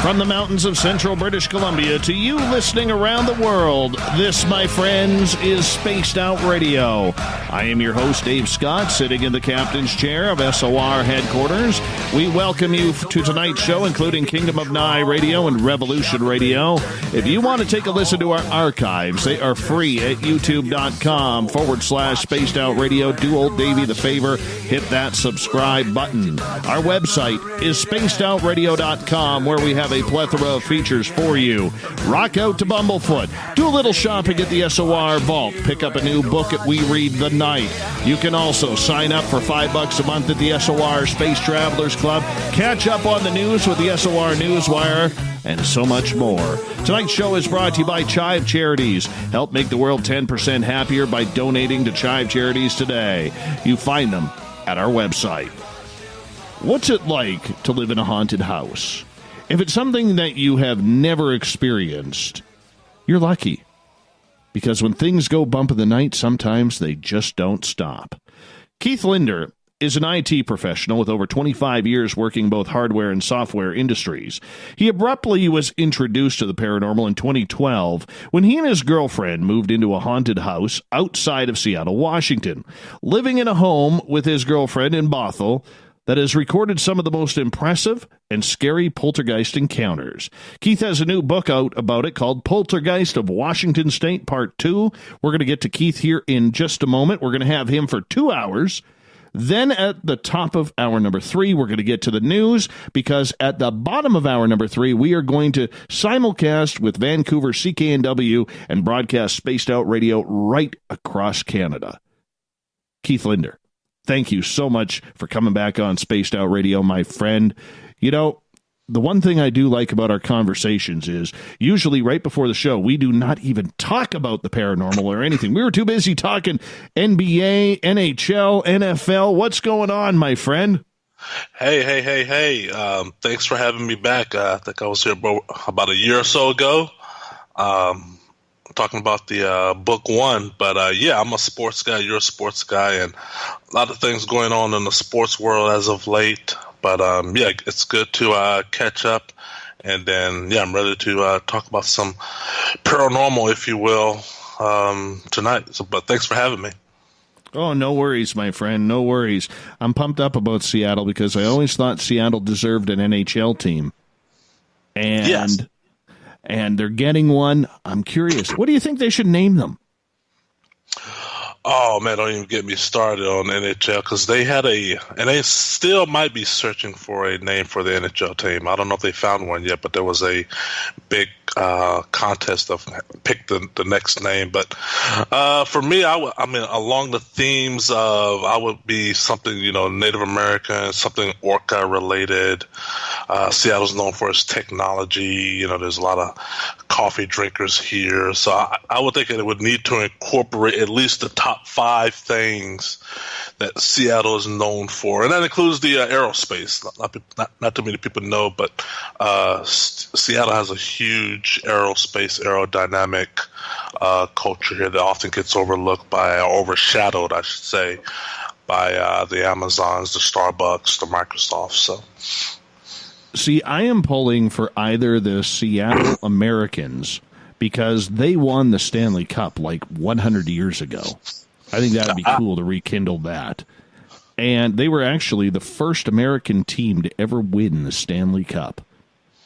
From the mountains of central British Columbia to you listening around the world, this, my friends, is Spaced Out Radio. I am your host, Dave Scott, sitting in the captain's chair of SOR headquarters. We welcome you to tonight's show, including Kingdom of Nye Radio and Revolution Radio. If you want to take a listen to our archives, they are free at youtube.com/Spaced Out Radio. Do old Davey the favor, hit that subscribe button. Our website is spacedoutradio.com, where we have a plethora of features for you. Rock out to Bumblefoot. Do a little shopping at the SOR Vault. Pick up a new book at We Read the Night. You can also sign up for $5 a month at the SOR Space Travelers Club. Catch up on the news with the SOR Newswire, and so much more. Tonight's show is brought to you by CHIVE Charities. Help make the world 10% happier by donating to CHIVE Charities today. You find them at our website. What's it like to live in a haunted house? If it's something that you have never experienced, you're lucky. Because when things go bump in the night, sometimes they just don't stop. Keith Linder is an IT professional with over 25 years working both hardware and software industries. He abruptly was introduced to the paranormal in 2012 when he and his girlfriend moved into a haunted house outside of Seattle, Washington, living in a home with his girlfriend in Bothell that has recorded some of the most impressive and scary poltergeist encounters. Keith has a new book out about it called Poltergeist of Washington State, Part 2. We're going to get to Keith here in just a moment. We're going to have him for 2 hours. Then at the top of hour number 3, we're going to get to the news, because at the bottom of hour number 3, we are going to simulcast with Vancouver CKNW and broadcast Spaced Out Radio right across Canada. Keith Linder, thank you so much for coming back on Spaced Out Radio, my friend. You know, the one thing I do like about our conversations is usually right before the show, we do not even talk about the paranormal or anything. We were too busy talking NBA, NHL, NFL. What's going on, my friend? Hey. Thanks for having me back. I think I was here about a year or so ago. Talking about the book one, but yeah, I'm a sports guy. You're a sports guy, and a lot of things going on in the sports world as of late. But yeah, it's good to catch up, and then yeah, I'm ready to talk about some paranormal, if you will, tonight. So, but thanks for having me. Oh, no worries, my friend. No worries. I'm pumped up about Seattle because I always thought Seattle deserved an NHL team, and. Yes. And they're getting one. I'm curious. What do you think they should name them? Oh, man, don't even get me started on NHL, because they had and they still might be searching for a name for the NHL team. I don't know if they found one yet, but there was a big contest of pick the next name. But for me, I mean, along the themes of, I would be something, Native American, something Orca related. Seattle's known for its technology. There's a lot of coffee drinkers here. So I would think it would need to incorporate at least the top 5 things that Seattle is known for. And that includes the aerospace. Not too many people know, but Seattle has a huge aerospace, aerodynamic culture here that often gets overlooked or overshadowed, I should say, by the Amazons, the Starbucks, the Microsoft. So. See, I am pulling for either the Seattle Americans, because they won the Stanley Cup like 100 years ago. I think that would be cool to rekindle that. And they were actually the first American team to ever win the Stanley Cup.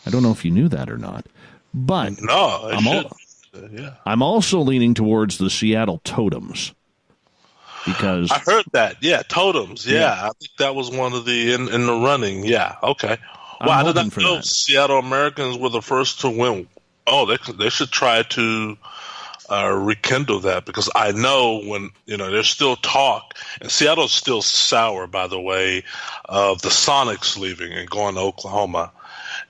I don't know if you knew that or not. But no, I'm also leaning towards the Seattle Totems. Because I heard that. Yeah, Totems. Yeah. I think that was one of the in the running. Yeah, okay. Well, I did not know that Seattle Americans were the first to win. Oh, they should try to rekindle that, because I know when there's still talk, and Seattle's still sour, by the way, of the Sonics leaving and going to Oklahoma.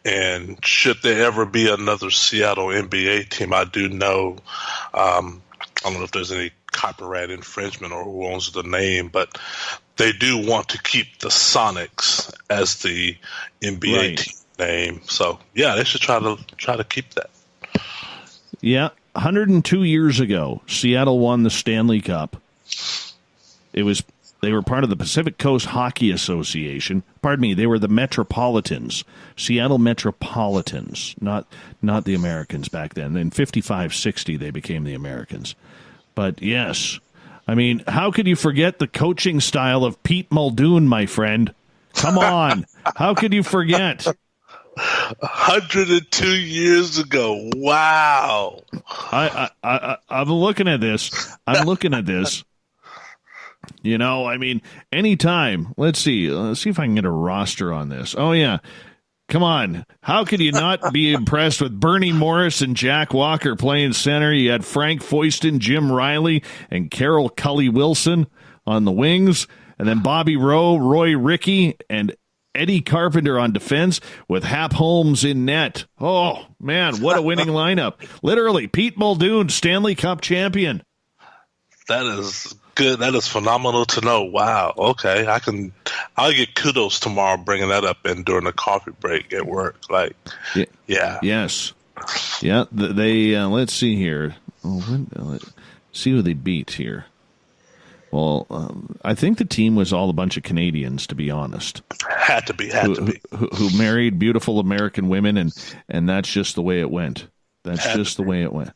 And should there ever be another Seattle NBA team, I do know, I don't know if there's any copyright infringement or who owns the name, but they do want to keep the Sonics as the NBA team name. So yeah, they should try to keep that. Yeah, 102 years ago, Seattle won the Stanley Cup. It was They were part of the Pacific Coast Hockey Association. Pardon me, they were the Metropolitans, Seattle Metropolitans, not the Americans back then. In 55-60, they became the Americans. But yes, I mean, how could you forget the coaching style of Pete Muldoon, my friend? Come on, how could you forget? 102 years ago. Wow. I'm looking at this. You know, I mean, anytime. Let's see if I can get a roster on this. Oh, yeah. Come on. How could you not be impressed with Bernie Morris and Jack Walker playing center? You had Frank Foyston, Jim Riley, and Carol Cully Wilson on the wings. And then Bobby Rowe, Roy Rickey, and Eddie Carpenter on defense with Hap Holmes in net. Oh, man, what a winning lineup. Literally, Pete Muldoon, Stanley Cup champion. That is good. That is phenomenal to know. Wow. Okay. I'll get kudos tomorrow bringing that up in during the coffee break at work. Like, yeah. Yes. Yeah. They, let's see here. Let's see who they beat here. Well, I think the team was all a bunch of Canadians, to be honest. Had to be. Who married beautiful American women, and that's just the way it went. That's just the way it went.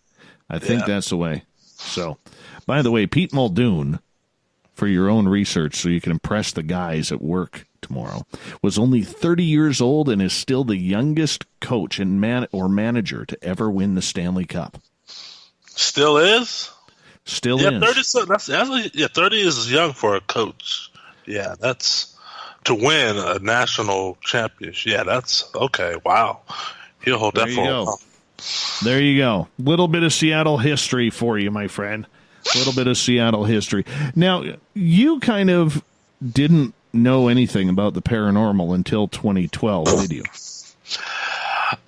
I think that's the way. So, by the way, Pete Muldoon, for your own research so you can impress the guys at work tomorrow, was only 30 years old and is still the youngest coach and manager to ever win the Stanley Cup. Still is? Still is. 30 is young for a coach. Yeah, that's to win a national championship. Yeah, that's okay. Wow. He'll hold that for a while. There you go. Little bit of Seattle history for you, my friend. Little bit of Seattle history. Now, you kind of didn't know anything about the paranormal until 2012, did you?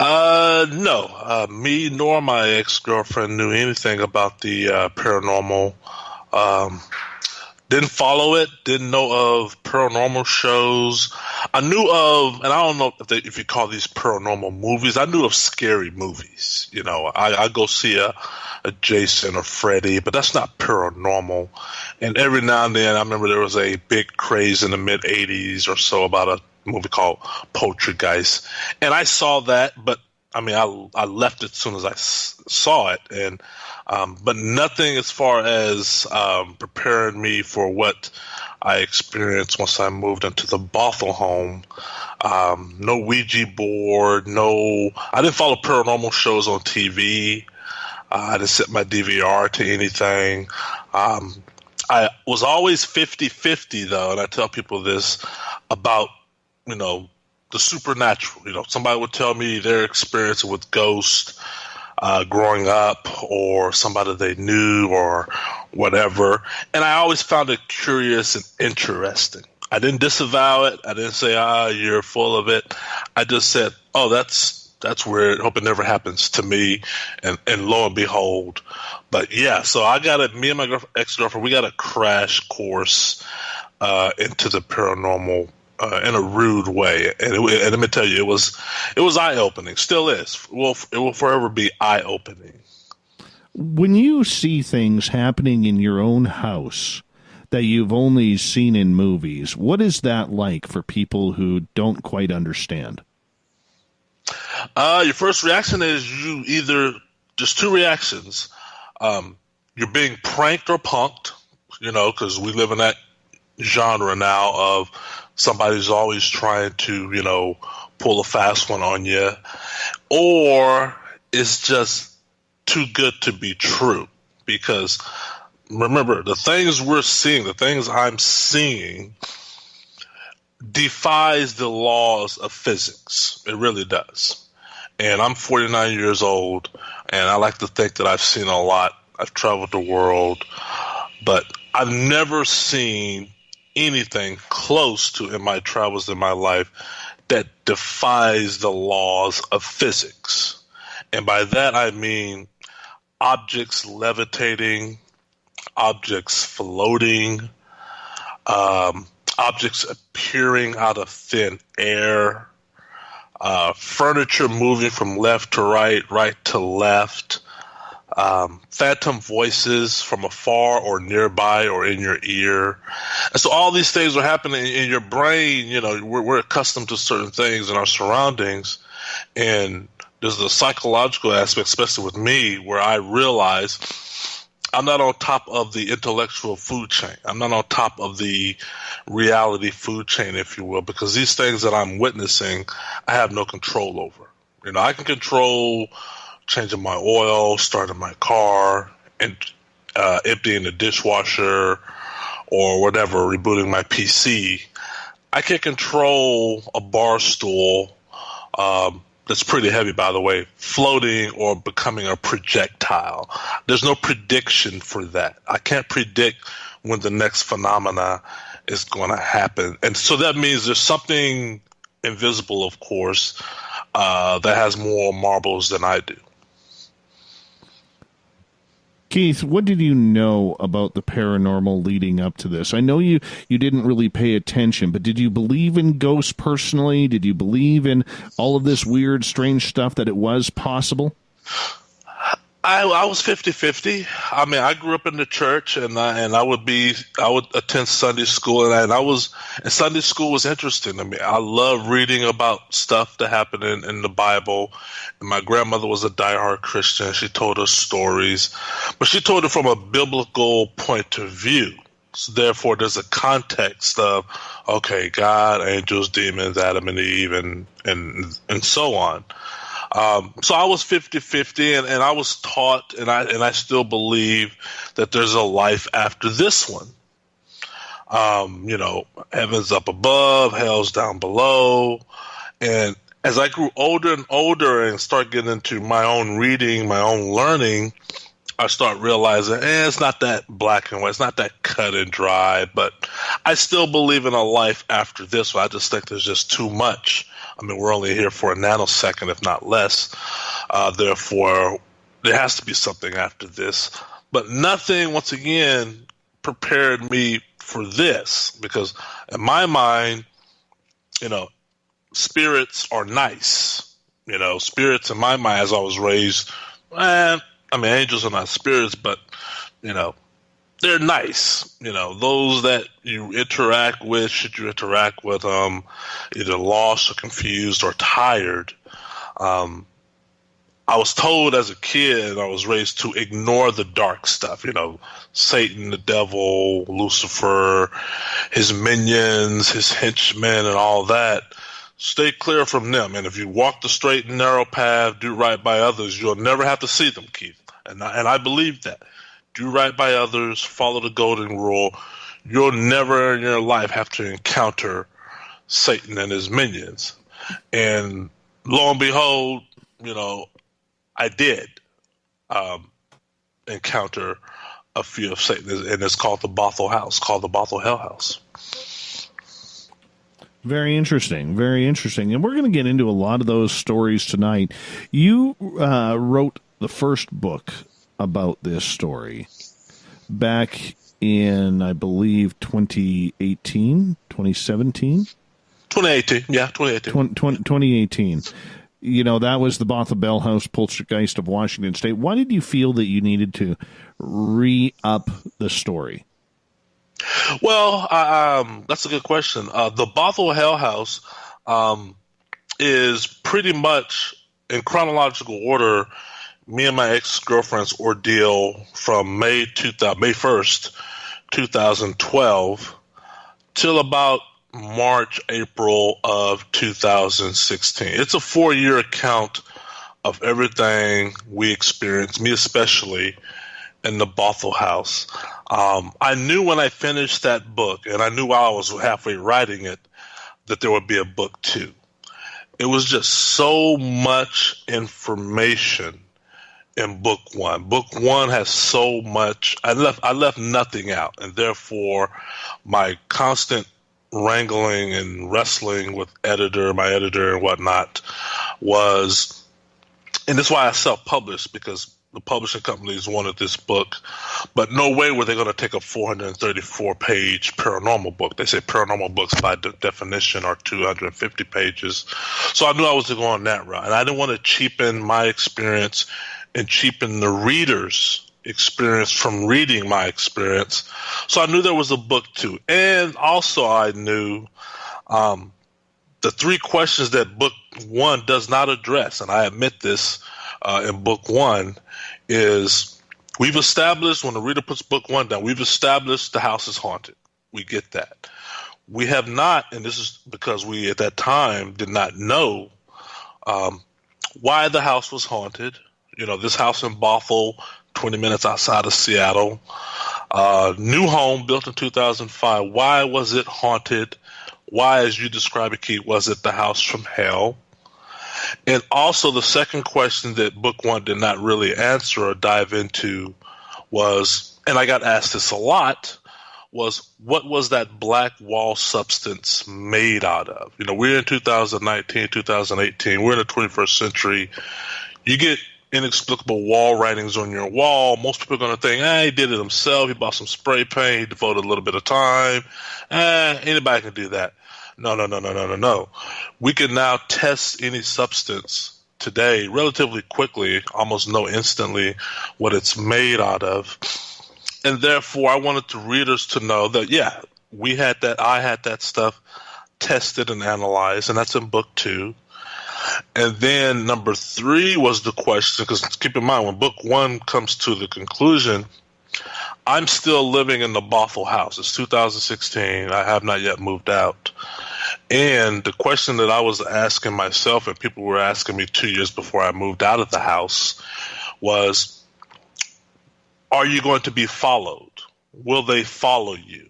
No. Me nor my ex-girlfriend knew anything about the paranormal. Didn't follow it. Didn't know of paranormal shows. I knew of, and I don't know if you call these paranormal movies. I knew of scary movies. You know, I go see a Jason or Freddy, but that's not paranormal. And every now and then, I remember there was a big craze in the mid '80s or so about a movie called Poltergeist, and I saw that, but I mean, I left it as soon as I saw it, and but nothing as far as preparing me for what I experienced once I moved into the Bothell home. No Ouija board, I didn't follow paranormal shows on TV. I didn't set my DVR to anything. I was always 50-50 though, and I tell people this about, you know, the supernatural. You know, somebody would tell me their experience with ghosts growing up, or somebody they knew, or whatever. And I always found it curious and interesting. I didn't disavow it. I didn't say, you're full of it. I just said, oh, that's weird. Hope it never happens to me. And lo and behold. But yeah, so me and my ex-girlfriend, we got a crash course into the paranormal in a rude way, and let me tell you, it was eye-opening. Still is. It will forever be eye-opening. When you see things happening in your own house that you've only seen in movies, what is that like for people who don't quite understand? Your first reaction is just two reactions. You're being pranked or punked, you know, because we live in that genre now of somebody's always trying to, you know, pull a fast one on you, or it's just too good to be true. Because remember, the things we're seeing, the things I'm seeing, defies the laws of physics. It really does. And I'm 49 years old, and I like to think that I've seen a lot. I've traveled the world, but I've never seen anything close to, in my travels in my life, that defies the laws of physics. And by that I mean objects levitating, objects floating, objects appearing out of thin air, furniture moving from left to right, right to left, phantom voices from afar or nearby or in your ear. And so all these things are happening in your brain. You know, we're accustomed to certain things in our surroundings. And there's the psychological aspect, especially with me, where I realize I'm not on top of the intellectual food chain. I'm not on top of the reality food chain, if you will, because these things that I'm witnessing, I have no control over. You know, I can control changing my oil, starting my car, and emptying the dishwasher or whatever, rebooting my PC. I can't control a bar stool that's pretty heavy, by the way, floating or becoming a projectile. There's no prediction for that. I can't predict when the next phenomena is going to happen. And so that means there's something invisible, of course, that has more marbles than I do. Keith, what did you know about the paranormal leading up to this? I know you didn't really pay attention, but did you believe in ghosts personally? Did you believe in all of this weird, strange stuff that it was possible? I was 50-50. I mean, I grew up in the church, and I would attend Sunday school, and Sunday school was interesting to me. I love reading about stuff that happened in the Bible. And my grandmother was a diehard Christian. She told us stories, but she told it from a biblical point of view. So therefore, there's a context of, okay, God, angels, demons, Adam and Eve, and so on. So I was 50-50, and I was taught, and I still believe that there's a life after this one. You know, heaven's up above, hell's down below. And as I grew older and older and start getting into my own reading, my own learning, I start realizing, it's not that black and white, it's not that cut and dry, but I still believe in a life after this one. I just think there's just too much. I mean, we're only here for a nanosecond, if not less. Therefore, there has to be something after this. But nothing, once again, prepared me for this. Because in my mind, you know, spirits are nice. You know, spirits in my mind, as I was raised, I mean, angels are not spirits, but, you know, they're nice. You know, those that you interact with, should you interact with either lost or confused or tired. I was told as a kid, I was raised to ignore the dark stuff, you know, Satan, the devil, Lucifer, his minions, his henchmen, and all that. Stay clear from them. And if you walk the straight and narrow path, do right by others, you'll never have to see them, Keith. And I believe that. Do right by others, follow the golden rule. You'll never in your life have to encounter Satan and his minions. And lo and behold, you know, I did encounter a few of Satan, and it's called the Bothell house, called the Bothell Hell House. Very interesting, very interesting. And we're going to get into a lot of those stories tonight. You wrote the first book about this story back in, I believe, 2018, 2017? 2018, yeah, 2018. 2018. You know, that was the Bothell House, Poltergeist of Washington State. Why did you feel that you needed to re-up the story? Well, that's a good question. The Bothell Hell House is pretty much, in chronological order, me and my ex-girlfriend's ordeal from May 1st, 2012, till about March, April of 2016. It's a 4-year account of everything we experienced, me especially, in the Bothell house. I knew when I finished that book, and I knew while I was halfway writing it, that there would be a book 2. It was just so much information in book 1. Book 1 has so much. I left nothing out, and therefore my constant wrangling and wrestling with my editor and whatnot was, and that's why I self-published, because the publishing companies wanted this book, but no way were they going to take a 434-page paranormal book. They say paranormal books by definition are 250 pages. So I knew I was going that route, and I didn't want to cheapen my experience and cheapen the reader's experience from reading my experience. So I knew there was a book 2. And also I knew the 3 questions that book 1 does not address, and I admit this in book 1, is we've established, when the reader puts book 1 down, we've established the house is haunted. We get that. We have not, and this is because we at that time did not know why the house was haunted. This house in Bothell, 20 minutes outside of Seattle, new home built in 2005. Why was it haunted? Why, as you describe it, Keith, was it the house from hell? And also the second question that book 1 did not really answer or dive into was, and I got asked this a lot, was what was that black wall substance made out of? We're in 2019, 2018. We're in the 21st century. You get inexplicable wall writings on your wall. Most people are going to think, he did it himself. He bought some spray paint. He devoted a little bit of time. Anybody can do that. No. We can now test any substance today relatively quickly, almost know instantly what it's made out of. And therefore, I wanted the readers to know that, I had that stuff tested and analyzed, and that's in book 2. And then number 3 was the question, because keep in mind, when book 1 comes to the conclusion, I'm still living in the Bothell house. It's 2016. I have not yet moved out. And the question that I was asking myself, and people were asking me 2 years before I moved out of the house, was, are you going to be followed? Will they follow you?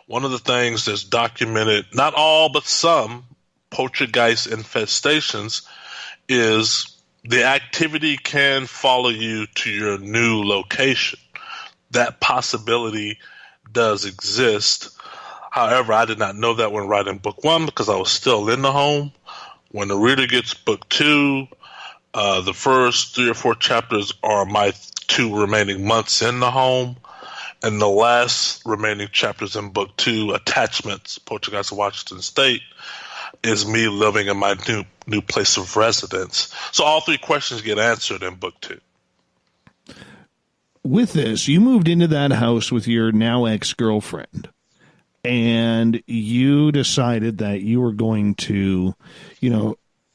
One of the things that's documented, not all but some, poltergeist infestations, is the activity can follow you to your new location. That possibility does exist. However, I did not know that when writing book 1 because I was still in the home. When the reader gets book 2, the first 3 or 4 chapters are my 2 remaining months in the home. And the last remaining chapters in book 2, Attachments, Poltergeist of Washington State, is me living in my new place of residence. So all 3 questions get answered in book 2. With this, you moved into that house with your now ex-girlfriend, and you decided that you were going to,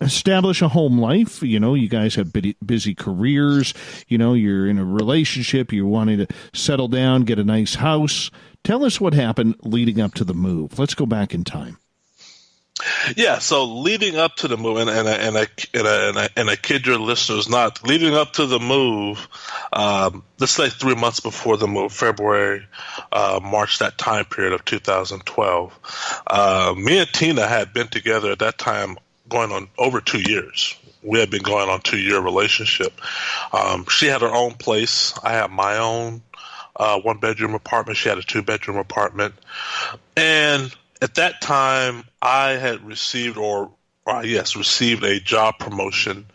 establish a home life. You guys have busy careers. You're in a relationship. You wanted to settle down, get a nice house. Tell us what happened leading up to the move. Let's go back in time. Yeah, so leading up to the move, and I kid your listeners not, leading up to the move, let's say 3 months before the move, February, March, that time period of 2012, me and Tina had been together at that time going on over 2 years. We had been going on a 2-year relationship. She had her own place. I had my own 1-bedroom apartment. She had a 2-bedroom apartment. And at that time, I had received a job promotion,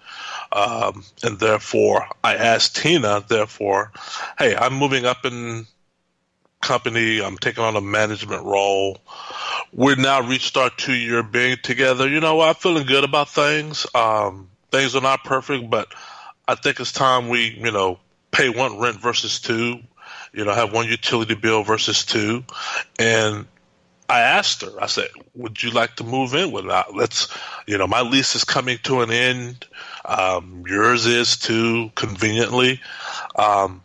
and therefore I asked Tina, hey, I'm moving up in company. I'm taking on a management role. We've now reached our 2-year being together. I'm feeling good about things. Things are not perfect, but I think it's time we, pay 1 rent versus 2, have 1 utility bill versus 2, and I asked her, I said, would you like to move in with us? My lease is coming to an end. Yours is too, conveniently. I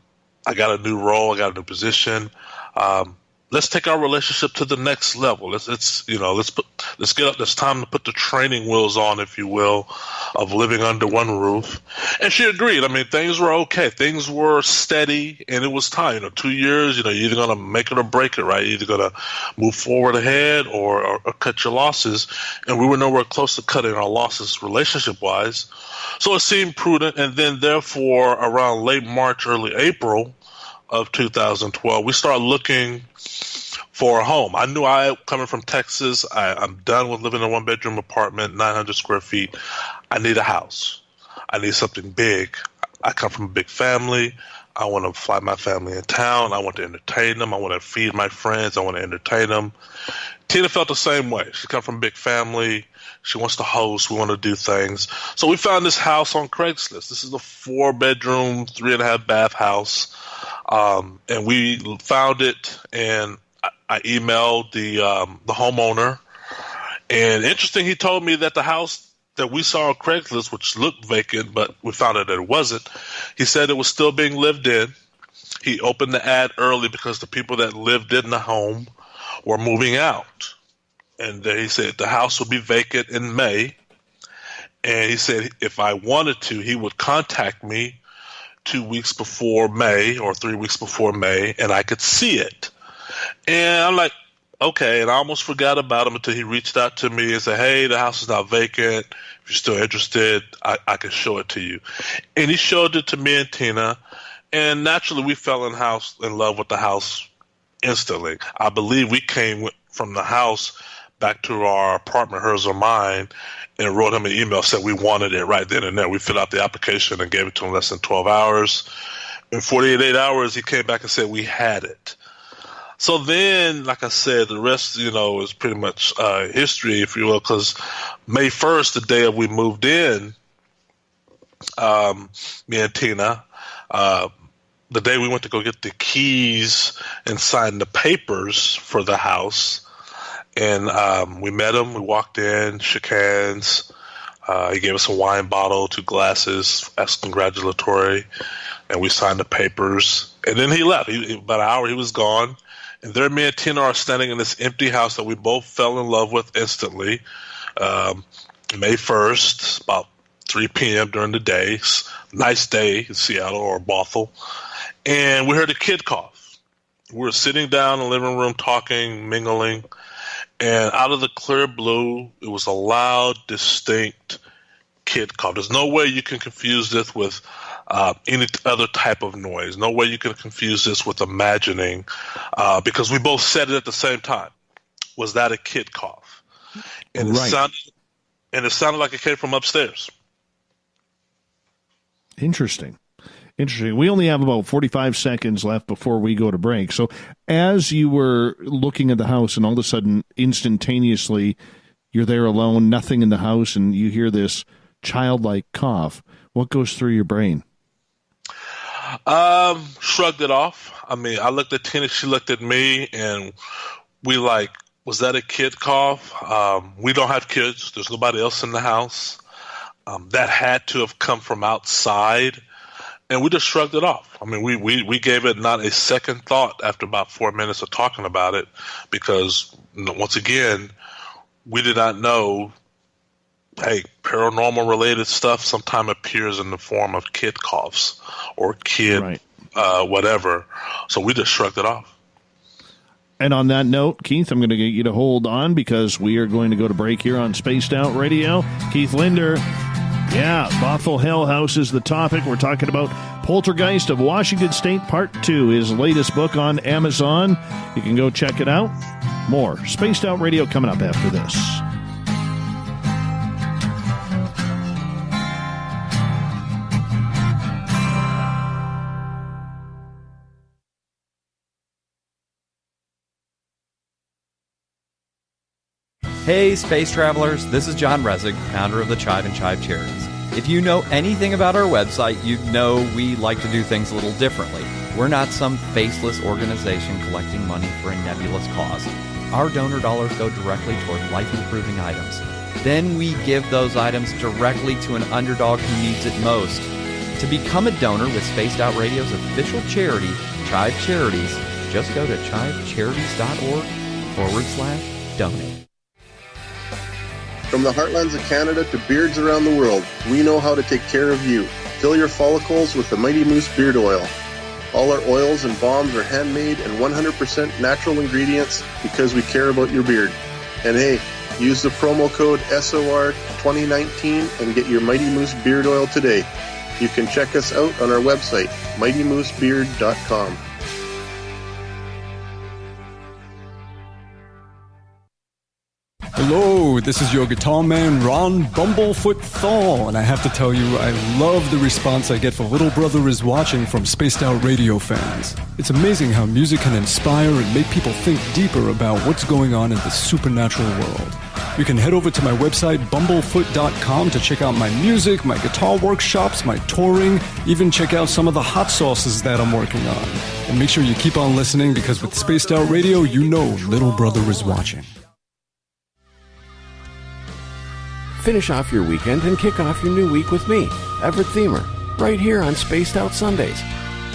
got a new role. I got a new position. Let's take our relationship to the next level. Let's get up. It's time to put the training wheels on, if you will, of living under one roof. And she agreed. I mean, things were okay. Things were steady, and it was time. 2 years. You're either gonna make it or break it, right? You're either gonna move forward ahead or cut your losses. And we were nowhere close to cutting our losses relationship wise. So it seemed prudent. And then, therefore, around late March, early April of 2012, we started looking for a home. I knew coming from Texas, I'm done with living in a 1-bedroom apartment, 900 square feet. I need a house. I need something big. I come from a big family. I want to fly my family in town. I want to entertain them. I want to feed my friends. I want to entertain them. Tina felt the same way. She comes from a big family. She wants to host. We want to do things. So we found this house on Craigslist. This is a 4-bedroom, 3.5-bath house. And we found it, and I emailed the homeowner. And interesting, he told me that the house that we saw on Craigslist, which looked vacant, but we found out that it wasn't, he said it was still being lived in. He opened the ad early because the people that lived in the home were moving out. And he said the house would be vacant in May. And he said if I wanted to, he would contact me 2 weeks before May or 3 weeks before May, and I could see it. And I'm like, okay. And I almost forgot about him until he reached out to me and said, hey, the house is now vacant. If you're still interested, I can show it to you. And he showed it to me and Tina. And naturally, we fell in love with the house instantly. I believe we came from the house back to our apartment, hers or mine, and wrote him an email, said we wanted it right then and there. We filled out the application and gave it to him less than 12 hours. In 48 hours, he came back and said we had it. So then, like I said, the rest, is pretty much history, if you will, because May 1st, the day we moved in, me and Tina, the day we went to go get the keys and sign the papers for the house, and we met him. We walked in, shook hands. He gave us a wine bottle, 2 glasses, as congratulatory, and we signed the papers. And then he left. About an hour, he was gone. And there me and Tina are standing in this empty house that we both fell in love with instantly. May 1st, about 3 p.m. during the day. Nice day in Seattle or Bothell. And we heard a kid cough. We were sitting down in the living room talking, mingling. And out of the clear blue, it was a loud, distinct kid cough. There's no way you can confuse this with any other type of noise. No way you can confuse this with imagining, because we both said it at the same time. Was that a kid cough? And right. It sounded like it came from upstairs. Interesting. We only have about 45 seconds left before we go to break. So as you were looking at the house and all of a sudden, instantaneously, you're there alone, nothing in the house, and you hear this childlike cough, what goes through your brain? Shrugged it off. I mean, I looked at Tina, she looked at me, and we was that a kid cough? We don't have kids. There's nobody else in the house. That had to have come from outside. And we just shrugged it off. I mean, we gave it not a second thought after about 4 minutes of talking about it, because once again, we did not know, hey, paranormal related stuff sometimes appears in the form of kid coughs or kid whatever. So we just shrugged it off. And on that note, Keith, I'm going to get you to hold on because we are going to go to break here on Spaced Out Radio. Keith Linder. Yeah, Bothell Hell House is the topic. We're talking about Poltergeist of Washington State Part 2, his latest book on Amazon. You can go check it out. More Spaced Out Radio coming up after this. Hey, space travelers, this is John Resig, founder of the CHIVE and CHIVE Charities. If you know anything about our website, you know we like to do things a little differently. We're not some faceless organization collecting money for a nebulous cause. Our donor dollars go directly toward life-improving items. Then we give those items directly to an underdog who needs it most. To become a donor with Spaced Out Radio's official charity, CHIVE Charities, just go to chivecharities.org/donate. From the heartlands of Canada to beards around the world, we know how to take care of you. Fill your follicles with the Mighty Moose Beard Oil. All our oils and balms are handmade and 100% natural ingredients because we care about your beard. And hey, use the promo code SOR2019 and get your Mighty Moose Beard Oil today. You can check us out on our website, mightymoosebeard.com. Hello, this is your guitar man, Ron Bumblefoot Thal, and I have to tell you, I love the response I get for Little Brother is Watching from Spaced Out Radio fans. It's amazing how music can inspire and make people think deeper about what's going on in the supernatural world. You can head over to my website, bumblefoot.com, to check out my music, my guitar workshops, my touring, even check out some of the hot sauces that I'm working on. And make sure you keep on listening, because with Spaced Out Radio, you know Little Brother is watching. Finish off your weekend and kick off your new week with me, Everett Thiemer, right here on Spaced Out Sundays.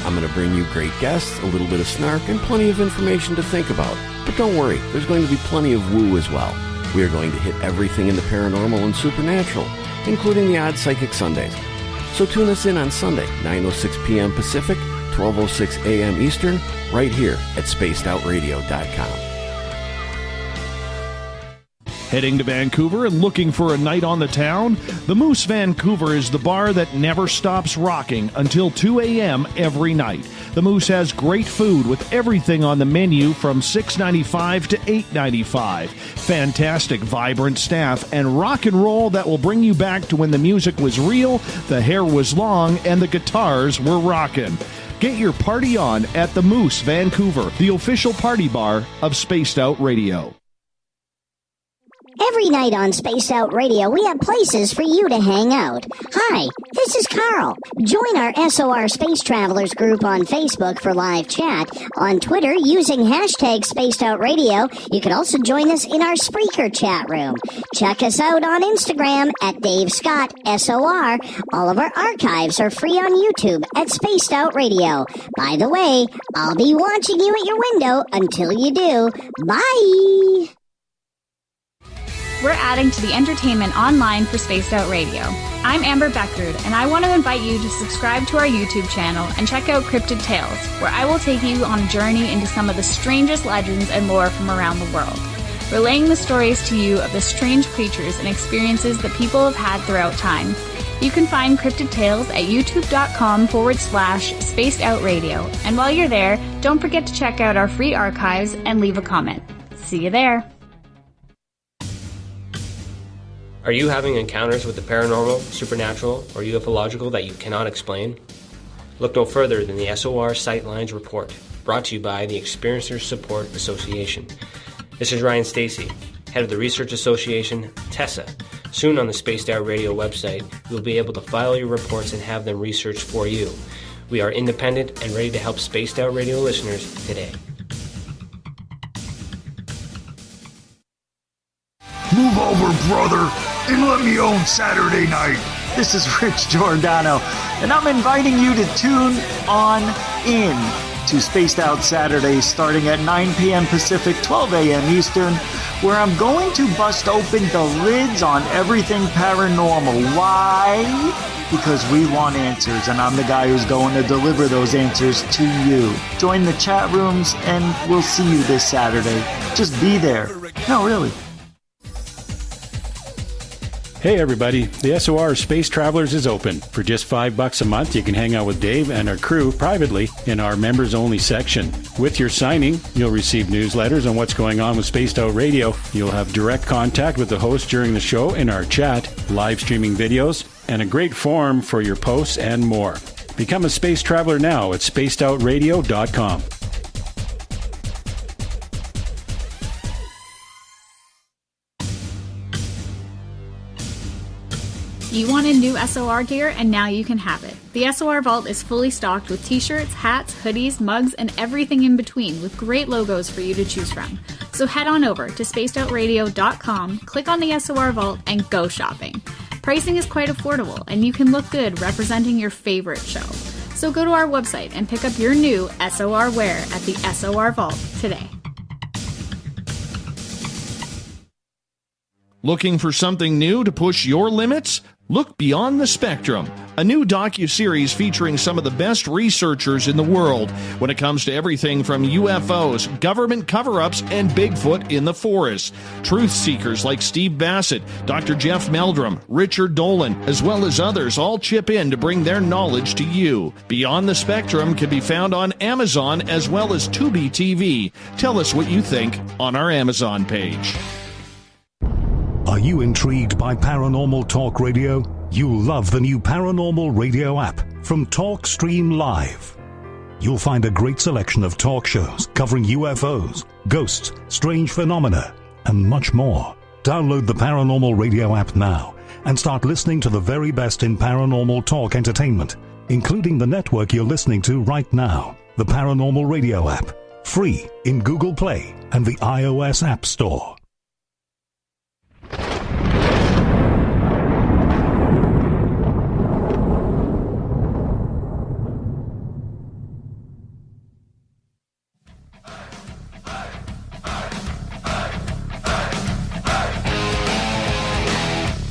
I'm going to bring you great guests, a little bit of snark, and plenty of information to think about. But don't worry, there's going to be plenty of woo as well. We are going to hit everything in the paranormal and supernatural, including the odd psychic Sundays. So tune us in on Sunday, 9:06 p.m. Pacific, 12:06 a.m. Eastern, right here at spacedoutradio.com. Heading to Vancouver and looking for a night on the town? The Moose Vancouver is the bar that never stops rocking until 2 a.m. every night. The Moose has great food with everything on the menu from $6.95 to $8.95. Fantastic, vibrant staff and rock and roll that will bring you back to when the music was real, the hair was long, and the guitars were rocking. Get your party on at the Moose Vancouver, the official party bar of Spaced Out Radio. Every night on Spaced Out Radio, we have places for you to hang out. Hi, this is Carl. Join our SOR Space Travelers group on Facebook for live chat. On Twitter, using hashtag Spaced Out Radio, you can also join us in our Spreaker chat room. Check us out on Instagram at Dave Scott SOR. All of our archives are free on YouTube at Spaced Out Radio. By the way, I'll be watching you at your window until you do. Bye! We're adding to the entertainment online for Spaced Out Radio. I'm Amber Beckrud, and I want to invite you to subscribe to our YouTube channel and check out Cryptid Tales, where I will take you on a journey into some of the strangest legends and lore from around the world, relaying the stories to you of the strange creatures and experiences that people have had throughout time. You can find Cryptid Tales at youtube.com/Spaced Out Radio. And while you're there, don't forget to check out our free archives and leave a comment. See you there. Are you having encounters with the paranormal, supernatural, or ufological that you cannot explain? Look no further than the SOR Sightlines Report, brought to you by the Experiencers Support Association. This is Ryan Stacy, head of the Research Association, TESA. Soon on the Spaced Out Radio website, you'll be able to file your reports and have them researched for you. We are independent and ready to help Spaced Out Radio listeners today. Move over, brother, and let me own Saturday night. This is Rich Giordano, and I'm inviting you to tune on in to Spaced Out Saturdays starting at 9 p.m. Pacific, 12 a.m. Eastern, where I'm going to bust open the lids on everything paranormal. Why? Because we want answers, and I'm the guy who's going to deliver those answers to you. Join the chat rooms, and we'll see you this Saturday. Just be there. No, really. Hey everybody, the SOR Space Travelers is open. For just $5 a month, you can hang out with Dave and our crew privately in our members-only section. With your signing, you'll receive newsletters on what's going on with Spaced Out Radio. You'll have direct contact with the host during the show in our chat, live streaming videos, and a great forum for your posts and more. Become a space traveler now at spacedoutradio.com. You wanted new SOR gear, and now you can have it. The SOR Vault is fully stocked with t-shirts, hats, hoodies, mugs, and everything in between, with great logos for you to choose from. So head on over to spacedoutradio.com, click on the SOR Vault, and go shopping. Pricing is quite affordable, and you can look good representing your favorite show. So go to our website and pick up your new SOR wear at the SOR Vault today. Looking for something new to push your limits? Look Beyond the Spectrum, a new docuseries featuring some of the best researchers in the world when it comes to everything from UFOs, government cover-ups, and Bigfoot in the forest. Truth seekers like Steve Bassett, Dr. Jeff Meldrum, Richard Dolan, as well as others all chip in to bring their knowledge to you. Beyond the Spectrum can be found on Amazon as well as Tubi TV. Tell us what you think on our Amazon page. Are you intrigued by Paranormal Talk Radio? You'll love the new Paranormal Radio app from TalkStream Live. You'll find a great selection of talk shows covering UFOs, ghosts, strange phenomena, and much more. Download the Paranormal Radio app now and start listening to the very best in paranormal talk entertainment, including the network you're listening to right now, the Paranormal Radio app, free in Google Play and the iOS App Store.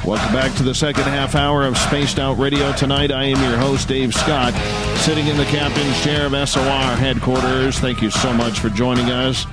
Welcome back to the second half hour of Spaced Out Radio. Tonight, I am your host, Dave Scott, sitting in the captain's chair of SOR headquarters. Thank you so much for joining us.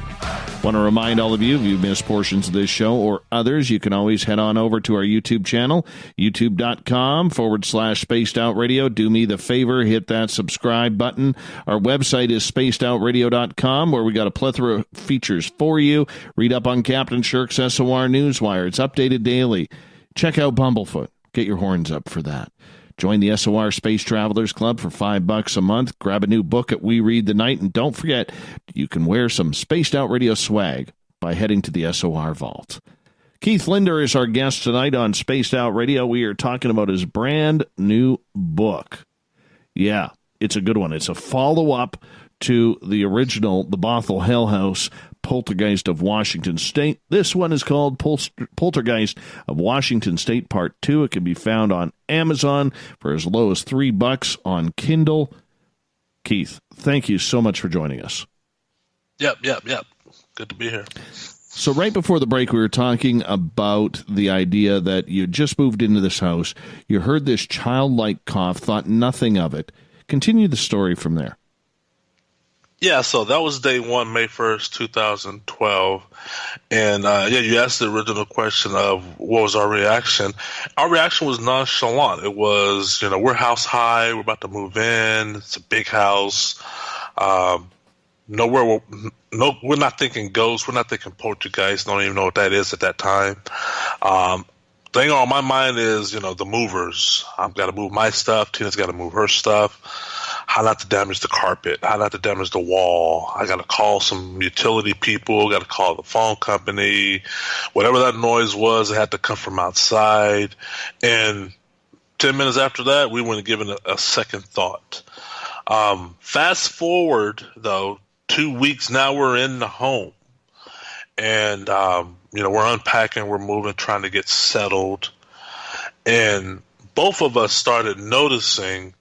Want to remind all of you, if you've missed portions of this show or others, you can always head on over to our YouTube channel, youtube.com/Spaced Out Radio. Do me the favor, hit that subscribe button. Our website is spacedoutradio.com, where we got a plethora of features for you. Read up on Captain Shirk's SOR Newswire. It's updated daily. Check out Bumblefoot. Get your horns up for that. Join the SOR Space Travelers Club for $5 a month. Grab a new book at We Read the Night. And don't forget, you can wear some Spaced Out Radio swag by heading to the SOR Vault. Keith Linder is our guest tonight on Spaced Out Radio. We are talking about his brand new book. Yeah, it's a good one. It's a follow-up to the original, The Bothell Hell House, Poltergeist of Washington State. This one is called Poltergeist of Washington State Part 2. It can be found on Amazon for as low as $3 on Kindle. Keith, thank you so much for joining us. Yep. Good to be here. So right before the break, we were talking about the idea that you just moved into this house. You heard this childlike cough, thought nothing of it. Continue the story from there. Yeah, so that was day one, May 1st, 2012. And, you asked the original question of what was our reaction. Our reaction was nonchalant. It was, we're house high. We're about to move in. It's a big house. We're not thinking ghosts. We're not thinking poltergeist. Don't even know what that is at that time. Thing on my mind is, the movers. I've got to move my stuff. Tina's got to move her stuff. How not to damage the carpet, how not to damage the wall. I got to call some utility people, got to call the phone company. Whatever that noise was, it had to come from outside. And 10 minutes after that, we weren't given a second thought. Fast forward, though, 2 weeks, now we're in the home. And, we're unpacking, we're moving, trying to get settled. And both of us started noticing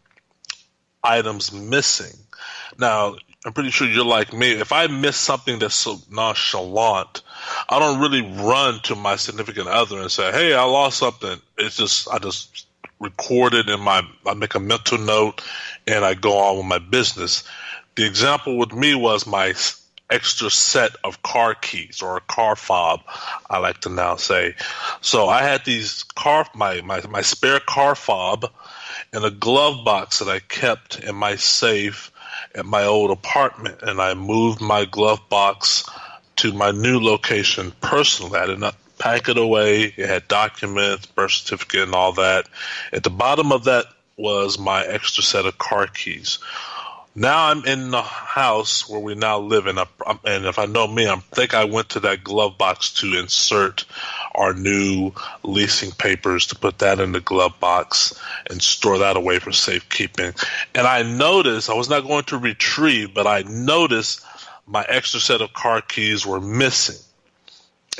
items missing. Now, I'm pretty sure you're like me. If I miss something that's so nonchalant, I don't really run to my significant other and say, hey, I lost something. It's just, I just record it I make a mental note and I go on with my business. The example with me was my extra set of car keys, or a car fob, I like to now say. So I had these my spare car fob in a glove box that I kept in my safe at my old apartment, and I moved my glove box to my new location personally. I did not pack it away. It had documents, birth certificate, and all that. At the bottom of that was my extra set of car keys. Now I'm in the house where we now live in, and if I know me, I think I went to that glove box to insert our new leasing papers, to put that in the glove box and store that away for safekeeping. And I noticed, I was not going to retrieve, but I noticed my extra set of car keys were missing.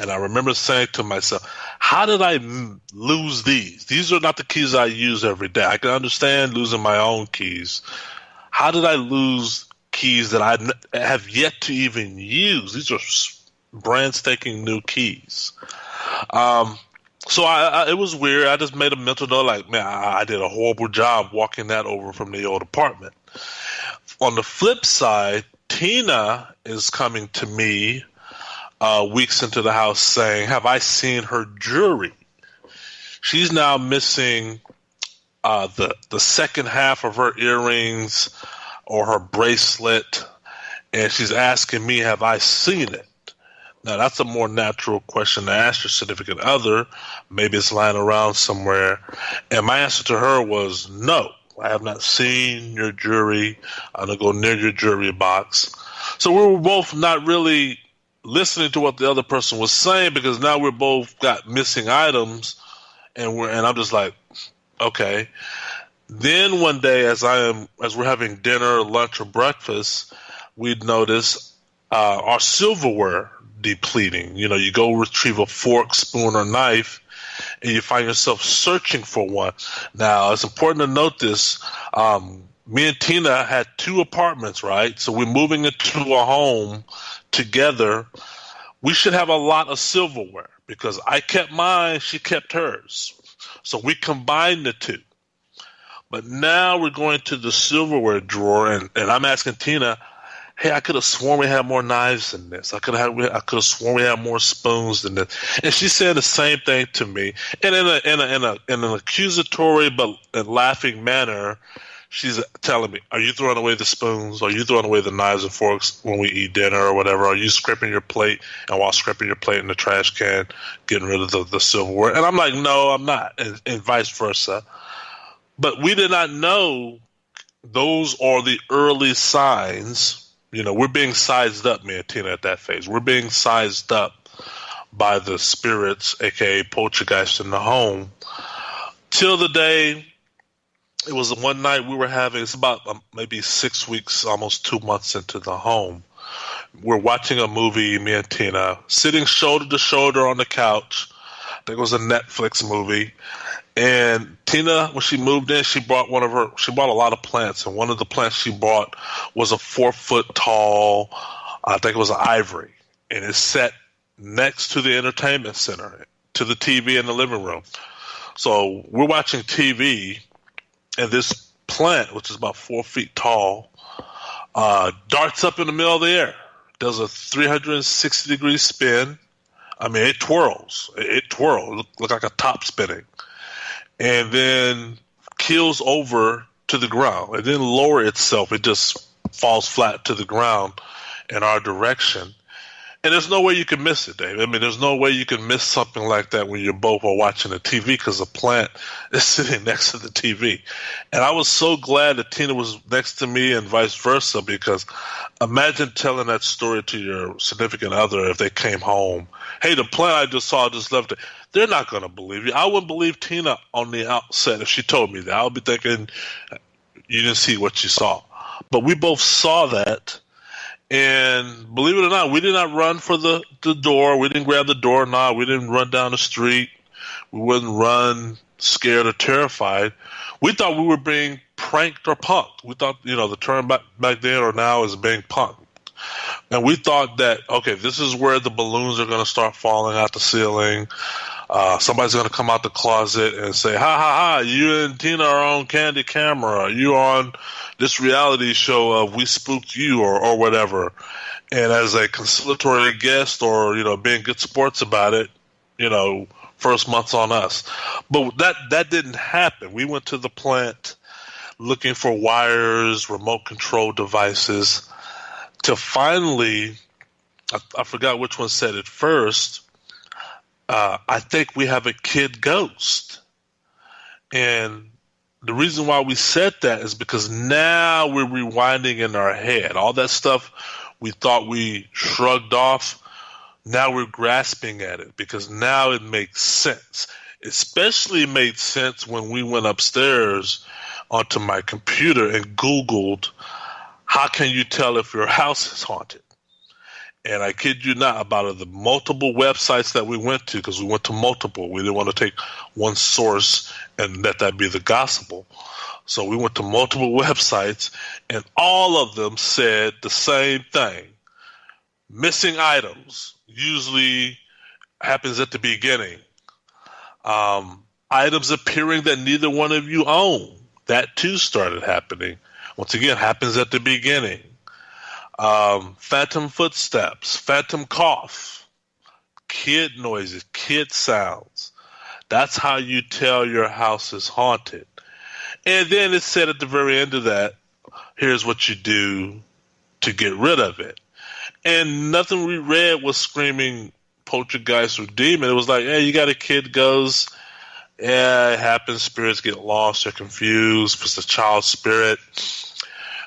And I remember saying to myself, how did I lose these? These are not the keys I use every day. I can understand losing my own keys. How did I lose keys that I have yet to even use? These are brand spanking new keys. So it was weird. I just made a mental note, like, man, I did a horrible job walking that over from the old apartment. On the flip side, Tina is coming to me weeks into the house saying, have I seen her jewelry? She's now missing the second half of her earrings or her bracelet, and she's asking me, have I seen it? Now, that's a more natural question to ask your significant other. Maybe it's lying around somewhere. And my answer to her was no. I have not seen your jewelry. I don't go near your jewelry box. So we were both not really listening to what the other person was saying, because now we're both got missing items, and I'm just like, okay. Then one day, as we're having dinner, lunch, or breakfast, we'd notice our silverware depleting. You know, you go retrieve a fork, spoon, or knife, and you find yourself searching for one. Now, it's important to note this. Me and Tina had 2 apartments, right? So we're moving into a home together. We should have a lot of silverware, because I kept mine, she kept hers. So we combined the 2. But now we're going to the silverware drawer, and I'm asking Tina, hey, I could have sworn we had more knives than this. I could have sworn we had more spoons than this. And she's saying the same thing to me. And in an accusatory but laughing manner, she's telling me, are you throwing away the spoons? Are you throwing away the knives and forks when we eat dinner or whatever? Are you scraping your plate, and while scraping your plate in the trash can, getting rid of the silverware? And I'm like, no, I'm not, and vice versa. But we did not know those are the early signs. You know, we're being sized up, me and Tina, at that phase. We're being sized up by the spirits, a.k.a. poltergeist, in the home. Till the day, it was one night we were having, it's about maybe 6 weeks, almost 2 months into the home. We're watching a movie, me and Tina, sitting shoulder to shoulder on the couch. I think it was a Netflix movie. And Tina, when she moved in, she brought a lot of plants. And one of the plants she brought was a 4-foot tall, I think it was an ivory. And it's set next to the entertainment center, to the TV in the living room. So we're watching TV, and this plant, which is about 4 feet tall, darts up in the middle of the air, does a 360-degree spin. I mean, it twirls. It twirls. Look like a top spinning. And then keels over to the ground. It didn't lower itself. It just falls flat to the ground in our direction. And there's no way you can miss it, Dave. I mean, there's no way you can miss something like that when you both are watching the TV, because the plant is sitting next to the TV. And I was so glad that Tina was next to me and vice versa, because imagine telling that story to your significant other if they came home. Hey, the plant I just saw just left it. They're not going to believe you. I wouldn't believe Tina on the outset if she told me that. I would be thinking you didn't see what you saw. But we both saw that. And believe it or not, we did not run for the door. We didn't grab the doorknob. We didn't run down the street. We wouldn't run scared or terrified. We thought we were being pranked or punked. We thought, the term back then or now is being punked. And we thought that, okay, this is where the balloons are going to start falling out the ceiling. Somebody's going to come out the closet and say, ha, ha, ha, you and Tina are on Candy Camera. You on this reality show of We Spooked You or whatever. And as a conciliatory guest or, being good sports about it, first month's on us. But that didn't happen. We went to the plant looking for wires, remote control devices, till finally, I forgot which one said it first, I think we have a kid ghost. And the reason why we said that is because now we're rewinding in our head. All that stuff we thought we shrugged off, now we're grasping at it, because now it makes sense. Especially made sense when we went upstairs onto my computer and Googled, how can you tell if your house is haunted? And I kid you not, about the multiple websites that we went to, because we went to multiple. We didn't want to take one source and let that be the gospel. So we went to multiple websites, and all of them said the same thing. Missing items usually happens at the beginning. Items appearing that neither one of you own. That too started happening. Once again, happens at the beginning. Phantom footsteps, phantom cough, kid noises, kid sounds. That's how you tell your house is haunted. And then it said at the very end of that, here's what you do to get rid of it. And nothing we read was screaming poltergeist or demon. It was like, hey, you got a kid goes, yeah, it happens. Spirits get lost. They're confused. If it's a child spirit,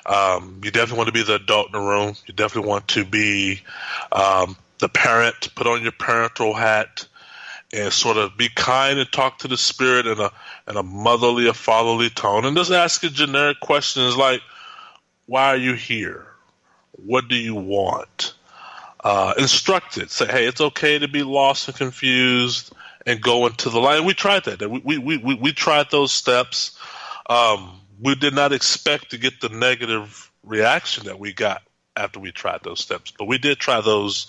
you definitely want to be the adult in the room. You definitely want to be the parent. Put on your parental hat and sort of be kind and talk to the spirit in a motherly or fatherly tone. And just ask a generic questions like, why are you here? What do you want? Instruct it. Say, hey, it's okay to be lost and confused, and go into the light. And we tried that. We tried those steps. We did not expect to get the negative reaction that we got after we tried those steps, but we did try those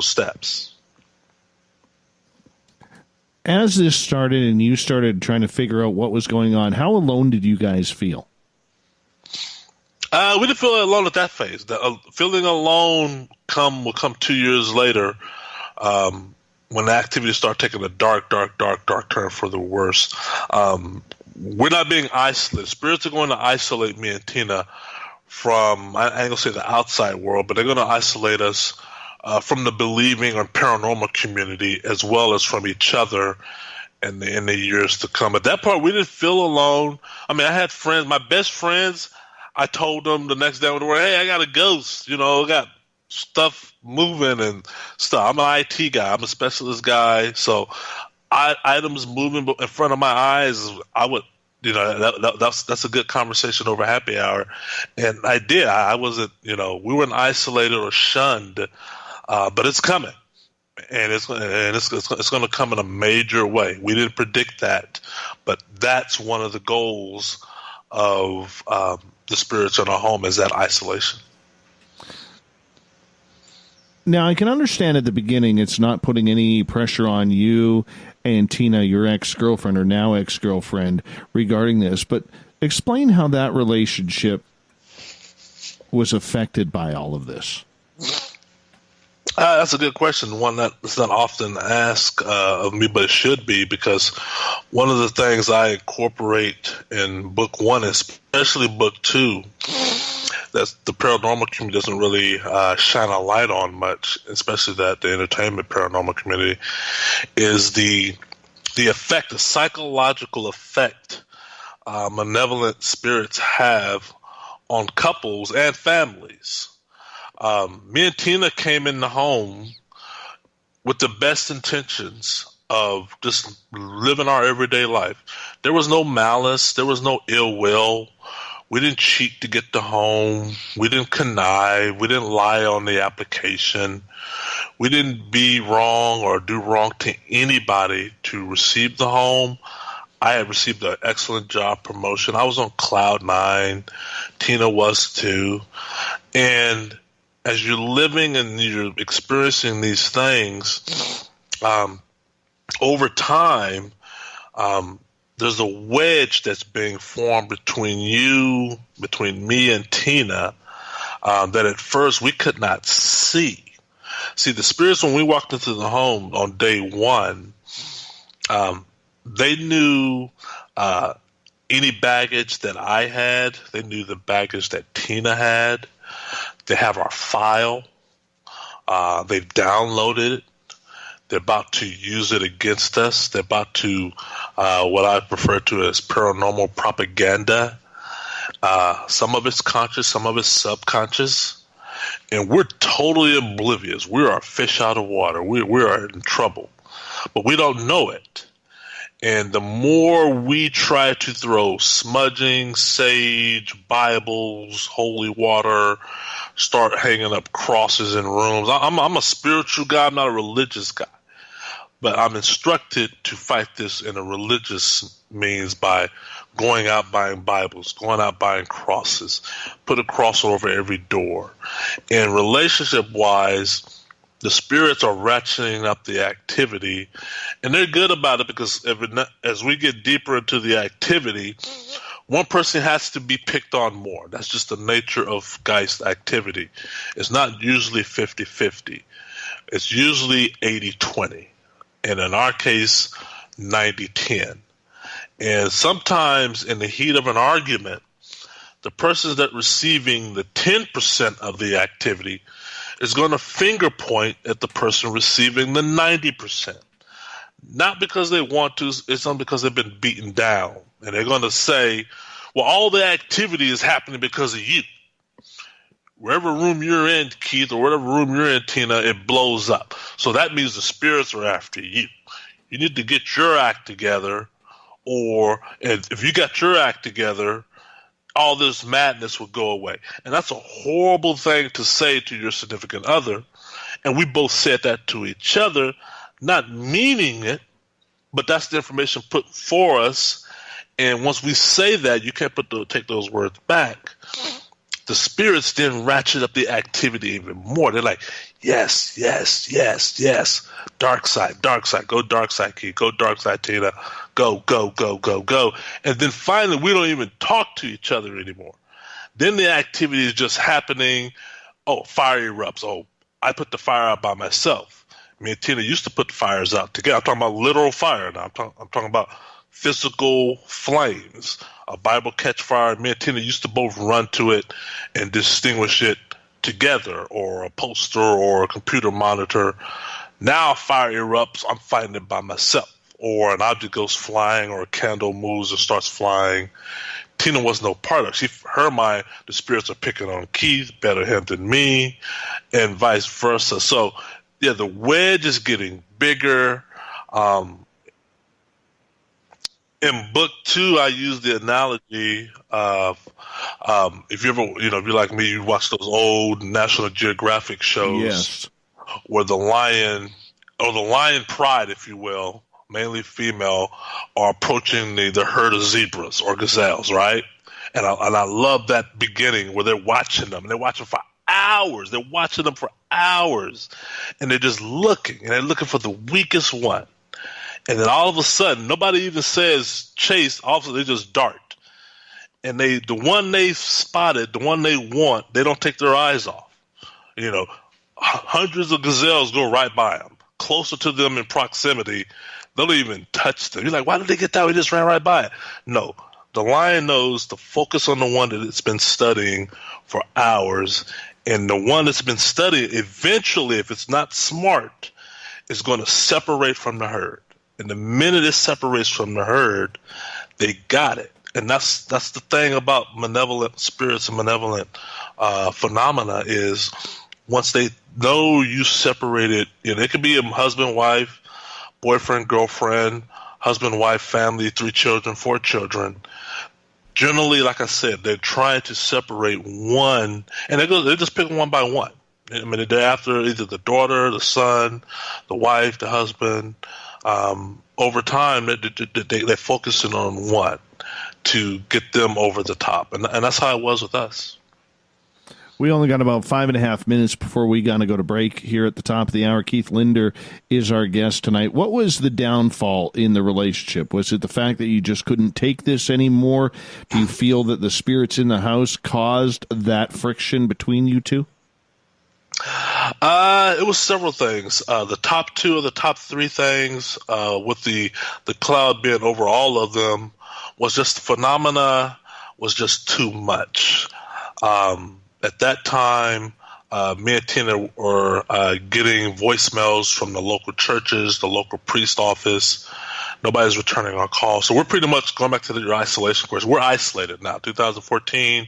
steps. As this started and you started trying to figure out what was going on, how alone did you guys feel? We didn't feel alone at that phase. Feeling alone will come 2 years later, when the activity started taking a dark turn for the worse. We're not being isolated. Spirits are going to isolate me and Tina from, I ain't going to say the outside world, but they're going to isolate us from the believing or paranormal community, as well as from each other in the years to come. At that part, we didn't feel alone. I mean, I had friends, my best friends. I told them the next day, hey, I got a ghost. I got stuff moving and stuff. I'm an IT guy. I'm a specialist guy. So items moving in front of my eyes, I would, that's a good conversation over happy hour. And I did. I wasn't, we weren't isolated or shunned, but it's coming. And it's going to come in a major way. We didn't predict that, but that's one of the goals of the spirits in our home, is that isolation. Now, I can understand at the beginning it's not putting any pressure on you and Tina, your ex-girlfriend or now ex-girlfriend, regarding this, but explain how that relationship was affected by all of this. That's a good question, one that's not often asked of me, but it should be, because one of the things I incorporate in book one, especially book two, that the paranormal community doesn't really shine a light on much, especially that the entertainment paranormal community, is the effect, the psychological effect malevolent spirits have on couples and families. Me and Tina came in the home with the best intentions of just living our everyday life. There was no malice. There was no ill will. We didn't cheat to get the home. We didn't connive. We didn't lie on the application. We didn't be wrong or do wrong to anybody to receive the home. I had received an excellent job promotion. I was on cloud nine. Tina was too. And as you're living and you're experiencing these things, over time, there's a wedge that's being formed between me and Tina, that at first we could not see. See, the spirits, when we walked into the home on day one, they knew any baggage that I had. They knew the baggage that Tina had. They have our file. They've downloaded it. They're about to use it against us. They're about to, what I refer to as paranormal propaganda. Some of it's conscious, some of it's subconscious. And we're totally oblivious. We are a fish out of water. We are in trouble. But we don't know it. And the more we try to throw smudging, sage, Bibles, holy water, start hanging up crosses in rooms. I'm a spiritual guy. I'm not a religious guy. But I'm instructed to fight this in a religious means by going out buying Bibles, going out buying crosses, put a cross over every door. And relationship-wise, the spirits are ratcheting up the activity, and they're good about it because as we get deeper into the activity, one person has to be picked on more. That's just the nature of Geist activity. It's not usually 50-50. It's usually 80-20. And in our case, 90-10. And sometimes in the heat of an argument, the person that's receiving the 10% of the activity is going to finger point at the person receiving the 90%. Not because they want to, it's not because they've been beaten down. And they're going to say, well, all the activity is happening because of you. Wherever room you're in, Keith, or whatever room you're in, Tina, it blows up. So that means the spirits are after you. You need to get your act together, or if you got your act together, all this madness will go away. And that's a horrible thing to say to your significant other. And we both said that to each other, not meaning it, but that's the information put for us. And once we say that, you can't take those words back. The spirits then ratchet up the activity even more. They're like, yes, yes, yes, yes. Dark side, go dark side, Keith, go dark side, Tina, go, go, go, go, go. And then finally, we don't even talk to each other anymore. Then the activity is just happening. Oh, fire erupts. Oh, I put the fire out by myself. Me and Tina used to put the fires out together. I'm talking about literal fire now. I'm talking about physical flames. A Bible catch fire. Me and Tina used to both run to it and distinguish it together, or a poster or a computer monitor. Now fire erupts, I'm fighting it by myself. Or an object goes flying, or a candle moves or starts flying. Tina was no part of it. Her mind, the spirits are picking on Keith, better him than me, and vice versa. So, yeah, the wedge is getting bigger. In book 2, I use the analogy of if you ever, if you're like me, you watch those old National Geographic shows, Yes. where the lion, or the lion pride, if you will, mainly female, are approaching the herd of zebras or gazelles, right? And I love that beginning where they're watching them, and they're watching for hours. They're watching them for hours, and they're just looking, and they're looking for the weakest one. And then all of a sudden, nobody even says chase. All of a sudden, they just dart. And the one they spotted, the one they want, they don't take their eyes off. Hundreds of gazelles go right by them, closer to them in proximity. They don't even touch them. You're like, why did they get that? We just ran right by it. No, the lion knows to focus on the one that it's been studying for hours. And the one that's been studying, eventually, if it's not smart, is going to separate from the herd. And the minute it separates from the herd, they got it. And that's the thing about malevolent spirits and malevolent phenomena is once they know you separated, it could be a husband, wife, boyfriend, girlfriend, husband, wife, family, 3 children, 4 children. Generally, like I said, they're trying to separate one, and they just pick one by one. I mean, they're after either the daughter, the son, the wife, the husband. Over time, they're focusing on one to get them over the top. And that's how it was with us. We only got about 5.5 minutes before we got to go to break here at the top of the hour. Keith Linder is our guest tonight. What was the downfall in the relationship? Was it the fact that you just couldn't take this anymore? Do you feel that the spirits in the house caused that friction between you two? It was several things. The top 2 of the top 3 things, with the cloud being over all of them, was just the phenomena was just too much. At that time, me and Tina were getting voicemails from the local churches, the local priest office. Nobody's returning our calls. So we're pretty much going back to your isolation course. We're isolated now, 2014.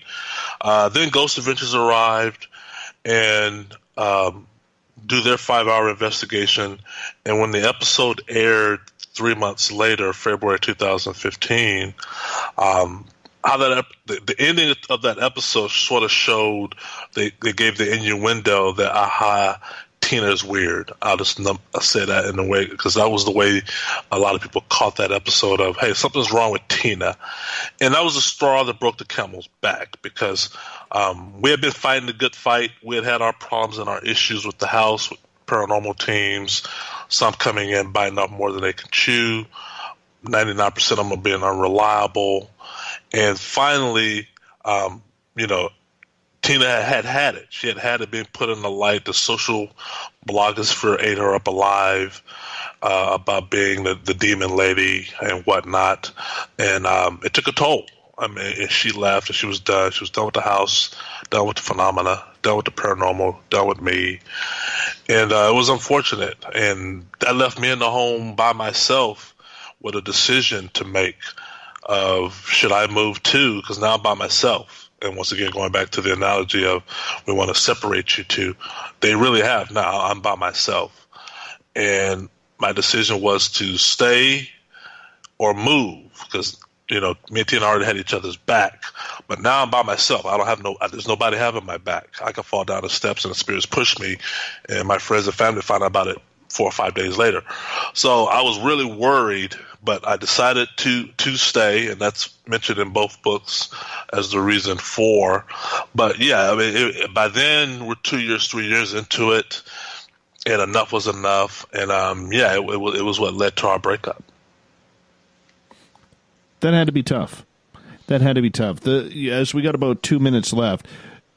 Then Ghost Adventures arrived and do their 5-hour investigation. And when the episode aired 3 months later, February 2015, how the ending of that episode sort of showed they gave the innuendo that Tina's weird. I'll say that in a way because that was the way a lot of people caught that episode of, hey, something's wrong with Tina. And that was the straw that broke the camel's back because we had been fighting the good fight. We had our problems and our issues with the house, with paranormal teams, some coming in biting off more than they can chew, 99% of them are being unreliable. And finally, Tina had it. She had it being put in the light. The social blogosphere ate her up alive about being the demon lady and whatnot. And it took a toll. I mean, she left and she was done. She was done with the house, done with the phenomena, done with the paranormal, done with me. And it was unfortunate. And that left me in the home by myself with a decision to make of should I move too, because now I'm by myself. And once again, going back to the analogy of we want to separate you two, they really have. Now I'm by myself. And my decision was to stay or move, because, you know, me and Tina already had each other's back. But now I'm by myself. I don't have there's nobody having my back. I can fall down the steps and the spirits push me, and my friends and family find out about it 4 or 5 days later. So I was really worried, but I decided to stay, and that's mentioned in both books as the reason for. But yeah, I mean, by then we're 2 years, 3 years into it, and enough was enough. And it was what led to our breakup. That had to be tough. As we got about 2 minutes left,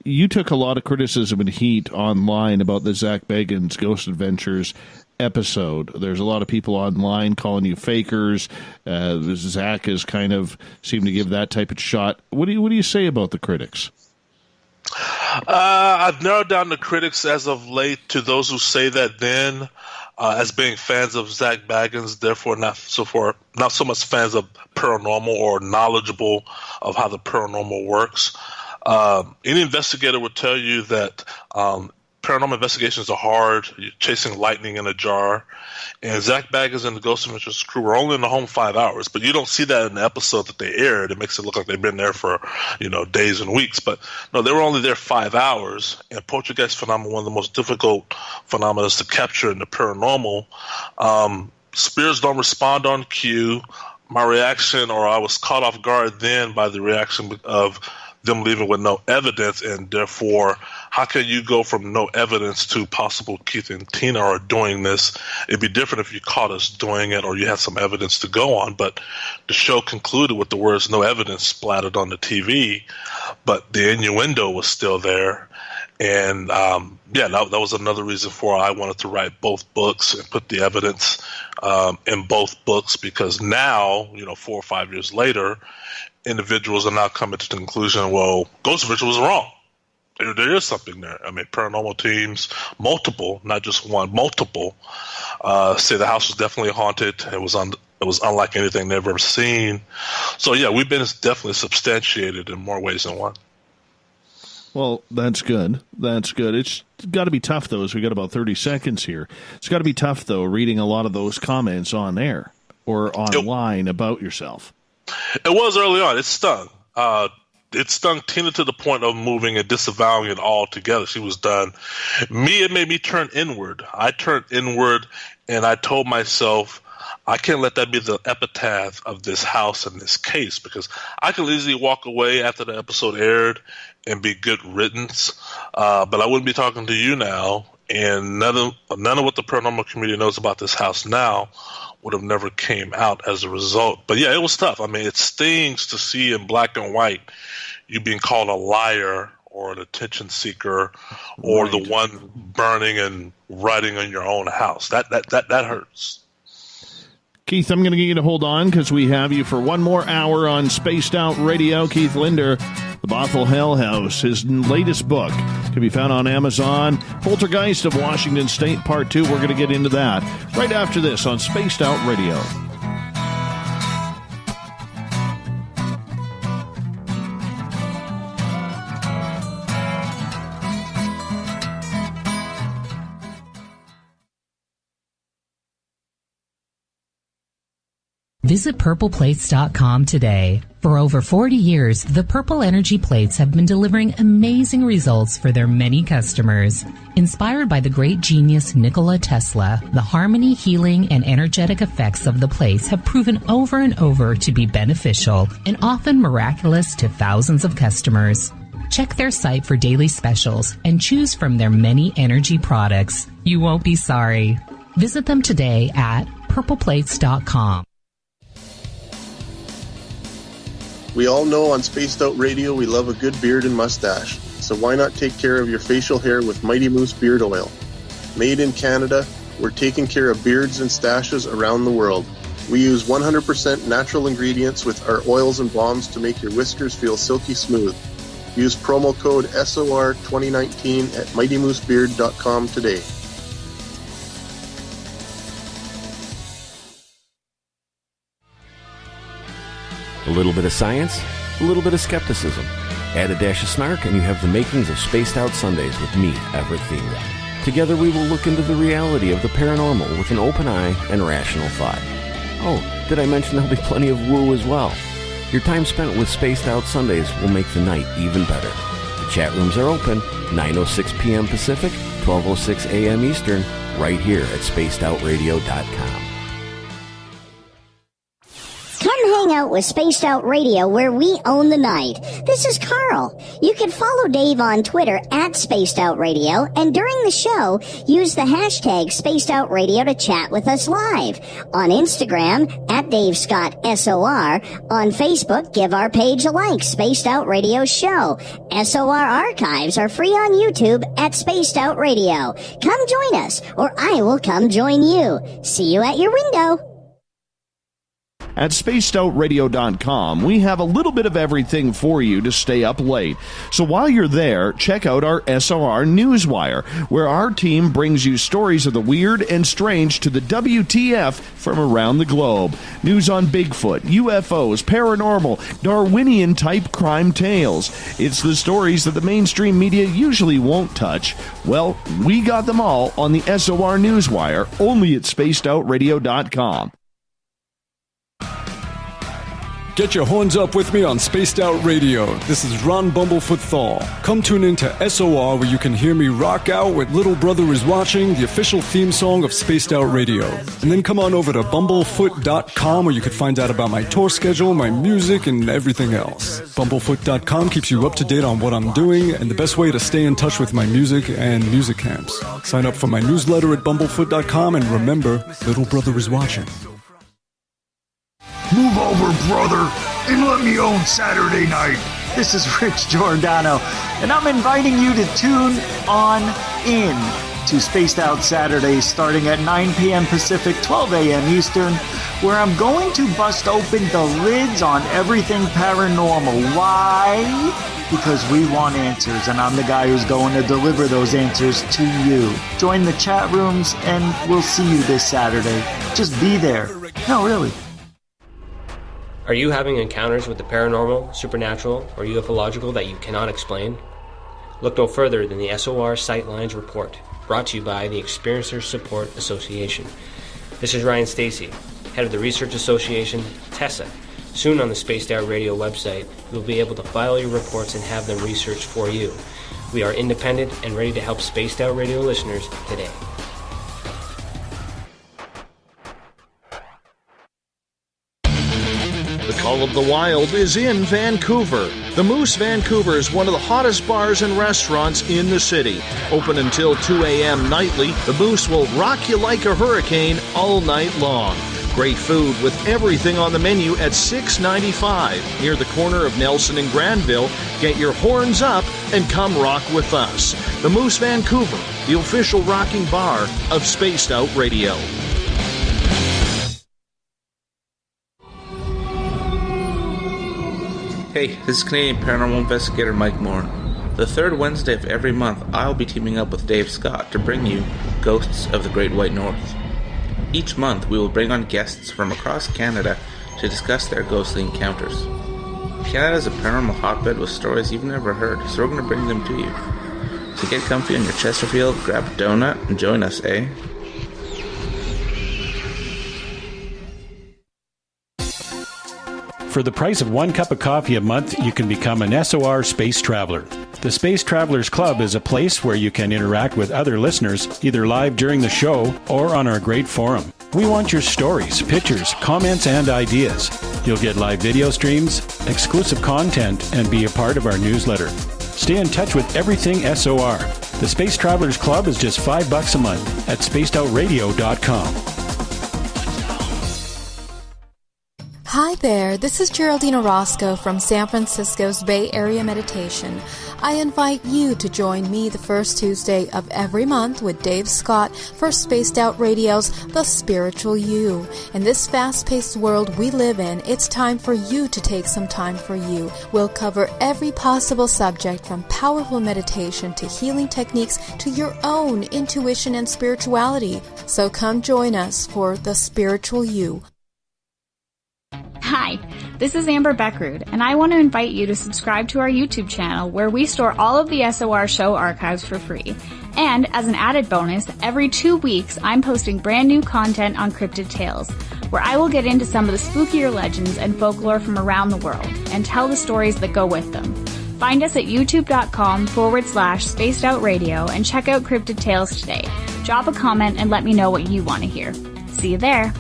you took a lot of criticism and heat online about the Zach Bagans Ghost Adventures episode. There's a lot of people online calling you fakers. Zach has kind of seemed to give that type of shot. What do you say about the critics? I've narrowed down the critics as of late to those who say that then, as being fans of Zach Bagans, therefore not so much fans of paranormal or knowledgeable of how the paranormal works. Any investigator would tell you that paranormal investigations are hard. You're chasing lightning in a jar. And Zach Bagans and the Ghost Adventures crew were only in the home 5 hours, but you don't see that in the episode that they aired. It makes it look like they've been there for, days and weeks. But no, they were only there 5 hours. And Poltergeist phenomenon, one of the most difficult phenomena to capture in the paranormal. Spirits don't respond on cue. My reaction, or I was caught off guard then by the reaction of them leaving with no evidence, and therefore, how can you go from no evidence to possible Keith and Tina are doing this? It'd be different if you caught us doing it or you had some evidence to go on, but the show concluded with the words no evidence splattered on the TV, but the innuendo was still there. And that was another reason for I wanted to write both books and put the evidence in both books, because now, 4 or 5 years later, individuals are now coming to the conclusion, well, Ghost Adventure was wrong. There is something there. I mean, paranormal teams, multiple, not just one, multiple, say the house was definitely haunted. It was unlike anything they've ever seen. So, yeah, we've been definitely substantiated in more ways than one. Well, that's good. It's got to be tough, though, as we got about 30 seconds here. It's got to be tough, though, reading a lot of those comments on air or online about yourself. It was early on. It stung. It stung Tina to the point of moving and disavowing it altogether. She was done. Me, it made me turn inward. I turned inward, and I told myself, I can't let that be the epitaph of this house and this case, because I could easily walk away after the episode aired and be good riddance. But I wouldn't be talking to you now, and none of what the paranormal community knows about this house now would have never came out as a result. But yeah, it was tough. I mean, it stings to see in black and white you being called a liar or an attention seeker or the one burning and writing on your own house. That hurts. Keith, I'm going to get you to hold on because we have you for one more hour on Spaced Out Radio. Keith Linder, The Bothell Hell House, his latest book, can be found on Amazon. Poltergeist of Washington State, Part 2. We're going to get into that right after this on Spaced Out Radio. Visit purpleplates.com today. For over 40 years, the Purple Energy Plates have been delivering amazing results for their many customers. Inspired by the great genius Nikola Tesla, the harmony, healing, and energetic effects of the plates have proven over and over to be beneficial and often miraculous to thousands of customers. Check their site for daily specials and choose from their many energy products. You won't be sorry. Visit them today at purpleplates.com. We all know on Spaced Out Radio we love a good beard and mustache, so why not take care of your facial hair with Mighty Moose Beard Oil? Made in Canada, we're taking care of beards and stashes around the world. We use 100% natural ingredients with our oils and balms to make your whiskers feel silky smooth. Use promo code SOR2019 at MightyMooseBeard.com today. A little bit of science, a little bit of skepticism. Add a dash of snark and you have the makings of Spaced Out Sundays with me, Everett Thiemer. Together we will look into the reality of the paranormal with an open eye and rational thought. Oh, did I mention there'll be plenty of woo as well? Your time spent with Spaced Out Sundays will make the night even better. The chat rooms are open, 9:06 p.m. Pacific, 12:06 a.m. Eastern, right here at spacedoutradio.com. Come hang out with Spaced Out Radio, where we own the night. This is Carl. You can follow Dave on Twitter at Spaced Out Radio, and during the show, use the hashtag Spaced Out Radio to chat with us live. On Instagram, at Dave Scott SOR. On Facebook, give our page a like, Spaced Out Radio Show. SOR archives are free on YouTube at Spaced Out Radio. Come join us, or I will come join you. See you at your window. At spacedoutradio.com, we have a little bit of everything for you to stay up late. So while you're there, check out our SOR Newswire, where our team brings you stories of the weird and strange to the WTF from around the globe. News on Bigfoot, UFOs, paranormal, Darwinian-type crime tales. It's the stories that the mainstream media usually won't touch. Well, we got them all on the SOR Newswire, only at spacedoutradio.com. Get your horns up with me on Spaced Out Radio. This is Ron Bumblefoot Thal. Come tune in to SOR, where you can hear me rock out with Little Brother Is Watching, the official theme song of Spaced Out Radio. And then come on over to bumblefoot.com, where you can find out about my tour schedule, my music, and everything else. Bumblefoot.com keeps you up to date on what I'm doing and the best way to stay in touch with my music and music camps. Sign up for my newsletter at bumblefoot.com, and remember, Little Brother Is Watching. Move over, brother, and let me own Saturday night. This is Rich Giordano, and I'm inviting you to tune on in to Spaced Out Saturdays starting at 9 p.m. Pacific, 12 a.m. Eastern, where I'm going to bust open the lids on everything paranormal. Why? Because we want answers, and I'm the guy who's going to deliver those answers to you. Join the chat rooms, and we'll see you this Saturday. Just be there. No, really. Are you having encounters with the paranormal, supernatural, or ufological that you cannot explain? Look no further than the SOR Sightlines Report, brought to you by the Experiencers Support Association. This is Ryan Stacy, head of the Research Association, TESA. Soon on the Spaced Out Radio website, you'll be able to file your reports and have them researched for you. We are independent and ready to help Spaced Out Radio listeners today. The Call of the Wild is in Vancouver. The Moose Vancouver is one of the hottest bars and restaurants in the city. Open until 2 a.m. nightly, the Moose will rock you like a hurricane all night long. Great food with everything on the menu at $6.95 near the corner of Nelson and Granville. Get your horns up and come rock with us. The Moose Vancouver, the official rocking bar of Spaced Out Radio. Hey, this is Canadian Paranormal Investigator Mike Moore. The third Wednesday of every month, I'll be teaming up with Dave Scott to bring you Ghosts of the Great White North. Each month, we will bring on guests from across Canada to discuss their ghostly encounters. Canada is a paranormal hotbed with stories you've never heard, so we're going to bring them to you. So get comfy on your Chesterfield, grab a donut, and join us, eh? For the price of 1 cup of coffee a month, you can become an SOR Space Traveler. The Space Travelers Club is a place where you can interact with other listeners, either live during the show or on our great forum. We want your stories, pictures, comments, and ideas. You'll get live video streams, exclusive content, and be a part of our newsletter. Stay in touch with everything SOR. The Space Travelers Club is just $5 a month at spacedoutradio.com. Hi, there, this is Geraldine Orozco from San Francisco's Bay Area Meditation. I invite you to join me the first Tuesday of every month with Dave Scott for Spaced Out Radio's The Spiritual You. In this fast-paced world we live in, it's time for you to take some time for you. We'll cover every possible subject from powerful meditation to healing techniques to your own intuition and spirituality. So come join us for The Spiritual You. Hi, this is Amber Beckrud, and I want to invite you to subscribe to our YouTube channel where we store all of the SOR show archives for free. And as an added bonus, every 2 weeks I'm posting brand new content on Cryptid Tales, where I will get into some of the spookier legends and folklore from around the world and tell the stories that go with them. Find us at youtube.com/Spaced Out Radio and check out Cryptid Tales today. Drop a comment and let me know what you want to hear. See you there.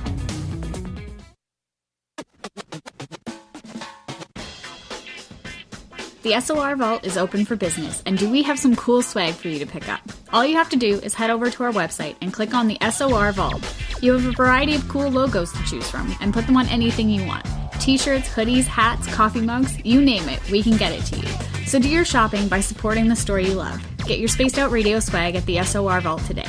The SOR Vault is open for business, and do we have some cool swag for you to pick up? All you have to do is head over to our website and click on the SOR Vault. You have a variety of cool logos to choose from, and put them on anything you want. T-shirts, hoodies, hats, coffee mugs, you name it, we can get it to you. So do your shopping by supporting the store you love. Get your Spaced Out Radio swag at the SOR Vault today.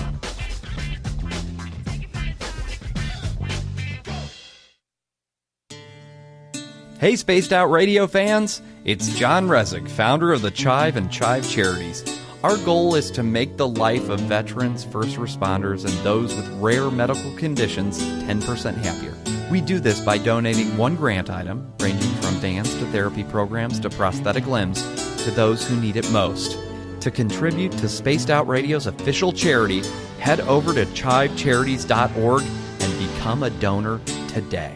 Hey, Spaced Out Radio fans! It's John Resig, founder of the CHIVE and CHIVE Charities. Our goal is to make the life of veterans, first responders, and those with rare medical conditions 10% happier. We do this by donating one grant item, ranging from dance to therapy programs to prosthetic limbs, to those who need it most. To contribute to Spaced Out Radio's official charity, head over to chivecharities.org and become a donor today.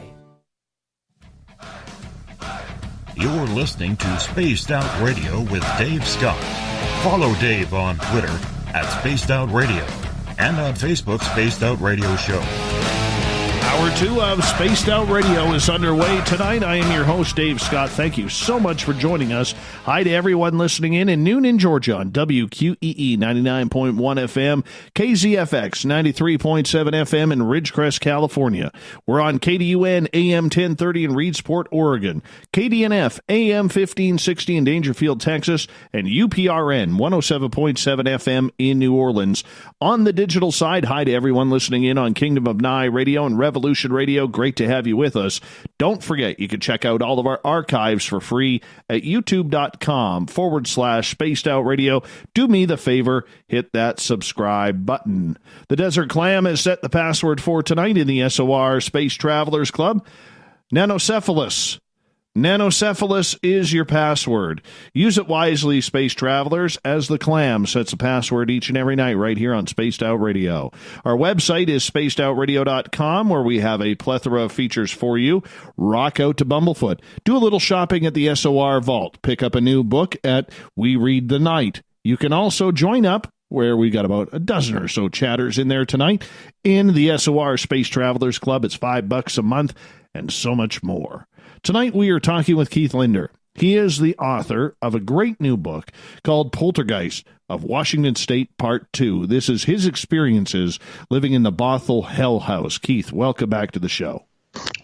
You're listening to Spaced Out Radio with Dave Scott. Follow Dave on Twitter at Spaced Out Radio and on Facebook, Spaced Out Radio Show. Hour 2 of Spaced Out Radio is underway tonight. I am your host, Dave Scott. Thank you so much for joining us. Hi to everyone listening in Noonan, Georgia on WQEE 99.1 FM, KZFX 93.7 FM in Ridgecrest, California. We're on KDUN AM 1030 in Reedsport, Oregon, KDNF AM 1560 in Dangerfield, Texas, and UPRN 107.7 FM in New Orleans. On the digital side, hi to everyone listening in on Kingdom of Nye Radio and Revolution Radio. Great to have you with us. Don't forget, you can check out all of our archives for free at youtube.com/Spaced Out Radio. Do me the favor, hit that subscribe button. The Desert Clam has set the password for tonight in the SOR Space Travelers Club. Nanocephalus. Nanocephalus is your password. Use it wisely, Space Travelers, as the Clam sets a password each and every night right here on Spaced Out Radio. Our website is spacedoutradio.com, where we have a plethora of features for you. Rock out to Bumblefoot. Do a little shopping at the SOR Vault. Pick up a new book at We Read the Night. You can also join up, where we got about a dozen or so chatters in there tonight, in the SOR Space Travelers Club. It's $5 a month and so much more. Tonight we are talking with Keith Linder. He is the author of a great new book called Poltergeist of Washington State Part 2. This is his experiences living in the Bothell Hell House. Keith, welcome back to the show.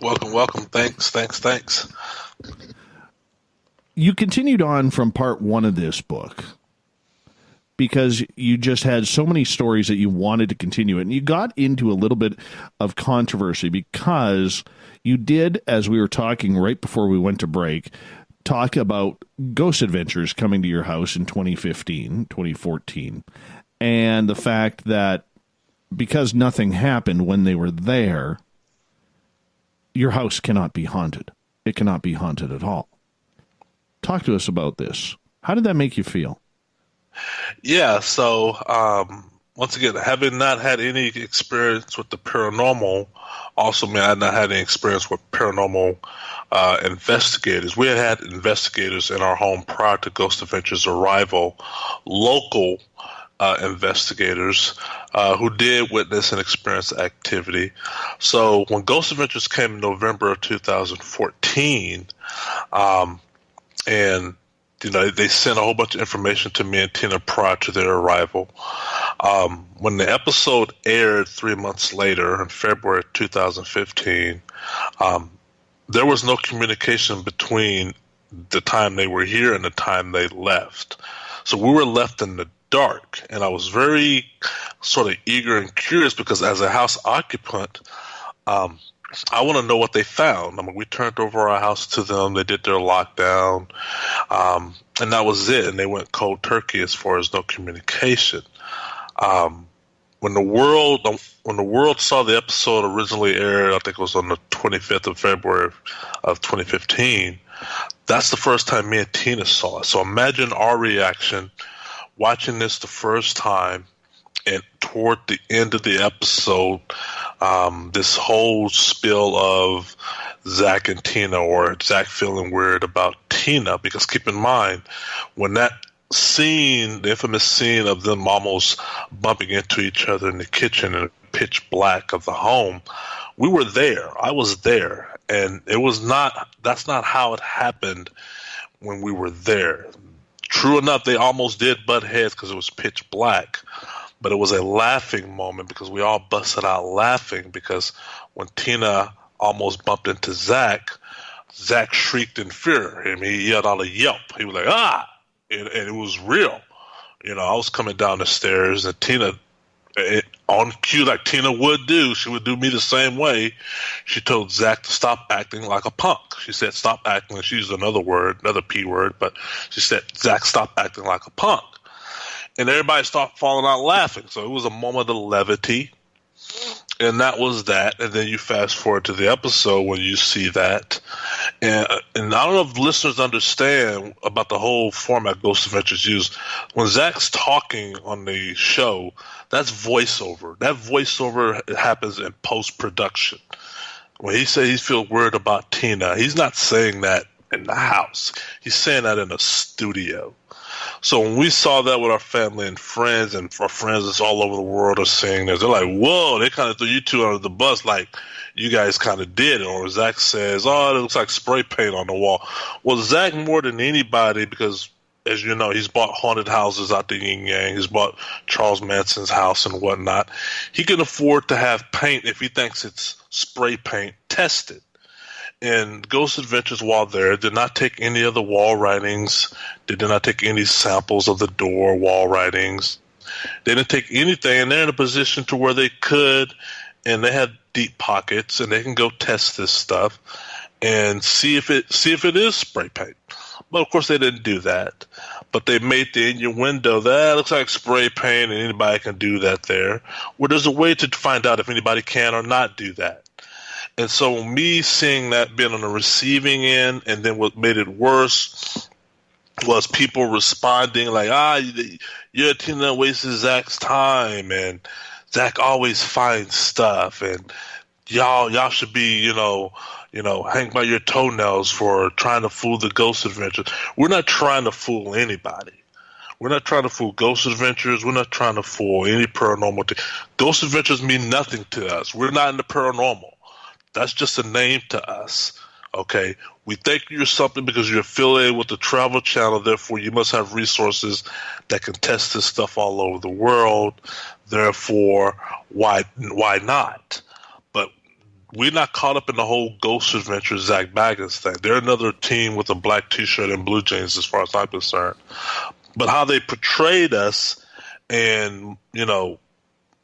Welcome. Thanks. You continued on from part 1 of this book because you just had so many stories that you wanted to continue it. And you got into a little bit of controversy because you did, as we were talking right before we went to break, talk about ghost adventures coming to your house in 2014, and the fact that because nothing happened when they were there, your house cannot be haunted. It cannot be haunted at all. Talk to us about this. How did that make you feel? Yeah, so once again, having not had any experience with the paranormal, also mean I had not had any experience with paranormal investigators. We had investigators in our home prior to Ghost Adventures' arrival, local investigators who did witness and experience activity. So when Ghost Adventures came in November of 2014, and they sent a whole bunch of information to me and Tina prior to their arrival. When the episode aired 3 months later, in February 2015, there was no communication between the time they were here and the time they left. So we were left in the dark, and I was very sort of eager and curious because as a house occupant, I want to know what they found. I mean, we turned over our house to them. They did their lockdown, and that was it. And they went cold turkey as far as no communication. When the world saw the episode originally aired, I think it was on the 25th of February of 2015. That's the first time me and Tina saw it. So imagine our reaction watching this the first time, and toward the end of the episode, this whole spill of Zach and Tina, or Zach feeling weird about Tina, because keep in mind, when that scene, the infamous scene of them almost bumping into each other in the kitchen in the pitch black of the home, we were there. I was there. And that's not how it happened when we were there. True enough, they almost did butt heads because it was pitch black. But it was a laughing moment because we all busted out laughing because when Tina almost bumped into Zach, Zach shrieked in fear. I mean, he yelled out a yelp. He was like, ah! And it was real. You know, I was coming down the stairs and Tina, on cue like Tina would do, she would do me the same way. She told Zach to stop acting like a punk. She said, stop acting. She used another P word, but she said, Zach, stop acting like a punk. And everybody started falling out laughing. So it was a moment of levity. And that was that. And then you fast forward to the episode when you see that. And I don't know if listeners understand about the whole format Ghost Adventures use. When Zach's talking on the show, that's voiceover. That voiceover happens in post-production. When he says he feels weird about Tina, he's not saying that in the house. He's saying that in a studio. So when we saw that with our family and our friends that's all over the world are seeing this, they're like, whoa, they kind of threw you two under the bus like you guys kind of did. Or Zach says, oh, it looks like spray paint on the wall. Well, Zach, more than anybody, because as you know, he's bought haunted houses out the yin yang. He's bought Charles Manson's house and whatnot. He can afford to have paint if he thinks it's spray paint tested. And Ghost Adventures, while there, did not take any of the wall writings. They did not take any samples of the door wall writings. They didn't take anything, and they're in a position to where they could, and they had deep pockets, and they can go test this stuff and see if it is spray paint. But of course, they didn't do that. But they made the innuendo that looks like spray paint, and anybody can do that there. Well, there's a way to find out if anybody can or not do that. And so me seeing that being on the receiving end, and then what made it worse was people responding like, you're Tina wasted Zach's time, and Zach always finds stuff, and y'all should be, hang by your toenails for trying to fool the Ghost Adventures. We're not trying to fool anybody. We're not trying to fool Ghost Adventures. We're not trying to fool any paranormal thing. Ghost Adventures mean nothing to us. We're not in the paranormal. That's just a name to us, okay? We think you're something because you're affiliated with the Travel Channel. Therefore, you must have resources that can test this stuff all over the world. Therefore, why not? But we're not caught up in the whole Ghost Adventures Zach Baggins thing. They're another team with a black T-shirt and blue jeans as far as I'm concerned. But how they portrayed us and,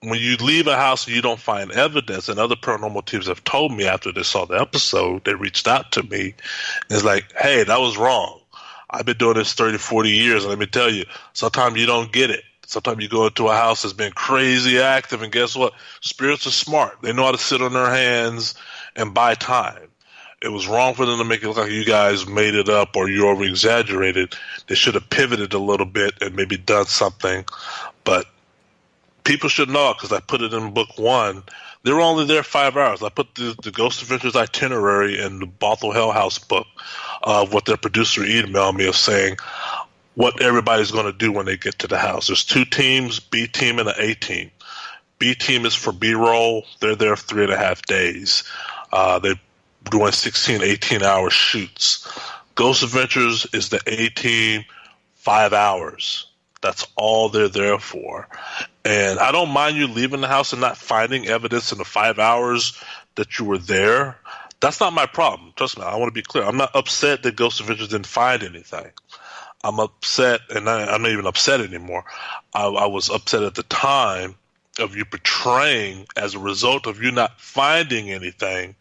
when you leave a house and you don't find evidence, and other paranormal teams have told me after they saw the episode, they reached out to me. It's like, hey, that was wrong. I've been doing this 30, 40 years, and let me tell you, sometimes you don't get it. Sometimes you go into a house that's been crazy active, and guess what? Spirits are smart. They know how to sit on their hands and buy time. It was wrong for them to make it look like you guys made it up or you over-exaggerated. They should have pivoted a little bit and maybe done something, but people should know because I put it in book 1. They were only there 5 hours. I put the Ghost Adventures itinerary in the Bothell Hell House book of what their producer emailed me of saying what everybody's going to do when they get to the house. There's 2 teams, B team and an A team. B team is for B-roll. They're there 3.5 days. They're doing 16, 18-hour shoots. Ghost Adventures is the A team, 5 hours. That's all they're there for. And I don't mind you leaving the house and not finding evidence in the 5 hours that you were there. That's not my problem. Trust me, I want to be clear. I'm not upset that Ghost Adventures didn't find anything. I'm upset, and I'm not even upset anymore. I was upset at the time of you portraying, as a result of you not finding anything,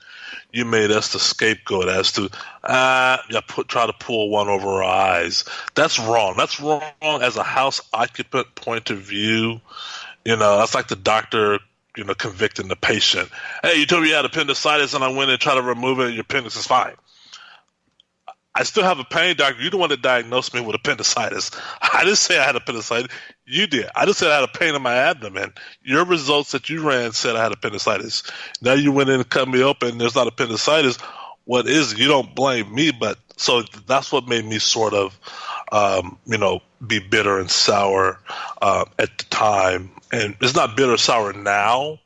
you made us the scapegoat as to, try to pull one over our eyes. That's wrong. That's wrong as a house occupant point of view. That's like the doctor, convicting the patient. Hey, you told me you had appendicitis, and I went and tried to remove it, and your appendix is fine. I still have a pain, doctor. You're the one that diagnosed me with appendicitis. I didn't say I had appendicitis. You did. I just said I had a pain in my abdomen. Your results that you ran said I had appendicitis. Now you went in and cut me open. There's not appendicitis. What is it? You don't blame me, but so that's what made me sort of, be bitter and sour at the time. And it's not bitter or sour now.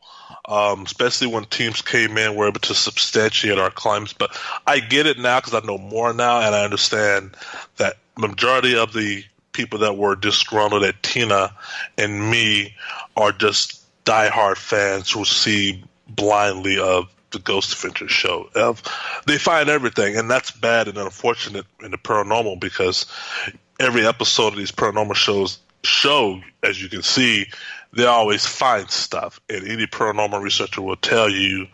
Especially when teams came in, were able to substantiate our claims. But I get it now because I know more now, and I understand that the majority of the people that were disgruntled at Tina and me are just diehard fans who see blindly of the Ghost Adventures show. They find everything, and that's bad and unfortunate in the paranormal, because every episode of these paranormal shows as you can see, they always find stuff, and any paranormal researcher will tell you,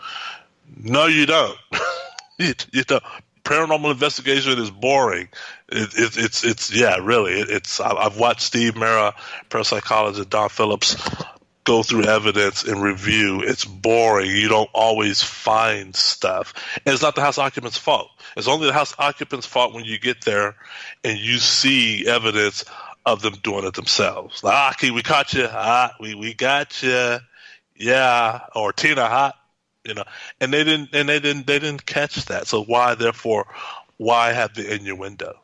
no, you don't. you don't. Paranormal investigation is boring. I've watched Steve Mera, parapsychologist, Don Phillips, go through evidence and review. It's boring. You don't always find stuff. And it's not the house occupant's fault. It's only the house occupant's fault when you get there and you see evidence of them doing it themselves. Like, we caught you. We got you. Yeah. Or Tina, hot. And they didn't catch that. So why have the innuendo?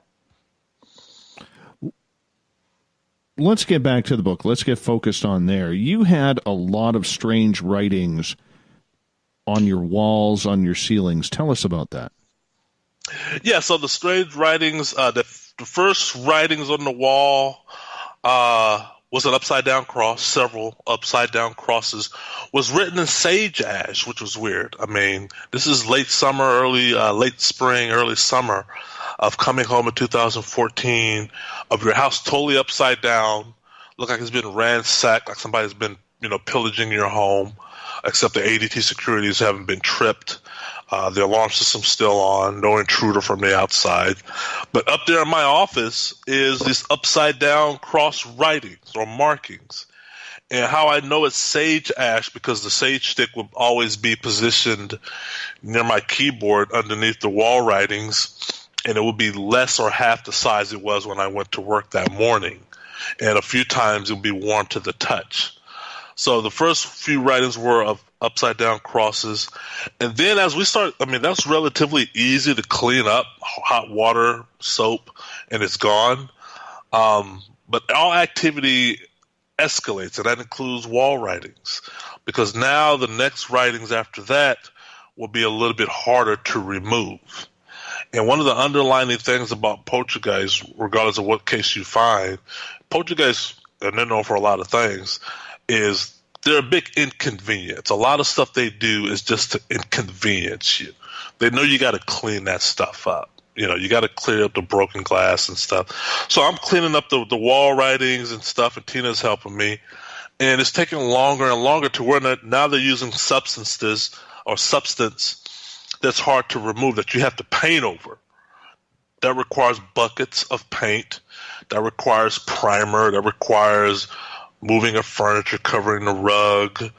Let's get back to the book. Let's get focused on there. You had a lot of strange writings on your walls, on your ceilings. Tell us about that. Yeah, so the strange writings, the first writings on the wall was an upside-down cross, several upside-down crosses, was written in sage ash, which was weird. I mean, this is late summer, late spring, early summer of coming home in 2014, of your house totally upside down, look like it's been ransacked, like somebody's been, pillaging your home, except the ADT securities haven't been tripped. The alarm system's still on, no intruder from the outside. But up there in my office is this upside-down cross writings or markings. And how I know it's sage ash, because the sage stick will always be positioned near my keyboard underneath the wall writings, and it will be less or half the size it was when I went to work that morning. And a few times it will be warm to the touch. So the first few writings were of upside-down crosses. And then as we start, that's relatively easy to clean up, hot water, soap, and it's gone. But all activity escalates, and that includes wall writings, because now the next writings after that will be a little bit harder to remove. And one of the underlying things about poltergeists, regardless of what case you find, poltergeists, and they're known for a lot of things, is they're a big inconvenience. A lot of stuff they do is just to inconvenience you. They know you got to clean that stuff up. You got to clear up the broken glass and stuff. So I'm cleaning up the wall writings and stuff, and Tina's helping me. And it's taking longer and longer to where now they're using substance that's hard to remove, that you have to paint over. That requires buckets of paint. That requires primer. That requires moving of furniture, covering the rug,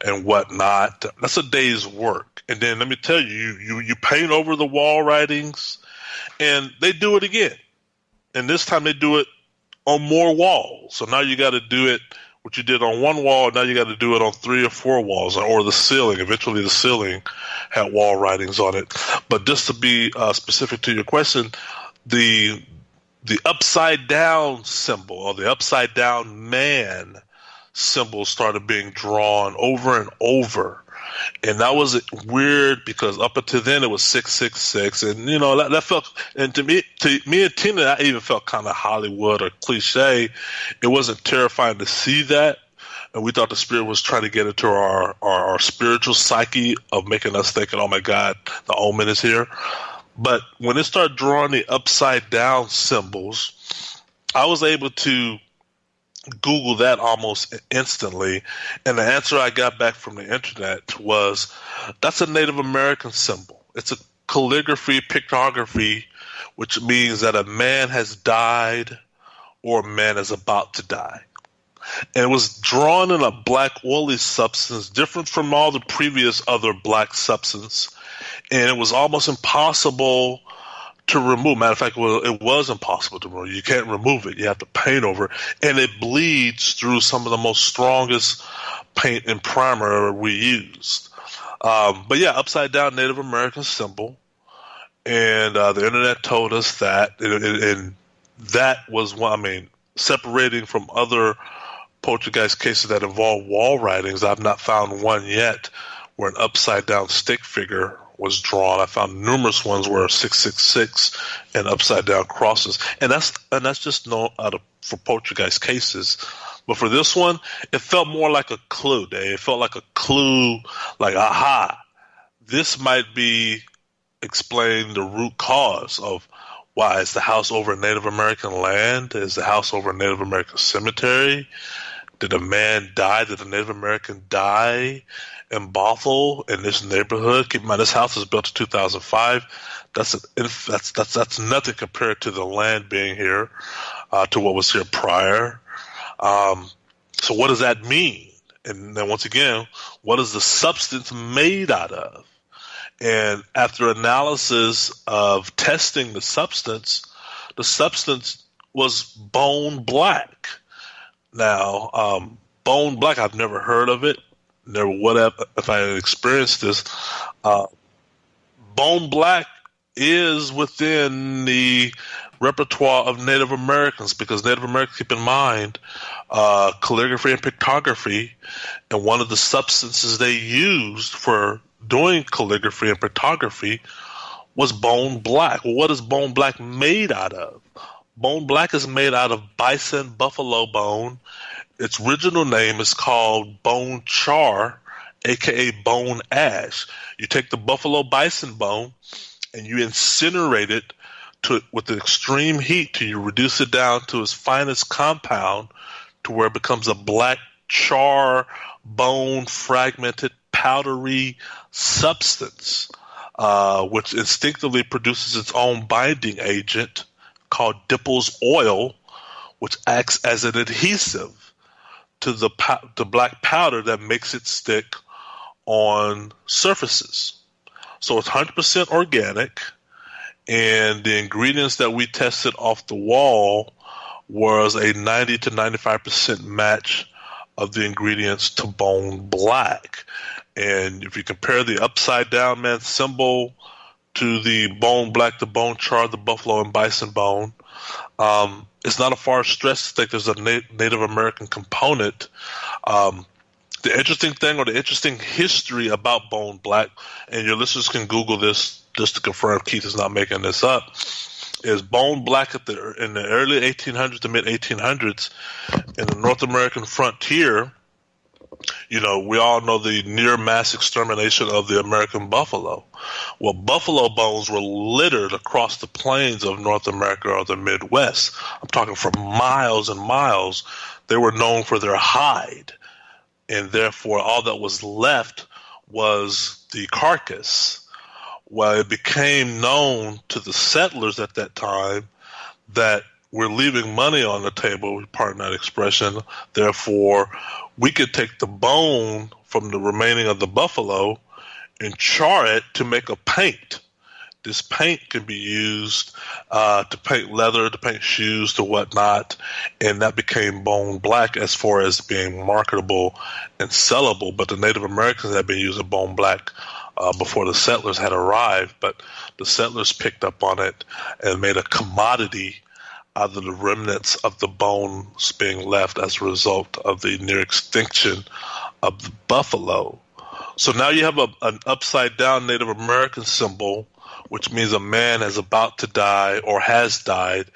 and whatnot. That's a day's work. And then let me tell you, you paint over the wall writings, and they do it again. And this time they do it on more walls. So now you got to do it, what you did on one wall, now you got to do it on 3 or 4 walls, or the ceiling. Eventually the ceiling had wall writings on it. But just to be specific to your question, the upside down symbol, or the upside down man symbol, started being drawn over and over. And that was weird, because up until then it was 666, and that felt, and to me and Tina, that even felt kind of Hollywood or cliche. It wasn't terrifying to see that. and we thought the spirit was trying to get into our spiritual psyche of making us thinking, oh my God, the omen is here. But when it started drawing the upside down symbols, I was able to Google that almost instantly, and the answer I got back from the internet was, that's a Native American symbol. It's a calligraphy, pictography, which means that a man has died or a man is about to die. And it was drawn in a black oily substance, different from all the previous other black substance, and it was almost impossible to remove. Matter of fact, it was impossible to remove. You can't remove it. You have to paint over it. And it bleeds through some of the most strongest paint and primer we used. But yeah, upside down Native American symbol. And the internet told us that. And that was one, separating from other poltergeist cases that involve wall writings, I've not found one yet where an upside down stick figure was drawn. I found numerous ones where 666 and upside down crosses, and that's just known for poltergeist cases. But for this one, it felt more like a clue, Dave. It felt like a clue, like, aha, this might be explaining the root cause of why is the house over Native American land? Is the house over Native American cemetery? Did a man die? Did a Native American die in Bothell in this neighborhood? Keep in mind, this house was built in 2005. That's nothing compared to the land being here, to what was here prior. So what does that mean? And then once again, what is the substance made out of? And after analysis of testing the substance was bone black. Now, bone black, I've never heard of it. Never would have if I had experienced this. Bone black is within the repertoire of Native Americans, because Native Americans, keep in mind, calligraphy and pictography, and one of the substances they used for doing calligraphy and pictography was bone black. Well, what is bone black made out of? Bone black is made out of bison buffalo bone. Its original name is called bone char, aka bone ash. You take the buffalo bison bone and you incinerate it with extreme heat till you reduce it down to its finest compound, to where it becomes a black char bone fragmented powdery substance, which instinctively produces its own binding agent called Dippel's oil, which acts as an adhesive to the black powder that makes it stick on surfaces. So it's 100% organic, and the ingredients that we tested off the wall was a 90 to 95% match of the ingredients to bone black. And if you compare the upside down man symbol to the bone black, the bone char, the buffalo and bison bone, it's not a far stretch to think there's a Native American component. The interesting thing, or the interesting history about bone black, and your listeners can Google this just to confirm Keith is not making this up, is bone black in the early 1800s to mid 1800s in the North American frontier. You know, we all know the near mass extermination of the American buffalo. Well, buffalo bones were littered across the plains of North America or the Midwest. I'm talking for miles and miles. They were known for their hide, and therefore all that was left was the carcass. Well, it became known to the settlers at that time that we're leaving money on the table, pardon that expression, therefore we could take the bone from the remaining of the buffalo and char it to make a paint. This paint can be used to paint leather, to paint shoes, to whatnot, and that became bone black as far as being marketable and sellable. But the Native Americans had been using bone black before the settlers had arrived, but the settlers picked up on it and made a commodity out of the remnants of the bones being left as a result of the near extinction of the buffalo. So now you have an upside down Native American symbol which means a man is about to die or has died.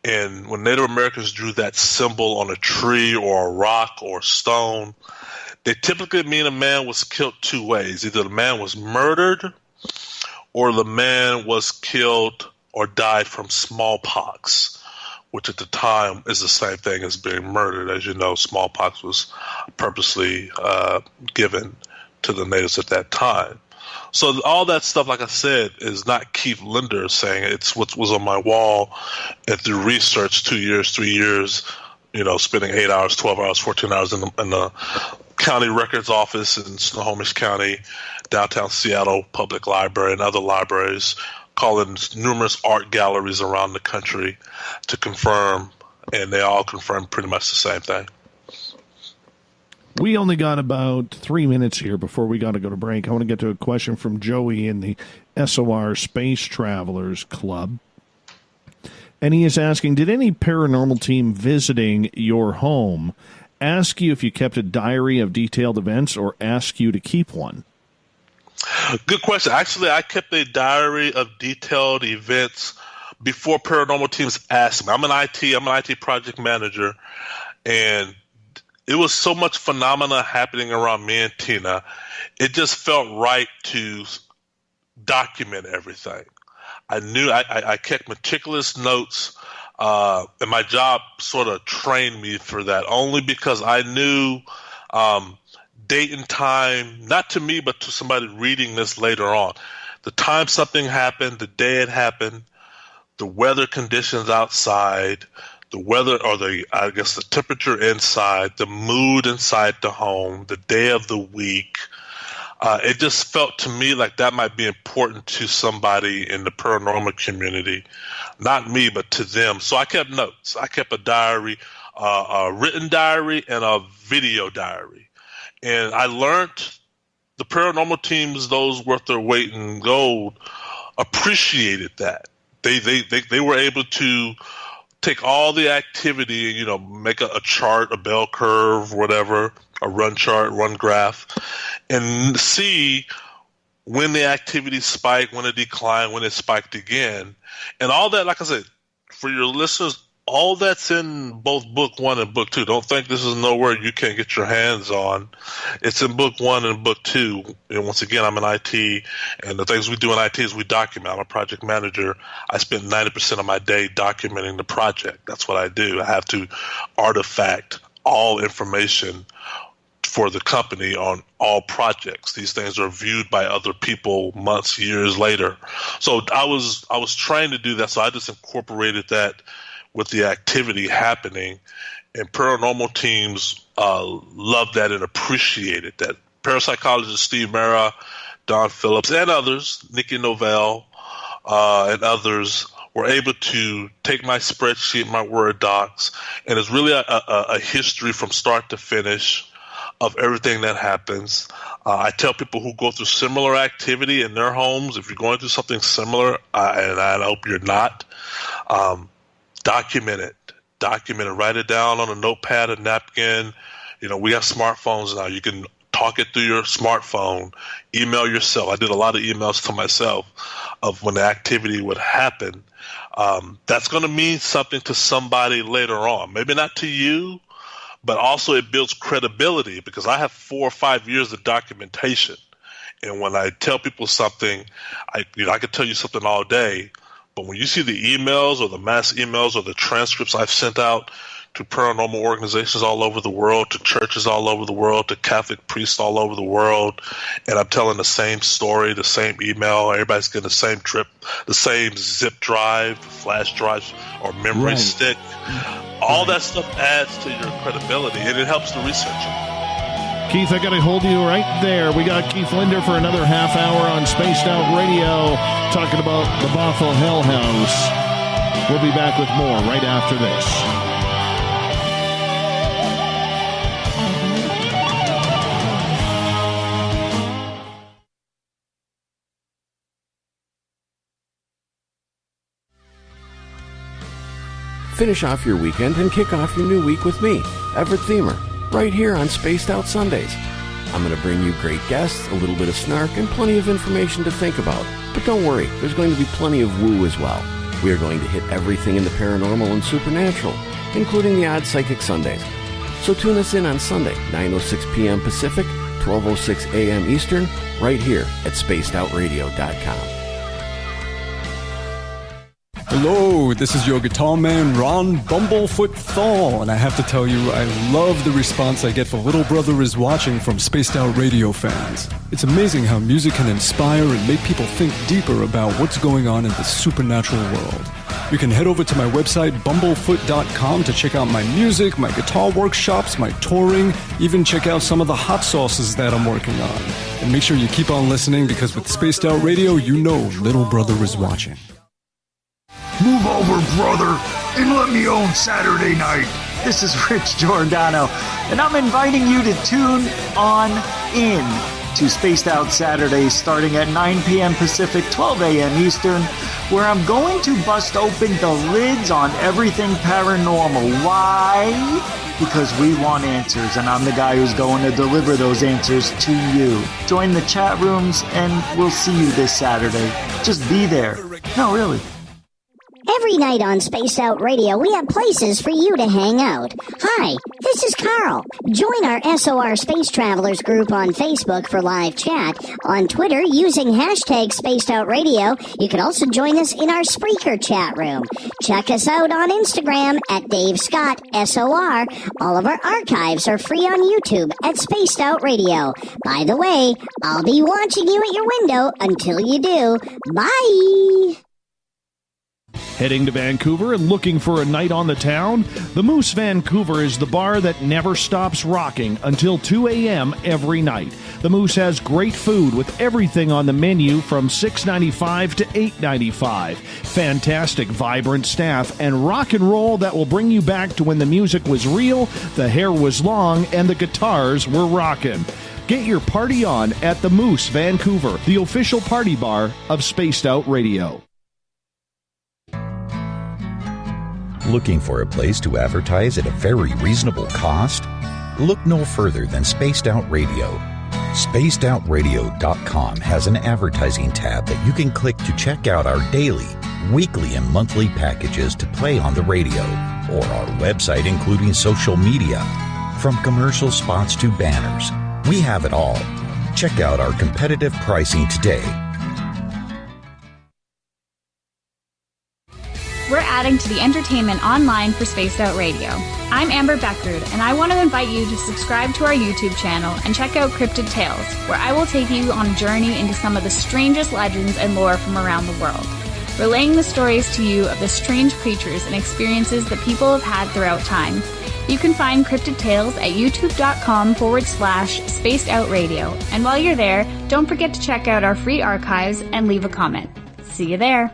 And when Native Americans drew that symbol on a tree or a rock or stone, they typically mean a man was killed two ways. Either the man was murdered or the man was killed or died from smallpox, which at the time is the same thing as being murdered. As you know, smallpox was purposely given to the natives at that time. So all that stuff, like I said, is not Keith Linder saying it. It's what was on my wall, and through research, 2 years, 3 years, spending 8 hours, 12 hours, 14 hours in the county records office in Snohomish County, downtown Seattle Public Library, and other libraries, calling numerous art galleries around the country to confirm, and they all confirm pretty much the same thing. We only got about 3 minutes here before we got to go to break. I want to get to a question from Joey in the SOR Space Travelers Club. And he is asking, did any paranormal team visiting your home ask you if you kept a diary of detailed events or ask you to keep one? Good question. Actually, I kept a diary of detailed events before paranormal teams asked me. I'm an IT project manager, and it was so much phenomena happening around me and Tina. It just felt right to document everything. I knew I kept meticulous notes, and my job sort of trained me for that, only because I knew date and time, not to me, but to somebody reading this later on. The time something happened, the day it happened, the weather conditions outside, the weather, or the temperature inside, the mood inside the home, the day of the week. It just felt to me like that might be important to somebody in the paranormal community, not me, but to them. So I kept notes. I kept a diary, a written diary and a video diary. And I learned the paranormal teams, those worth their weight in gold, appreciated that. They were able to take all the activity, make a chart, a bell curve, whatever, a run chart, run graph, and see when the activity spiked, when it declined, when it spiked again. And all that, like I said, for your listeners, all that's in both book 1 and book 2. Don't think this is nowhere you can't get your hands on. It's in book 1 and book 2. And once again, I'm in IT, and the things we do in IT is we document. I'm a project manager. I spend 90% of my day documenting the project. That's what I do. I have to artifact all information for the company on all projects. These things are viewed by other people months, years later. So I was trained to do that, so I just incorporated that with the activity happening, and paranormal teams loved that and appreciated that. Parapsychologist Steve Mara, Don Phillips, and others, Nikki Novell, and others were able to take my spreadsheet, my Word docs, and it's really a history from start to finish of everything that happens. I tell people who go through similar activity in their homes, if you're going through something similar, and I hope you're not, document it, write it down on a notepad, a napkin. We have smartphones now. You can talk it through your smartphone, email yourself. I did a lot of emails to myself of when the activity would happen. That's going to mean something to somebody later on. Maybe not to you, but also it builds credibility, because I have 4 or 5 years of documentation. And when I tell people something, I could tell you something all day, but when you see the emails or the mass emails or the transcripts I've sent out to paranormal organizations all over the world, to churches all over the world, to Catholic priests all over the world, and I'm telling the same story, the same email, everybody's getting the same trip, the same zip drive, flash drive, or memory stick, all that stuff adds to your credibility, and it helps the researcher. Keith, I got to hold you right there. We got Keith Linder for another half hour on Spaced Out Radio, talking about the Bothell Hell House. We'll be back with more right after this. Finish off your weekend and kick off your new week with me, Everett Thiemer, right here on Spaced Out Sundays. I'm going to bring you great guests, a little bit of snark, and plenty of information to think about. But don't worry, there's going to be plenty of woo as well. We are going to hit everything in the paranormal and supernatural, including the odd Psychic Sundays. So tune us in on Sunday, 9:06 p.m. Pacific, 12:06 a.m. Eastern, right here at spacedoutradio.com. Hello, this is your guitar man, Ron Bumblefoot Thal, and I have to tell you, I love the response I get for Little Brother is Watching from Spaced Out Radio fans. It's amazing how music can inspire and make people think deeper about what's going on in the supernatural world. You can head over to my website, bumblefoot.com, to check out my music, my guitar workshops, my touring, even check out some of the hot sauces that I'm working on. And make sure you keep on listening, because with Spaced Out Radio, you know Little Brother is watching. Move over, brother, and let me own Saturday night. This is Rich Giordano, and I'm inviting you to tune on in to Spaced Out Saturdays starting at 9 p.m. Pacific, 12 a.m. Eastern, where I'm going to bust open the lids on everything paranormal. Why? Because we want answers, and I'm the guy who's going to deliver those answers to you. Join the chat rooms, and we'll see you this Saturday. Just be there. No, really. Every night on Spaced Out Radio, we have places for you to hang out. Hi, this is Carl. Join our SOR Space Travelers group on Facebook for live chat. On Twitter, using hashtag Spaced Out Radio. You can also join us in our Spreaker chat room. Check us out on Instagram at Dave Scott SOR. All of our archives are free on YouTube at Spaced Out Radio. By the way, I'll be watching you at your window until you do. Bye! Heading to Vancouver and looking for a night on the town? The Moose Vancouver is the bar that never stops rocking until 2 a.m. every night. The Moose has great food with everything on the menu from $6.95 to $8.95. Fantastic, vibrant staff and rock and roll that will bring you back to when the music was real, the hair was long, and the guitars were rocking. Get your party on at the Moose Vancouver, the official party bar of Spaced Out Radio. Looking for a place to advertise at a very reasonable cost? Look no further than Spaced Out Radio. SpacedOutRadio.com has an advertising tab that you can click to check out our daily, weekly, and monthly packages to play on the radio, or our website including social media. From commercial spots to banners, we have it all. Check out our competitive pricing today. We're adding to the entertainment online for Spaced Out Radio. I'm Amber Beckrud, and I want to invite you to subscribe to our YouTube channel and check out Cryptid Tales, where I will take you on a journey into some of the strangest legends and lore from around the world, relaying the stories to you of the strange creatures and experiences that people have had throughout time. You can find Cryptid Tales at youtube.com/Spaced Out Radio. And while you're there, don't forget to check out our free archives and leave a comment. See you there.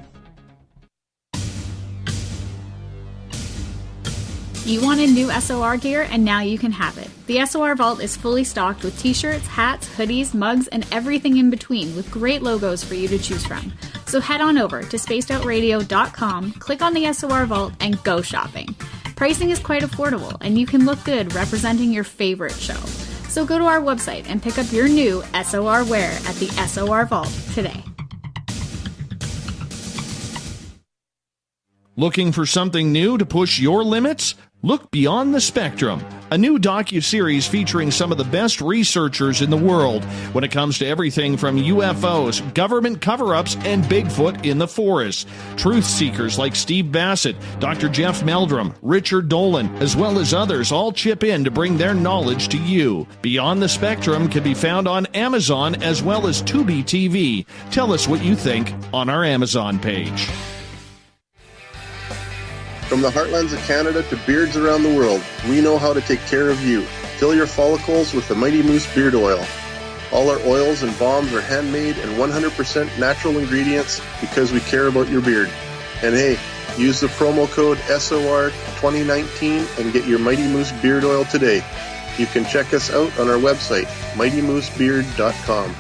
You wanted new SOR gear, and now you can have it. The SOR Vault is fully stocked with t-shirts, hats, hoodies, mugs, and everything in between, with great logos for you to choose from. So head on over to spacedoutradio.com, click on the SOR Vault, and go shopping. Pricing is quite affordable, and you can look good representing your favorite show. So go to our website and pick up your new SOR wear at the SOR Vault today. Looking for something new to push your limits? Look Beyond the Spectrum, a new docuseries featuring some of the best researchers in the world when it comes to everything from UFOs, government cover-ups, and Bigfoot in the forest. Truth seekers like Steve Bassett, Dr. Jeff Meldrum, Richard Dolan, as well as others all chip in to bring their knowledge to you. Beyond the Spectrum can be found on Amazon as well as Tubi TV. Tell us what you think on our Amazon page. From the heartlands of Canada to beards around the world, we know how to take care of you. Fill your follicles with the Mighty Moose Beard Oil. All our oils and balms are handmade and 100% natural ingredients because we care about your beard. And hey, use the promo code SOR2019 and get your Mighty Moose Beard Oil today. You can check us out on our website, mightymoosebeard.com.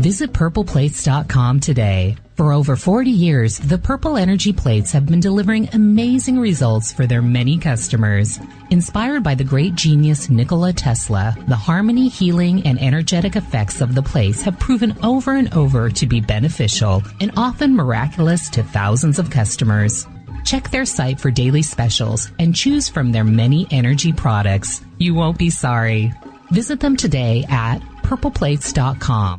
Visit purpleplates.com today. For over 40 years, the Purple Energy Plates have been delivering amazing results for their many customers. Inspired by the great genius Nikola Tesla, the harmony, healing, and energetic effects of the plates have proven over and over to be beneficial and often miraculous to thousands of customers. Check their site for daily specials and choose from their many energy products. You won't be sorry. Visit them today at purpleplates.com.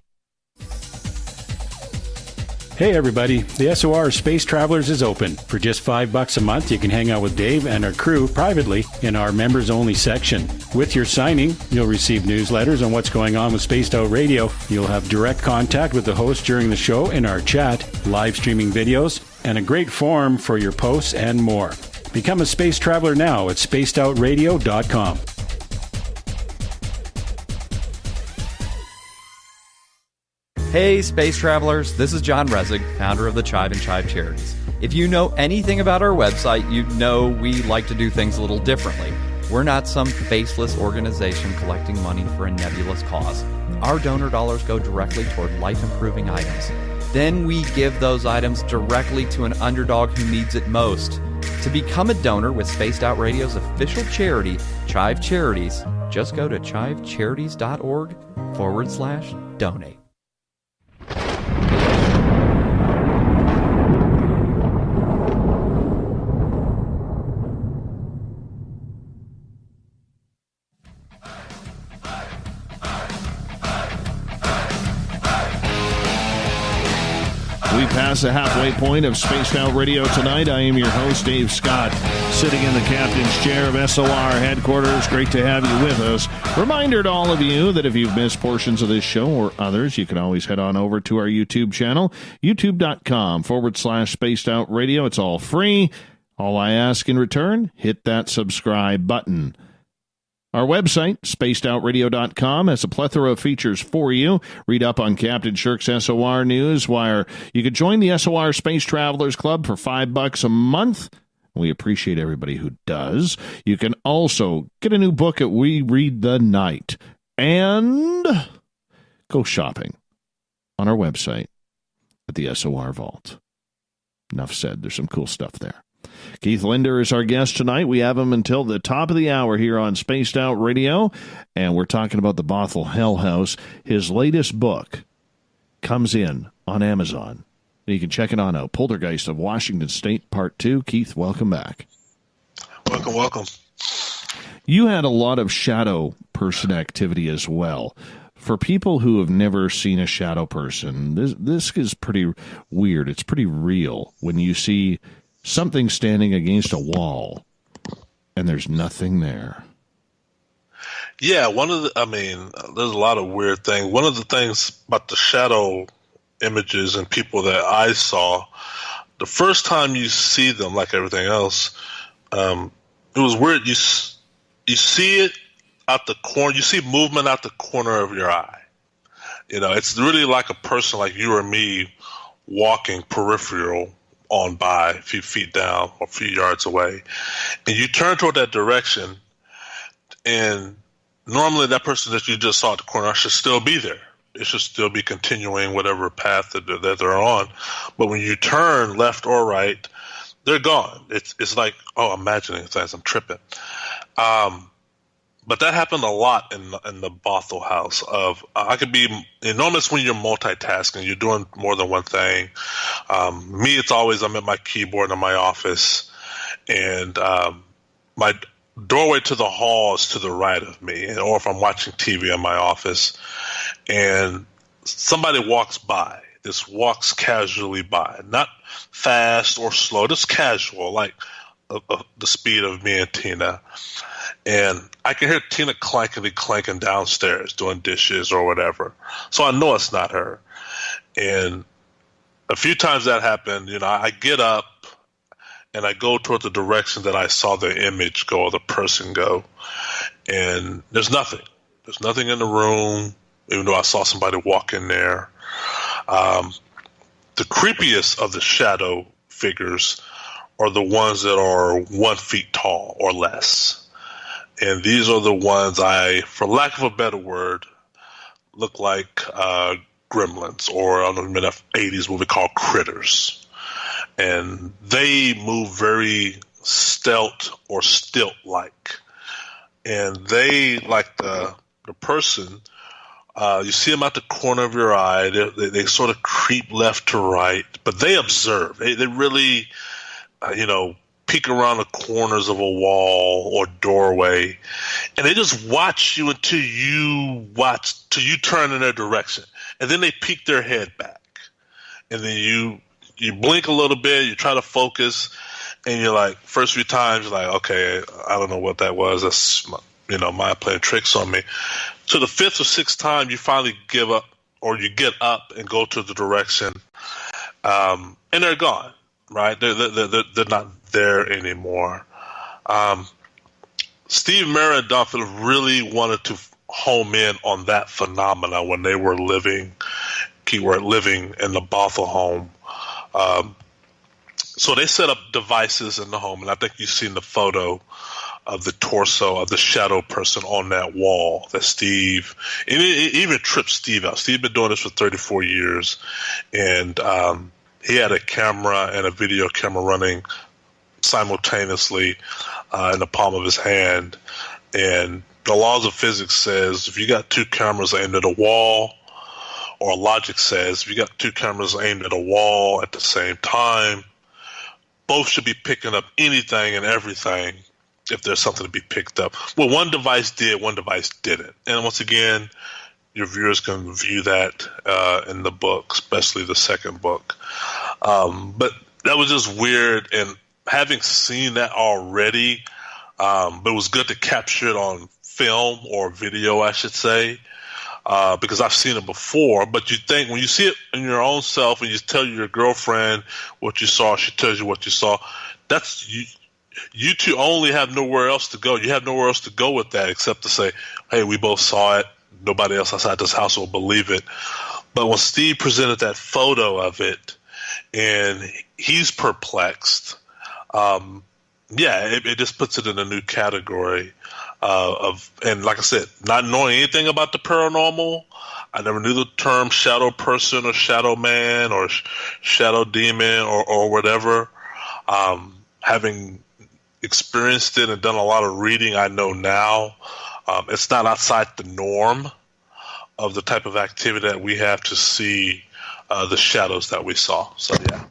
Hey everybody, the SOR Space Travelers is open. For just $5 a month, you can hang out with Dave and our crew privately in our members-only section. With your signing, you'll receive newsletters on what's going on with Spaced Out Radio. You'll have direct contact with the host during the show in our chat, live streaming videos, and a great forum for your posts and more. Become a space traveler now at spacedoutradio.com. Hey, space travelers, this is John Resig, founder of the CHIVE and CHIVE Charities. If you know anything about our website, you know we like to do things a little differently. We're not some faceless organization collecting money for a nebulous cause. Our donor dollars go directly toward life-improving items. Then we give those items directly to an underdog who needs it most. To become a donor with Spaced Out Radio's official charity, CHIVE Charities, just go to chivecharities.org/donate. We pass the halfway point of Spaced Out Radio tonight. I am your host, Dave Scott, sitting in the captain's chair of SOR headquarters. Great to have you with us. Reminder to all of you that if you've missed portions of this show or others, you can always head on over to our YouTube channel, youtube.com/Spaced Out Radio. It's all free. All I ask in return, hit that subscribe button. Our website, spacedoutradio.com, has a plethora of features for you. Read up on Captain Shirk's SOR news, where you could join the SOR Space Travelers Club for $5 a month. We appreciate everybody who does. You can also get a new book at We Read the Night and go shopping on our website at the SOR Vault. Enough said. There's some cool stuff there. Keith Linder is our guest tonight. We have him until the top of the hour here on Spaced Out Radio, and we're talking about the Bothell Hell House. His latest book comes in on Amazon. You can check it on out. Poltergeist of Washington State, Part 2. Keith, welcome back. Welcome. You had a lot of shadow person activity as well. For people who have never seen a shadow person, this is pretty weird. It's pretty real when you see something standing against a wall, and there's nothing there. Yeah, there's a lot of weird things. One of the things about the shadow images and people that I saw, the first time you see them, like everything else, it was weird. You see it out the corner. You see movement out the corner of your eye. You know, it's really like a person like you or me walking peripheral on by a few feet down or a few yards away, and you turn toward that direction, and normally that person that you just saw at the corner should still be there. It should still be continuing whatever path that they're on. But when you turn left or right, they're gone. It's like, I'm imagining things. I'm tripping. But that happened a lot in the Bothell house. I could be enormous when you're multitasking. You're doing more than one thing. Me, it's always I'm at my keyboard in my office, and my doorway to the hall is to the right of me, or if I'm watching TV in my office, and somebody walks by. Just walks casually by, not fast or slow, just casual, like the speed of me and Tina. And I can hear Tina clanking downstairs doing dishes or whatever. So I know it's not her. And a few times that happened, I get up and I go toward the direction that I saw the image go or the person go. And there's nothing. There's nothing in the room, even though I saw somebody walk in there. The creepiest of the shadow figures are the ones that are 1 feet tall or less. And these are the ones for lack of a better word, look like Gremlins, or I don't know if you remember that 80s movie called Critters. And they move very stealth or stilt-like. And they, like the person, you see them at the corner of your eye. They sort of creep left to right, but they observe. They really, peek around the corners of a wall or doorway, and they just watch you until you turn in their direction, and then they peek their head back, and then you blink a little bit, you try to focus, and you're like, first few times, you're like, okay, I don't know what that was. That's mind playing tricks on me. So the fifth or sixth time, you finally give up, or you get up and go to the direction, and they're gone. Right? They're not there anymore. Steve Mera and Don Phillips really wanted to home in on that phenomena when they were living in the Bothell home. So they set up devices in the home, and I think you've seen the photo of the torso of the shadow person on that wall that Steve, and it even tripped Steve out. Steve been doing this for 34 years, and he had a camera and a video camera running simultaneously in the palm of his hand. And the laws of physics says if you got two cameras aimed at a wall, or logic says if you got two cameras aimed at a wall at the same time, both should be picking up anything and everything if there's something to be picked up. Well, one device did, one device didn't. And once again, your viewers can view that in the book, especially the second book. But that was just weird, and having seen that already, but it was good to capture it on film or video, I should say, because I've seen it before. But you think when you see it in your own self and you tell your girlfriend what you saw, she tells you what you saw, that's you two only have nowhere else to go. You have nowhere else to go with that except to say, hey, we both saw it. Nobody else outside this house will believe it. But when Steve presented that photo of it, and he's perplexed, it just puts it in a new category and like I said, not knowing anything about the paranormal, I never knew the term shadow person or shadow man or shadow demon or whatever. Having experienced it and done a lot of reading, I know now it's not outside the norm of the type of activity that we have to see the shadows that we saw. So, yeah.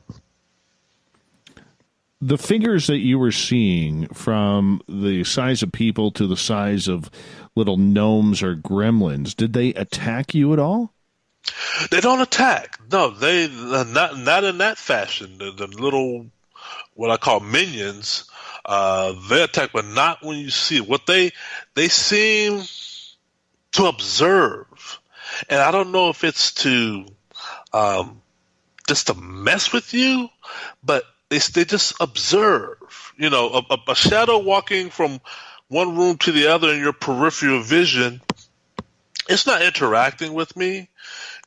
The figures that you were seeing, from the size of people to the size of little gnomes or gremlins, did they attack you at all? They don't attack. No, they not in that fashion. The little, what I call minions, they attack, but not when you see it. What they seem to observe, and I don't know if it's to just to mess with you, but they just observe. You know, a shadow walking from one room to the other in your peripheral vision, it's not interacting with me.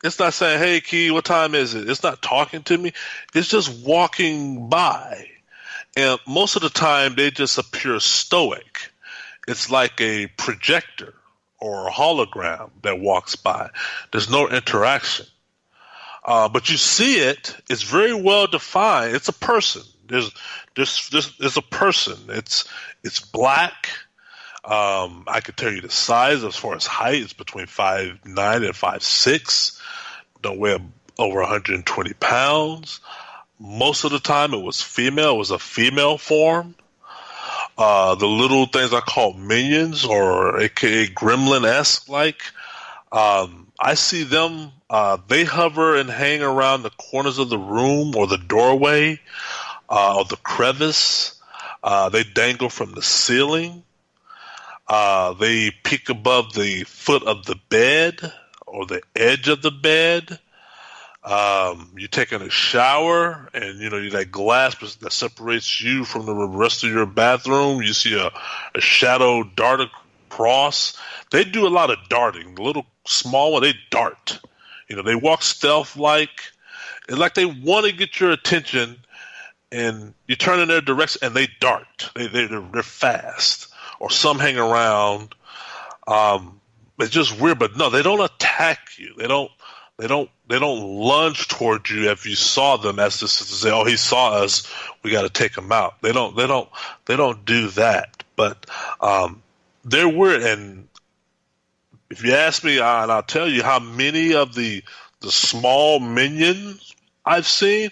It's not saying, hey, Key, what time is it? It's not talking to me. It's just walking by. And most of the time, they just appear stoic. It's like a projector or a hologram that walks by. There's no interaction. But you see it. It's very well defined. It's a person. There's a person. It's black. I could tell you the size as far as height. It's between 5'9" and 5'6". Don't weigh over 120 pounds. Most of the time it was female. It was a female form. The little things I call minions, or aka gremlin-esque like, I see them, they hover and hang around the corners of the room or the doorway or the crevice. They dangle from the ceiling. They peek above the foot of the bed or the edge of the bed. You're taking a shower, and you that glass that separates you from the rest of your bathroom. You see a shadow dart across. They do a lot of darting. The little small one, they dart. They walk stealth-like. It's like they want to get your attention, and you turn in their direction, and they dart. They're fast. Or some hang around. It's just weird, but no, they don't attack you. They don't They don't lunge toward you if you saw them as to say, "Oh, he saw us. We got to take him out." They don't do that. But they're weird. And if you ask me, and I'll tell you how many of the small minions I've seen,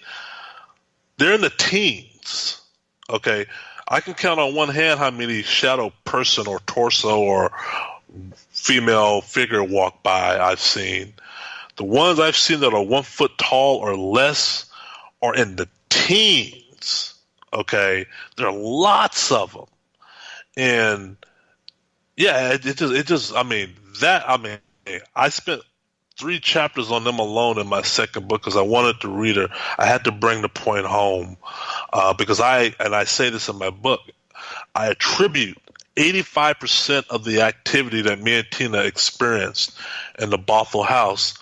they're in the teens. Okay, I can count on one hand how many shadow person or torso or female figure walk by I've seen. The ones I've seen that are 1 foot tall or less are in the teens. Okay, there are lots of them, and yeah, I spent 3 chapters on them alone in my second book because I wanted the reader. I had to bring the point home because I say this in my book, I attribute 85% of the activity that me and Tina experienced in the Bothell house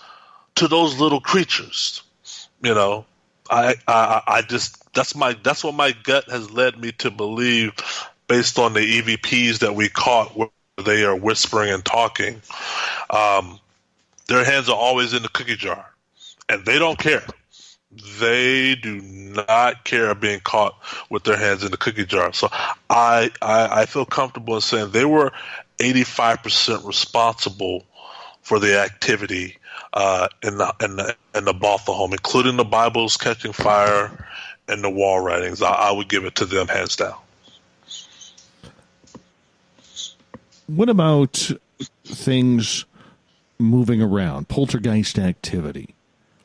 to those little creatures. You know, that's what my gut has led me to believe based on the EVPs that we caught where they are whispering and talking. Their hands are always in the cookie jar, and they don't care. They do not care being caught with their hands in the cookie jar. So I feel comfortable in saying they were 85% responsible for the activity in the Bothell home, including the Bibles catching fire and the wall writings. I would give it to them hands down. What about things moving around, poltergeist activity?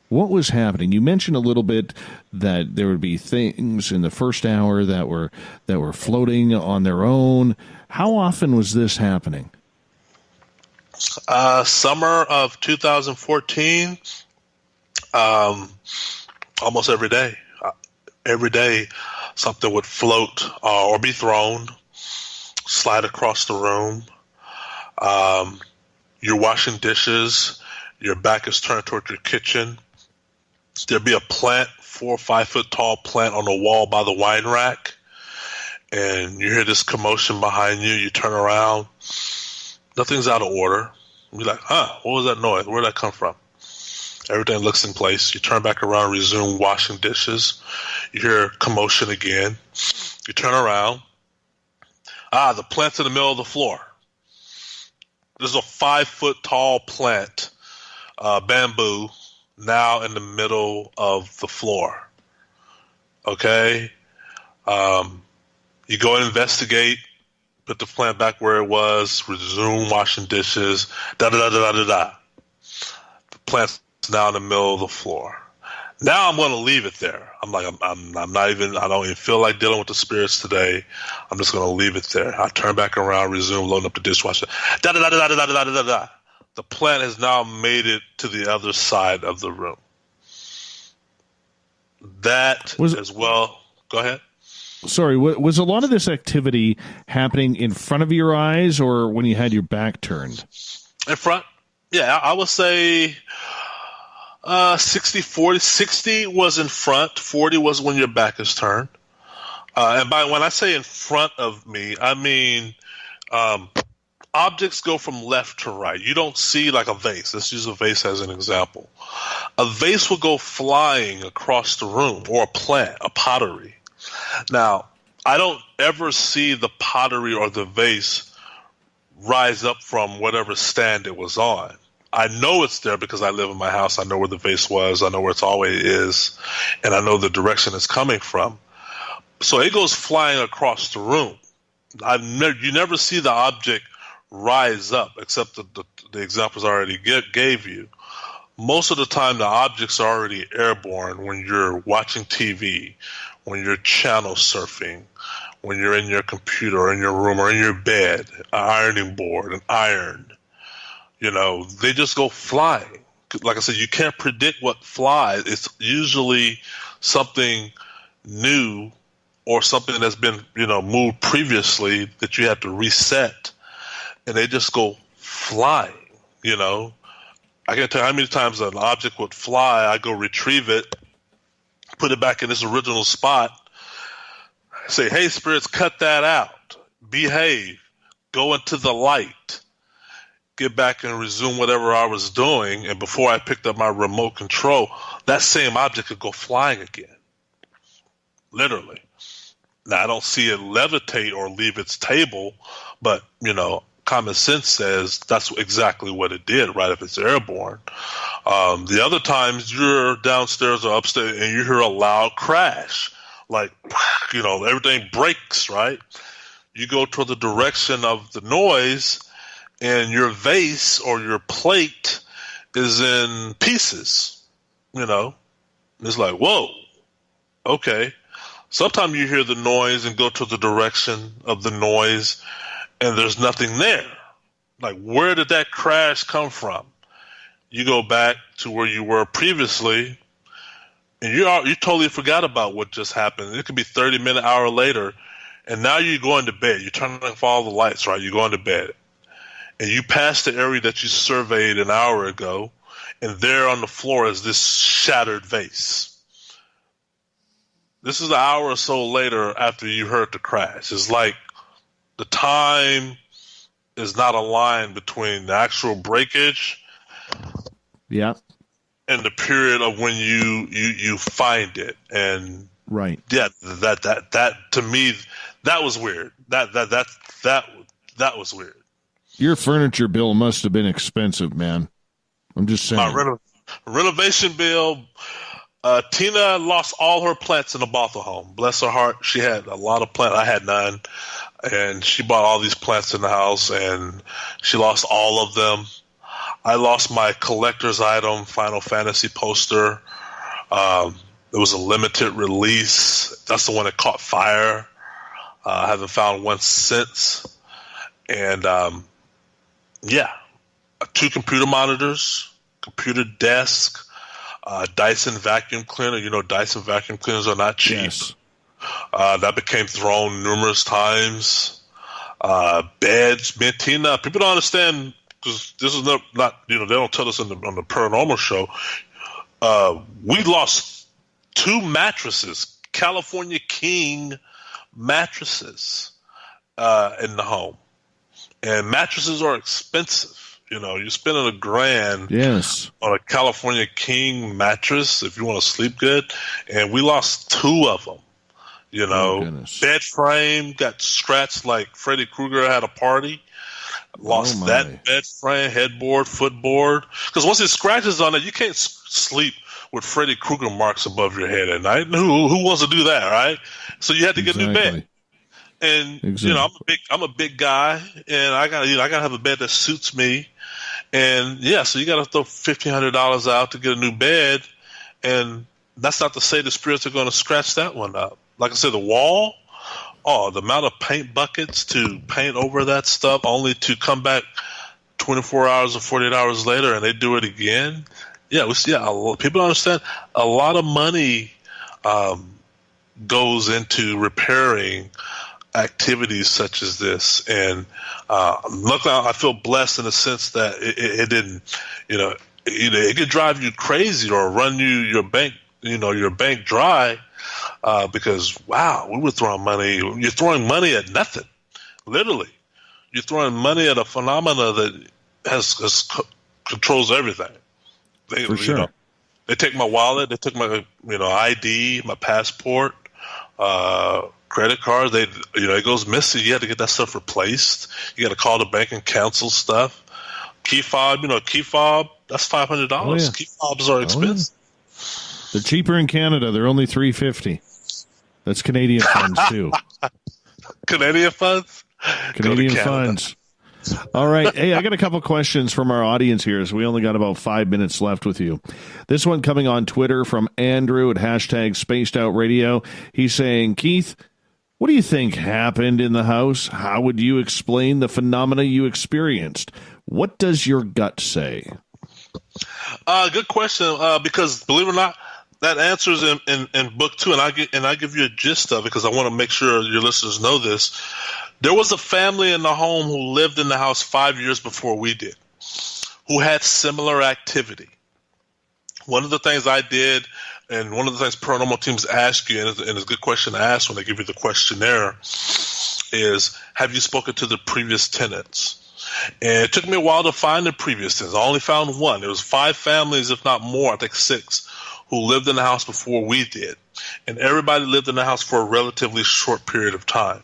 What was happening? You mentioned a little bit that there would be things in the first hour that were floating on their own. How often was this happening? Summer of 2014, almost every day. Every day something would float or be thrown, slide across the room. You're washing dishes, your back is turned toward your kitchen. There'd be a plant, 4 or 5 foot tall plant on the wall by the wine rack, and you hear this commotion behind you. You turn around, nothing's out of order. You're like, what was that noise? Where did that come from? Everything looks in place. You turn back around, resume washing dishes. You hear commotion again. You turn around. The plant's in the middle of the floor. There's a 5 foot tall plant, bamboo, now in the middle of the floor. Okay? You go and investigate, put the plant back where it was, resume washing dishes, da-da-da-da-da-da. The plant's now in the middle of the floor. Now I'm going to leave it there. I'm like, I'm not even, I don't even feel like dealing with the spirits today. I'm just going to leave it there. I turn back around, resume loading up the dishwasher. Da-da-da-da-da-da-da-da-da. The plant has now made it to the other side of the room. That as well. Go ahead. Sorry, was a lot of this activity happening in front of your eyes or when you had your back turned? In front? Yeah, I would say 60-40. 60 was in front. 40 was when your back is turned. And when I say in front of me, I mean objects go from left to right. You don't see like a vase. Let's use a vase as an example. A vase will go flying across the room, or a plant, a pottery. Now, I don't ever see the pottery or the vase rise up from whatever stand it was on. I know it's there because I live in my house. I know where the vase was. I know where it's always is. And I know the direction it's coming from. So it goes flying across the room. You never see the object rise up, except the examples I already gave you. Most of the time, the objects are already airborne when you're watching TV, when you're channel surfing, when you're in your computer or in your room or in your bed, an ironing board, an iron. You know, they just go flying. Like I said, you can't predict what flies. It's usually something new or something that's been, moved previously that you have to reset, and they just go flying, I can't tell you how many times an object would fly. I go retrieve it, put it back in its original spot, say, hey, spirits, cut that out. Behave. Go into the light. get back and resume whatever I was doing, and before I picked up my remote control, that same object could go flying again. Literally. Now, I don't see it levitate or leave its table, but, common sense says that's exactly what it did, right, if it's airborne. The other times you're downstairs or upstairs and you hear a loud crash, like, everything breaks, right? You go to the direction of the noise and your vase or your plate is in pieces, It's like, whoa, okay. Sometimes you hear the noise and go to the direction of the noise and there's nothing there. Like, where did that crash come from? You go back to where you were previously and you totally forgot about what just happened. It could be 30 minutes, hour later, and now you're going to bed. You're turning off all the lights, right? You're going to bed. And you pass the area that you surveyed an hour ago, and there on the floor is this shattered vase. This is an hour or so later after you heard the crash. It's like the time is not aligned between the actual breakage and the period of when you find it. And right. Yeah, that to me, that was weird. That was weird. Your furniture bill must have been expensive, man. I'm just saying. My renovation bill. Tina lost all her plants in the Bothell home. Bless her heart. She had a lot of plants. I had none. And she bought all these plants in the house, and she lost all of them. I lost my collector's item, Final Fantasy poster. It was a limited release. That's the one that caught fire. I haven't found one since. And, 2 computer monitors, computer desk, Dyson vacuum cleaner. Dyson vacuum cleaners are not cheap. Yes. That became thrown numerous times. Beds, Tina. People don't understand because this is not they don't tell us on the paranormal show. We lost 2 mattresses, California King mattresses, in the home, and mattresses are expensive. You're spending $1,000 on a California King mattress if you want to sleep good, and we lost 2 of them. Bed frame got scratched like Freddy Krueger had a party. Lost that bed frame, headboard, footboard. Because once it scratches on it, you can't sleep with Freddy Krueger marks above your head at night. Who wants to do that, right? So you had to get a new bed. And I'm a big guy, and I gotta have a bed that suits me. And so you gotta throw $1,500 out to get a new bed, and that's not to say the spirits are going to scratch that one up. Like I said, the wall, the amount of paint buckets to paint over that stuff, only to come back 24 hours or 48 hours later and they do it again. People don't understand. A lot of money goes into repairing activities such as this. And luckily, I feel blessed in the sense that it didn't, it could drive you crazy or run your bank dry. Because we were throwing money. You're throwing money at nothing. Literally, you're throwing money at a phenomena that has controls everything. For sure. They take my wallet. They took my ID, my passport, credit cards. It goes missing. You had to get that stuff replaced. You got to call the bank and cancel stuff. Key fob. Key fob. That's $500. Key fobs are expensive. They're cheaper in Canada. They're only $350. That's Canadian funds too. Canadian funds. Canadian funds. All right. Hey, I got a couple questions from our audience here, so we only got about 5 minutes left with you. This one coming on Twitter from Andrew at #SpacedOutRadio. He's saying, Keith, what do you think happened in the house? How would you explain the phenomena you experienced? What does your gut say? Good question. Because believe it or not, that answers in book 2, and I give you a gist of it because I want to make sure your listeners know this. There was a family in the home who lived in the house 5 years before we did, who had similar activity. One of the things I did, and one of the things paranormal teams ask you, and it's a good question to ask when they give you the questionnaire, is have you spoken to the previous tenants? And it took me a while to find the previous tenants. I only found one. There was 5 families, if not more, I think 6, who lived in the house before we did. And everybody lived in the house for a relatively short period of time.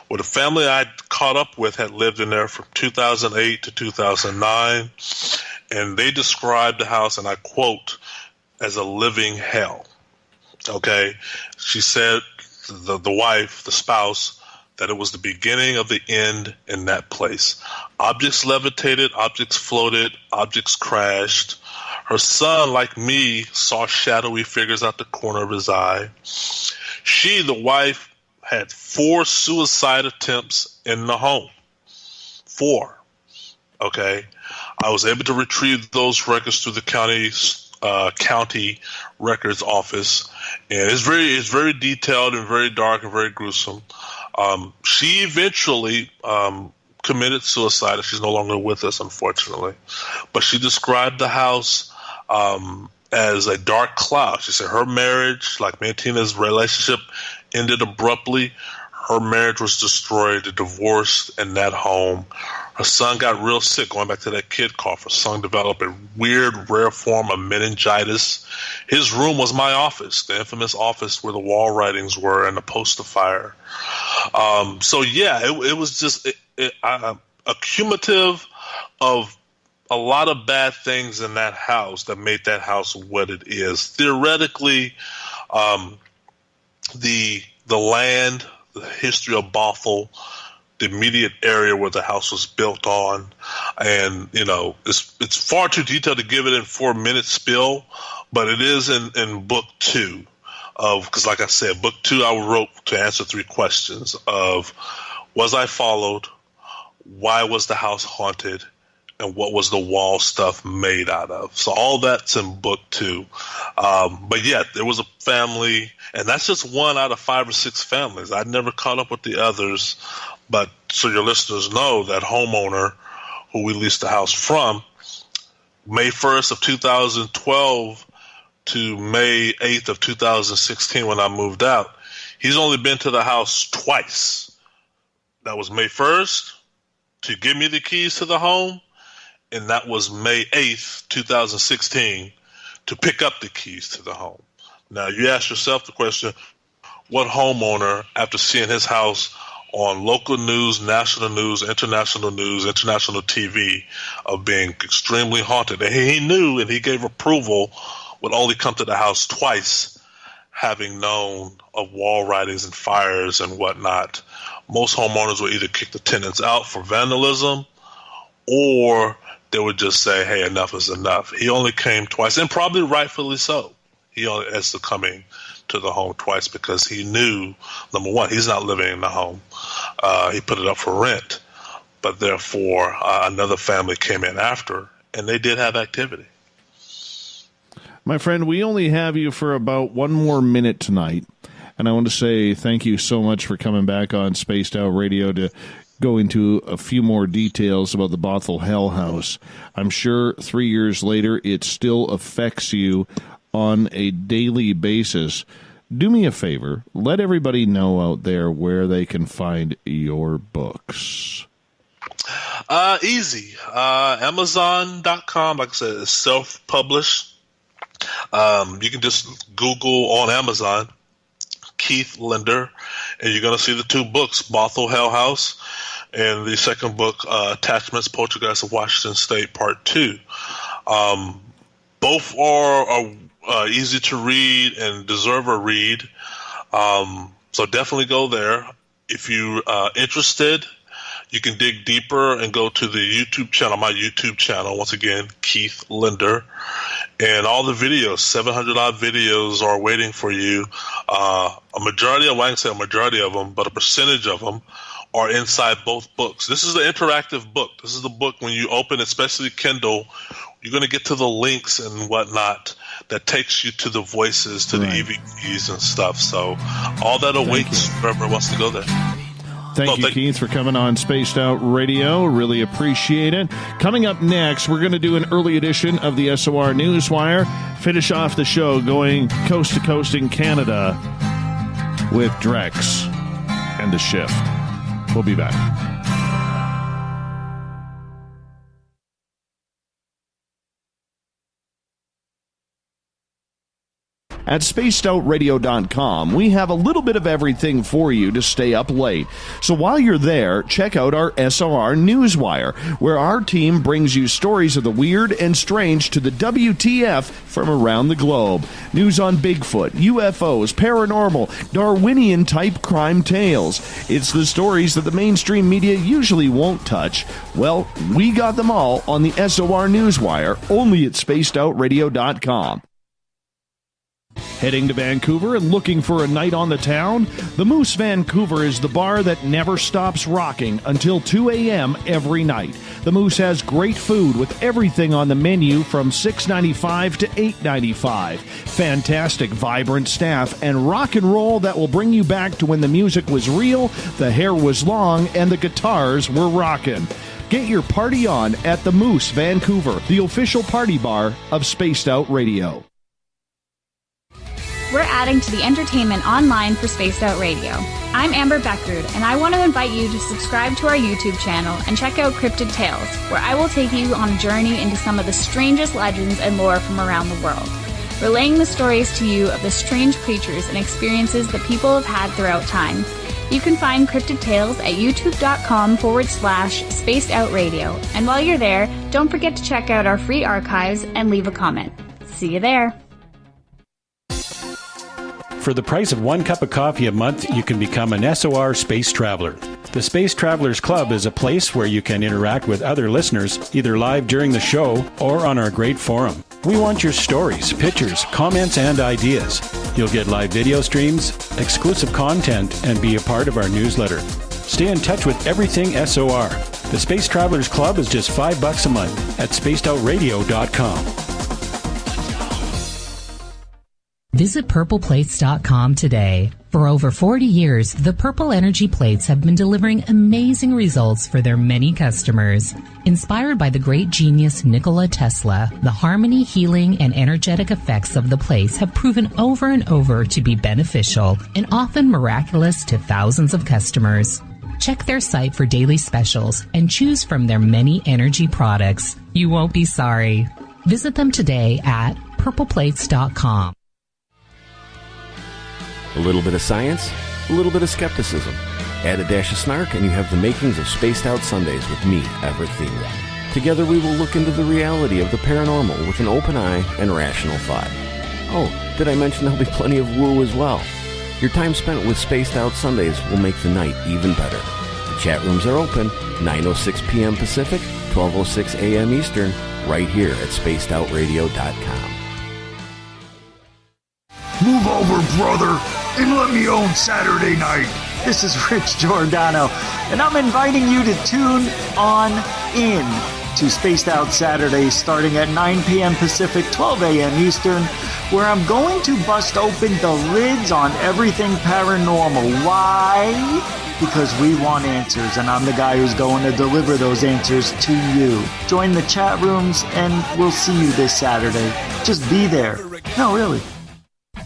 Well, the family I caught up with had lived in there from 2008 to 2009, and they described the house, and I quote, as a living hell. Okay? She said, the wife, the spouse, that it was the beginning of the end in that place. Objects levitated, objects floated, objects crashed. Her son, like me, saw shadowy figures out the corner of his eye. She, the wife, had 4 suicide attempts in the home. 4. Okay? I was able to retrieve those records through the county records office, and it's very detailed and very dark and very gruesome. She eventually committed suicide. She's no longer with us, unfortunately. But she described the house as a dark cloud. She said her marriage, like me and Tina's relationship, ended abruptly. Her marriage was destroyed, divorced in that home. Her son got real sick, going back to that kid cough. Her son developed a weird, rare form of meningitis. His room was my office, the infamous office where the wall writings were and the poster fire. So, yeah, it was just accumulative of a lot of bad things in that house that made that house what it is. Theoretically, the land, the history of Bothell, the immediate area where the house was built on, and it's far too detailed to give it in 4-minute spill, but it is in book 2 because, like I said, book 2 I wrote to answer 3 questions of: was I followed? Why was the house haunted? And what was the wall stuff made out of? So all that's in book 2. But yeah, there was a family, and that's just one out of 5 or 6 families. I never caught up with the others, but so your listeners know, that homeowner who we leased the house from, May 1st of 2012 to May 8th of 2016 when I moved out, he's only been to the house twice. That was May 1st to give me the keys to the home, and that was May 8th, 2016, to pick up the keys to the home. Now, you ask yourself the question, what homeowner, after seeing his house on local news, national news, international TV, of being extremely haunted, and he knew and he gave approval, would only come to the house twice, having known of wall writings and fires and whatnot. Most homeowners would either kick the tenants out for vandalism, or they would just say, hey, enough is enough. He only came twice, and probably rightfully so. He only has to coming to the home twice because he knew, number one, he's not living in the home. He put it up for rent. But therefore, another family came in after, and they did have activity. My friend, we only have you for about 1 more minute tonight. And I want to say thank you so much for coming back on Spaced Out Radio to go into a few more details about the Bothell Hell House. I'm sure 3 years later it still affects you on a daily basis. Do me a favor. Let everybody know out there where they can find your books. Easy. Amazon.com, like I said, is self-published. You can just Google on Amazon Keith Linder, and you're going to see the 2 books, Bothell Hell House, and the second book, Attachments, Poltergeist of Washington State, Part 2. Both are easy to read and deserve a read, so definitely go there. If you're interested, you can dig deeper and go to the YouTube channel, my YouTube channel, once again, Keith Linder. And all the videos, 700-odd videos are waiting for you. A majority of, well, I can say a majority of them, but a percentage of them are inside both books. This is the interactive book. This is the book when you open, especially Kindle, you're going to get to the links and whatnot that takes you to the voices, to the EVPs and stuff. So all that awaits whoever wants to go there. Thank you, Keith, for coming on Spaced Out Radio. Really appreciate it. Coming up next, we're going to do an early edition of the SOR Newswire. Finish off the show going coast to coast in Canada with Drex. 'n The Shift. We'll be back. At spacedoutradio.com, we have a little bit of everything for you to stay up late. So while you're there, check out our SOR Newswire, where our team brings you stories of the weird and strange to the WTF from around the globe. News on Bigfoot, UFOs, paranormal, Darwinian-type crime tales. It's the stories that the mainstream media usually won't touch. Well, we got them all on the SOR Newswire, only at spacedoutradio.com. Heading to Vancouver and looking for a night on the town? The Moose Vancouver is the bar that never stops rocking until 2 a.m. every night. The Moose has great food with everything on the menu from $6.95 to $8.95. Fantastic, vibrant staff and rock and roll that will bring you back to when the music was real, the hair was long, and the guitars were rocking. Get your party on at the Moose Vancouver, the official party bar of Spaced Out Radio. We're adding to the entertainment online for Spaced Out Radio. I'm Amber Beckrud, and I want to invite you to subscribe to our YouTube channel and check out Cryptid Tales, where I will take you on a journey into some of the strangest legends and lore from around the world, relaying the stories to you of the strange creatures and experiences that people have had throughout time. You can find Cryptid Tales at youtube.com/Spaced Out Radio. And while you're there, don't forget to check out our free archives and leave a comment. See you there. For the price of 1 cup of coffee a month, you can become an SOR Space Traveler. The Space Travelers Club is a place where you can interact with other listeners, either live during the show or on our great forum. We want your stories, pictures, comments, and ideas. You'll get live video streams, exclusive content, and be a part of our newsletter. Stay in touch with everything SOR. The Space Travelers Club is just $5 a month at spacedoutradio.com. Visit purpleplates.com today. For over 40 years, the Purple Energy Plates have been delivering amazing results for their many customers. Inspired by the great genius Nikola Tesla, the harmony, healing, and energetic effects of the plates have proven over and over to be beneficial and often miraculous to thousands of customers. Check their site for daily specials and choose from their many energy products. You won't be sorry. Visit them today at purpleplates.com. A little bit of science, a little bit of skepticism. Add a dash of snark and you have the makings of Spaced Out Sundays with me, Everett Thiemer. Together we will look into the reality of the paranormal with an open eye and rational thought. Oh, did I mention there'll be plenty of woo as well? Your time spent with Spaced Out Sundays will make the night even better. The chat rooms are open, 9:06 p.m. Pacific, 12:06 a.m. Eastern, right here at spacedoutradio.com. Move over, brother, and let me own Saturday night. This is Rich Giordano, and I'm inviting you to tune on in to Spaced Out Saturdays starting at 9 p.m. Pacific, 12 a.m. Eastern, where I'm going to bust open the lids on everything paranormal. Why? Because we want answers, and I'm the guy who's going to deliver those answers to you. Join the chat rooms, and we'll see you this Saturday. Just be there. No, really.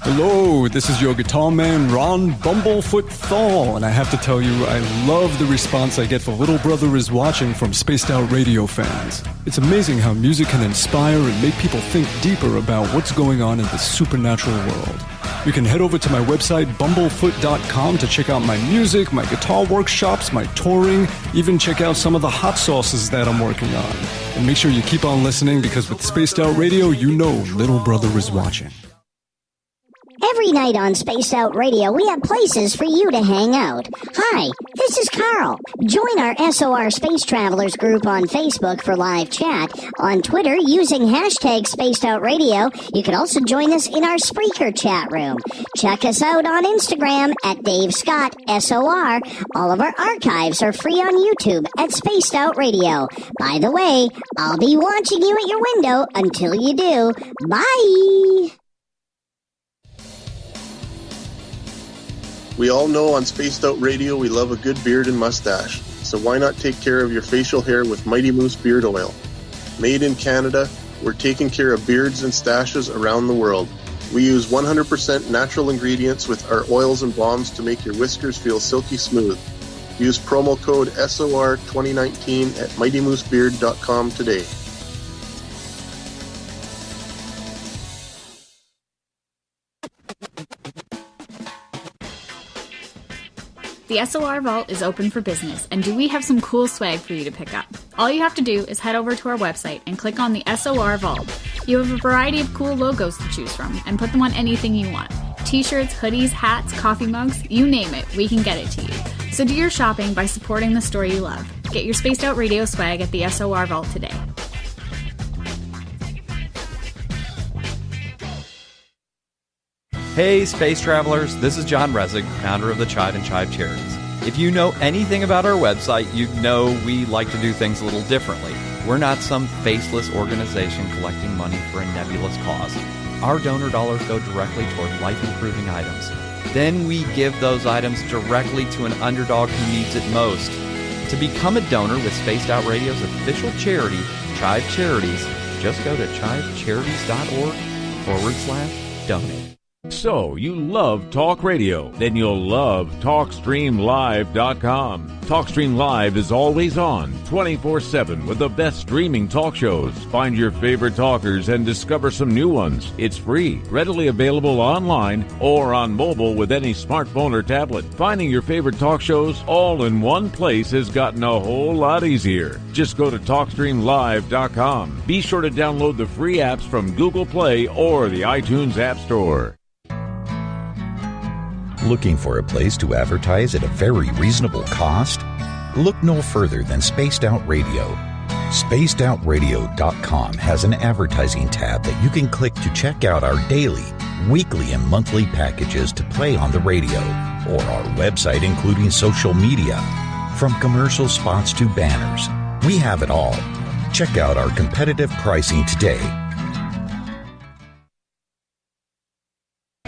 Hello, this is your guitar man, Ron Bumblefoot Thal, and I have to tell you, I love the response I get for Little Brother is Watching from Spaced Out Radio fans. It's amazing how music can inspire and make people think deeper about what's going on in the supernatural world. You can head over to my website, bumblefoot.com, to check out my music, my guitar workshops, my touring, even check out some of the hot sauces that I'm working on. And make sure you keep on listening, because with Spaced Out Radio, you know Little Brother is watching. Every night on Spaced Out Radio, we have places for you to hang out. Hi, this is Carl. Join our SOR Space Travelers group on Facebook for live chat. On Twitter, using hashtag Spaced Out Radio. You can also join us in our Spreaker chat room. Check us out on Instagram at Dave Scott SOR. All of our archives are free on YouTube at Spaced Out Radio. By the way, I'll be watching you at your window until you do. Bye! We all know on Spaced Out Radio we love a good beard and mustache, so why not take care of your facial hair with Mighty Moose Beard Oil? Made in Canada, we're taking care of beards and stashes around the world. We use 100% natural ingredients with our oils and balms to make your whiskers feel silky smooth. Use promo code SOR2019 at MightyMooseBeard.com today. The SOR Vault is open for business, and do we have some cool swag for you to pick up? All you have to do is head over to our website and click on the SOR Vault. You have a variety of cool logos to choose from, and put them on anything you want. T-shirts, hoodies, hats, coffee mugs, you name it, we can get it to you. So do your shopping by supporting the store you love. Get your Spaced Out Radio swag at the SOR Vault today. Hey, space travelers, this is John Resig, founder of the CHIVE and CHIVE Charities. If you know anything about our website, you know we like to do things a little differently. We're not some faceless organization collecting money for a nebulous cause. Our donor dollars go directly toward life-improving items. Then we give those items directly to an underdog who needs it most. To become a donor with Spaced Out Radio's official charity, CHIVE Charities, just go to chivecharities.org/donate. So, you love talk radio? Then you'll love TalkStreamLive.com. TalkStream Live is always on, 24/7, with the best streaming talk shows. Find your favorite talkers and discover some new ones. It's free, readily available online or on mobile with any smartphone or tablet. Finding your favorite talk shows all in one place has gotten a whole lot easier. Just go to TalkStreamLive.com. Be sure to download the free apps from Google Play or the iTunes App Store. Looking for a place to advertise at a very reasonable cost? Look no further than Spaced Out Radio. SpacedOutRadio.com has an advertising tab that you can click to check out our daily, weekly, and monthly packages to play on the radio, or our website including social media. From commercial spots to banners, we have it all. Check out our competitive pricing today.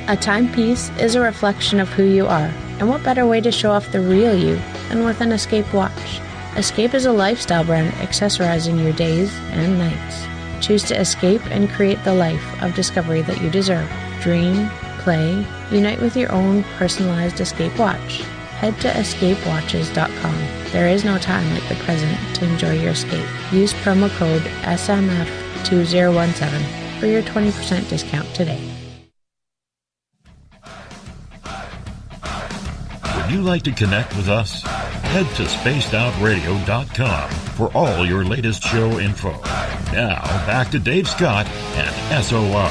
A timepiece is a reflection of who you are, and what better way to show off the real you than with an Escape watch. Escape is a lifestyle brand accessorizing your days and nights. Choose to escape and create the life of discovery that you deserve. Dream, play, unite with your own personalized Escape watch. Head to escapewatches.com. There is no time like the present to enjoy your escape. Use promo code SMF2017 for your 20% discount today. Would you like to connect with us? Head to spacedoutradio.com for all your latest show info. Now, back to Dave Scott and SOR.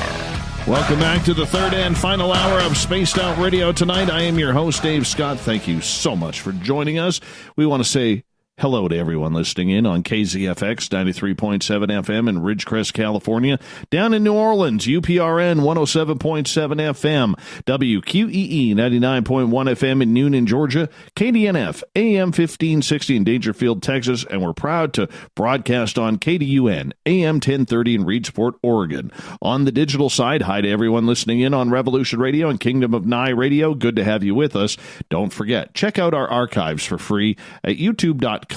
Welcome back to the third and final hour of Spaced Out Radio tonight. I am your host, Dave Scott. Thank you so much for joining us. We want to say hello to everyone listening in on KZFX 93.7 FM in Ridgecrest, California. Down in New Orleans, UPRN 107.7 FM. WQEE 99.1 FM in Noonan, Georgia. KDNF AM 1560 in Dangerfield, Texas. And we're proud to broadcast on KDUN AM 1030 in Reedsport, Oregon. On the digital side, hi to everyone listening in on Revolution Radio and Kingdom of Nye Radio. Good to have you with us. Don't forget, check out our archives for free at youtube.com/Spaced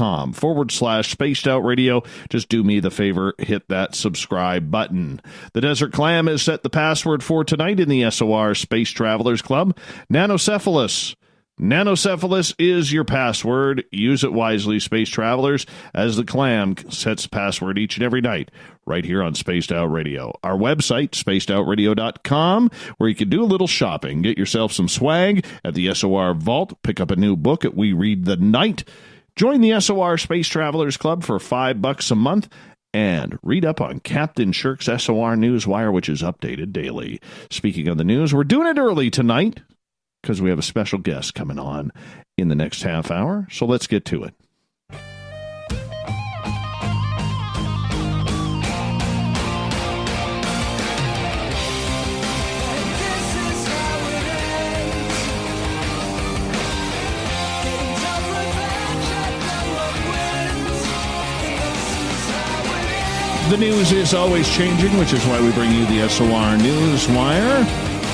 Out Radio. Just do me the favor, hit that subscribe button. The Desert Clam has set the password for tonight in the SOR Space Travelers Club. Nanocephalus. Nanocephalus is your password. Use it wisely, Space Travelers, as the Clam sets the password each and every night right here on Spaced Out Radio. Our website, spacedoutradio.com, where you can do a little shopping. Get yourself some swag at the SOR Vault. Pick up a new book at We Read the Night. Join the SOR Space Travelers Club for $5 a month. And read up on Captain Shirk's SOR Newswire, which is updated daily. Speaking of the news, we're doing it early tonight because we have a special guest coming on in the next half hour. So let's get to it. The news is always changing, which is why we bring you the SOR Newswire,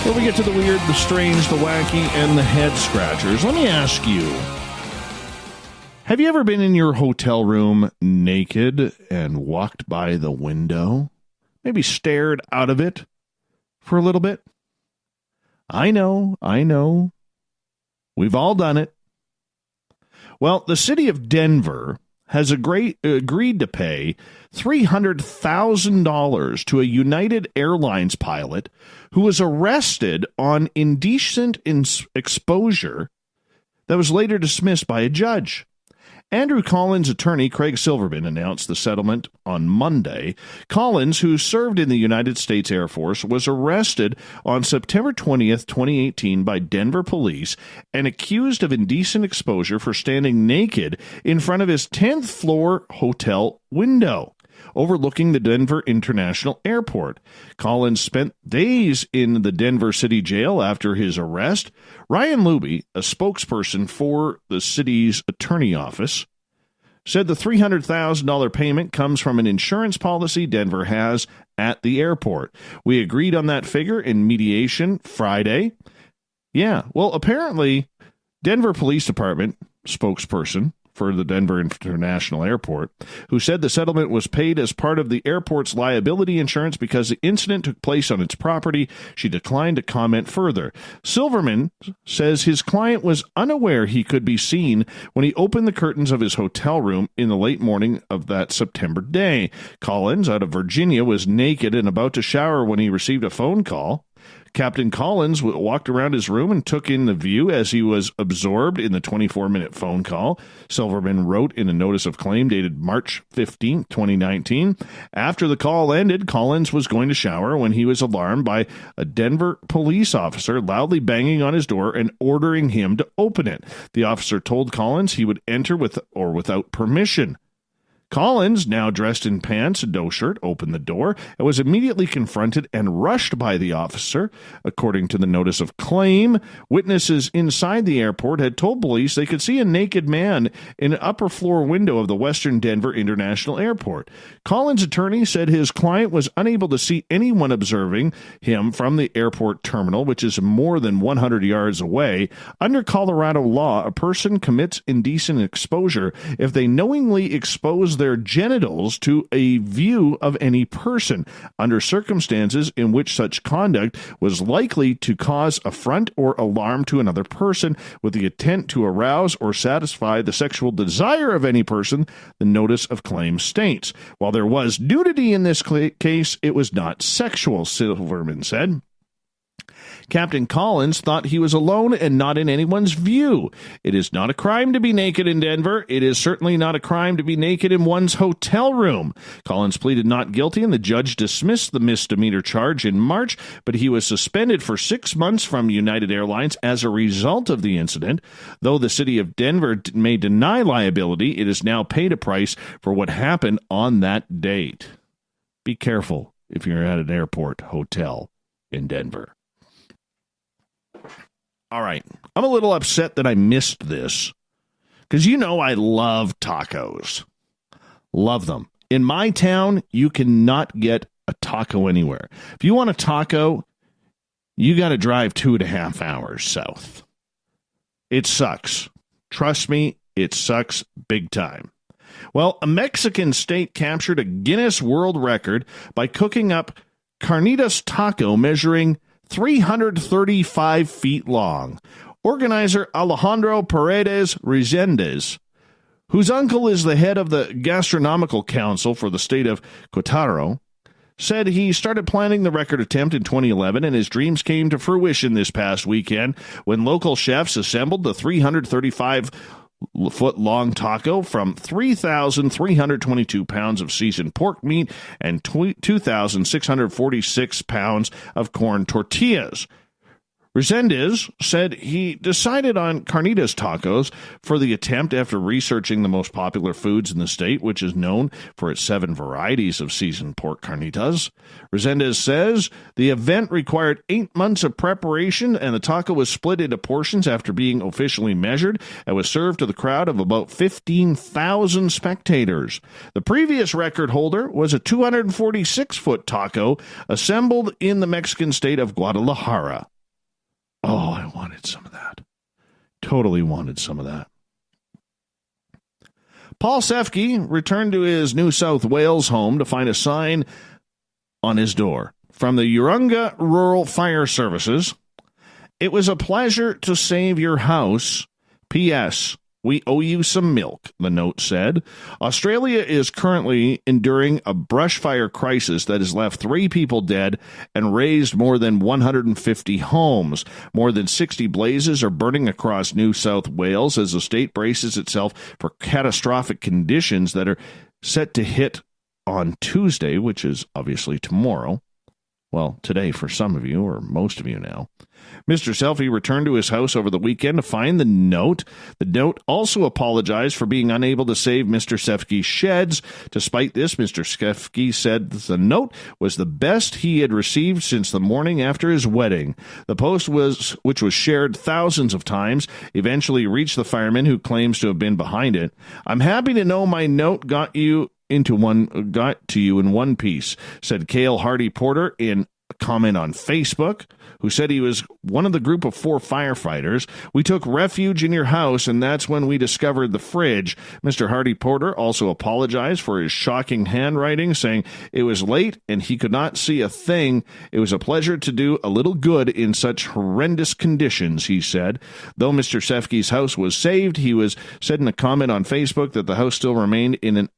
where we get to the weird, the strange, the wacky, and the head scratchers. Let me ask you, have you ever been in your hotel room naked and walked by the window? Maybe stared out of it for a little bit? I know. We've all done it. Well, the city of Denver has agreed to pay $300,000 to a United Airlines pilot who was arrested on indecent exposure that was later dismissed by a judge. Andrew Collins' attorney, Craig Silverman, announced the settlement on Monday. Collins, who served in the United States Air Force, was arrested on September 20th, 2018 by Denver police and accused of indecent exposure for standing naked in front of his 10th floor hotel window overlooking the Denver International Airport. Collins spent days in the Denver City Jail after his arrest. Ryan Luby, a spokesperson for the city's attorney office, said the $300,000 payment comes from an insurance policy Denver has at the airport. We agreed on that figure in mediation Friday. Yeah, well, apparently, Denver Police Department spokesperson for the Denver International Airport, who said the settlement was paid as part of the airport's liability insurance because the incident took place on its property. She declined to comment further. Silverman says his client was unaware he could be seen when he opened the curtains of his hotel room in the late morning of that September day. Collins, out of Virginia, was naked and about to shower when he received a phone call. Captain Collins walked around his room and took in the view as he was absorbed in the 24-minute phone call. Silverman wrote in a notice of claim dated March 15, 2019. After the call ended, Collins was going to shower when he was alarmed by a Denver police officer loudly banging on his door and ordering him to open it. The officer told Collins he would enter with or without permission. Collins, now dressed in pants and no shirt, opened the door and was immediately confronted and rushed by the officer. According to the notice of claim, witnesses inside the airport had told police they could see a naked man in an upper floor window of the Western Denver International Airport. Collins' attorney said his client was unable to see anyone observing him from the airport terminal, which is more than 100 yards away. Under Colorado law, a person commits indecent exposure if they knowingly expose their genitals to a view of any person under circumstances in which such conduct was likely to cause affront or alarm to another person with the intent to arouse or satisfy the sexual desire of any person, the notice of claim states. While there was nudity in this case, it was not sexual, Silverman said. Captain Collins thought he was alone and not in anyone's view. It is not a crime to be naked in Denver. It is certainly not a crime to be naked in one's hotel room. Collins pleaded not guilty, and the judge dismissed the misdemeanor charge in March, but he was suspended for 6 months from United Airlines as a result of the incident. Though the city of Denver may deny liability, it has now paid a price for what happened on that date. Be careful if you're at an airport hotel in Denver. All right, I'm a little upset that I missed this because you know I love tacos. Love them. In my town, you cannot get a taco anywhere. If you want a taco, you got to drive 2.5 hours south. It sucks. Trust me, it sucks big time. Well, a Mexican state captured a Guinness World Record by cooking up carnitas taco measuring 335 feet long. Organizer Alejandro Paredes Resendez, whose uncle is the head of the Gastronomical Council for the state of Querétaro, said he started planning the record attempt in 2011 and his dreams came to fruition this past weekend when local chefs assembled the 335-foot-long taco from 3,322 pounds of seasoned pork meat and 2,646 pounds of corn tortillas. Resendez said he decided on carnitas tacos for the attempt after researching the most popular foods in the state, which is known for its 7 varieties of seasoned pork carnitas. Resendez says the event required 8 months of preparation, and the taco was split into portions after being officially measured and was served to the crowd of about 15,000 spectators. The previous record holder was a 246-foot taco assembled in the Mexican state of Guadalajara. Oh, I wanted some of that. Totally wanted some of that. Paul Sefke returned to his New South Wales home to find a sign on his door from the Urunga Rural Fire Services. It was a pleasure to save your house. P.S. We owe you some milk, the note said. Australia is currently enduring a brush fire crisis that has left 3 people dead and razed more than 150 homes. More than 60 blazes are burning across New South Wales as the state braces itself for catastrophic conditions that are set to hit on Tuesday, which is obviously tomorrow. Well, today for some of you, or most of you now. Mr. Selfie returned to his house over the weekend to find the note. The note also apologized for being unable to save Mr. Sefke's sheds. Despite this, Mr. Sefke said the note was the best he had received since the morning after his wedding. The post, which was shared thousands of times, eventually reached the fireman who claims to have been behind it. I'm happy to know my note got to you in one piece, said Cale Hardy Porter in a comment on Facebook, who said he was one of the group of 4 firefighters. We took refuge in your house, and that's when we discovered the fridge. Mr. Hardy Porter also apologized for his shocking handwriting, saying it was late and he could not see a thing. It was a pleasure to do a little good in such horrendous conditions, he said. Though Mr. Sefke's house was saved, he was said in a comment on Facebook that the house still remained in an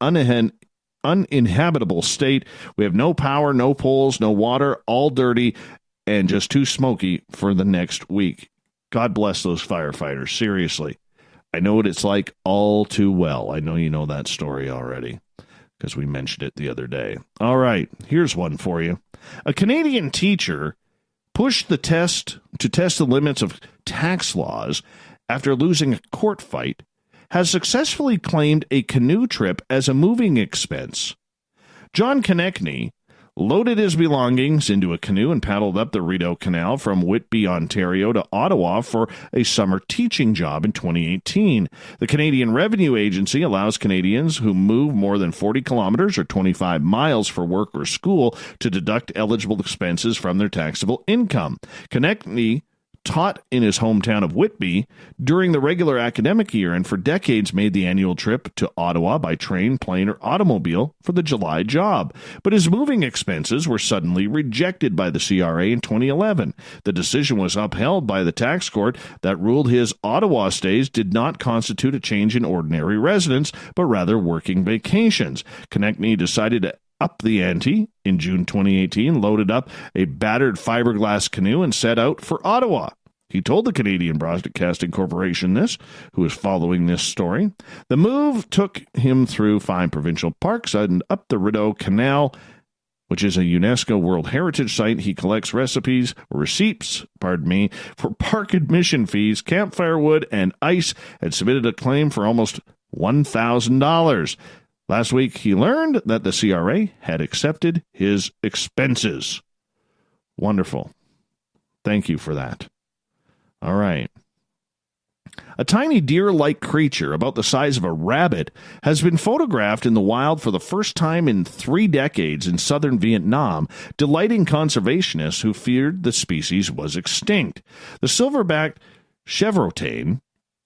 uninhabitable state. We have no power, no poles, no water, all dirty, and just too smoky for the next week. God bless those firefighters, seriously. I know what it's like all too well. I know you know that story already, because we mentioned it the other day. All right, here's one for you. A Canadian teacher pushed the test to test the limits of tax laws after losing a court fight, has successfully claimed a canoe trip as a moving expense. John Konechny loaded his belongings into a canoe and paddled up the Rideau Canal from Whitby, Ontario to Ottawa for a summer teaching job in 2018. The Canadian Revenue Agency allows Canadians who move more than 40 kilometers or 25 miles for work or school to deduct eligible expenses from their taxable income. Konechny taught in his hometown of Whitby during the regular academic year and for decades made the annual trip to Ottawa by train, plane, or automobile for the July job. But his moving expenses were suddenly rejected by the CRA in 2011. The decision was upheld by the tax court that ruled his Ottawa stays did not constitute a change in ordinary residence, but rather working vacations. Konechny decided to up the ante in June 2018, loaded up a battered fiberglass canoe and set out for Ottawa. He told the Canadian Broadcasting Corporation this, who was following this story. The move took him through 5 provincial parks and up the Rideau Canal, which is a UNESCO World Heritage Site. He collects receipts for park admission fees, campfire wood, and ice, and submitted a claim for almost $1,000. Last week, he learned that the CRA had accepted his expenses. Wonderful. Thank you for that. All right. A tiny deer-like creature about the size of a rabbit has been photographed in the wild for the first time in 3 decades in southern Vietnam, delighting conservationists who feared the species was extinct. The silverback chevrotain,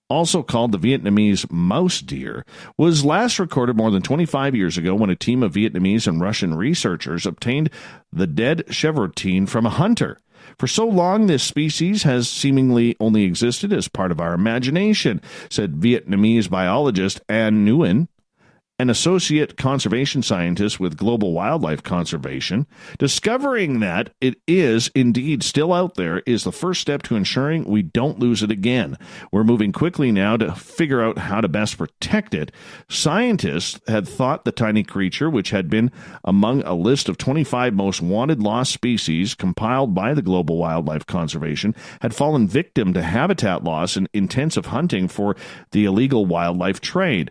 also called the Vietnamese mouse deer, was last recorded more than 25 years ago when a team of Vietnamese and Russian researchers obtained the dead chevrotain from a hunter. For so long, this species has seemingly only existed as part of our imagination, said Vietnamese biologist Anh Nguyen, an associate conservation scientist with Global Wildlife Conservation. Discovering that it is indeed still out there is the first step to ensuring we don't lose it again. We're moving quickly now to figure out how to best protect it. Scientists had thought the tiny creature, which had been among a list of 25 most wanted lost species compiled by the Global Wildlife Conservation, had fallen victim to habitat loss and intensive hunting for the illegal wildlife trade.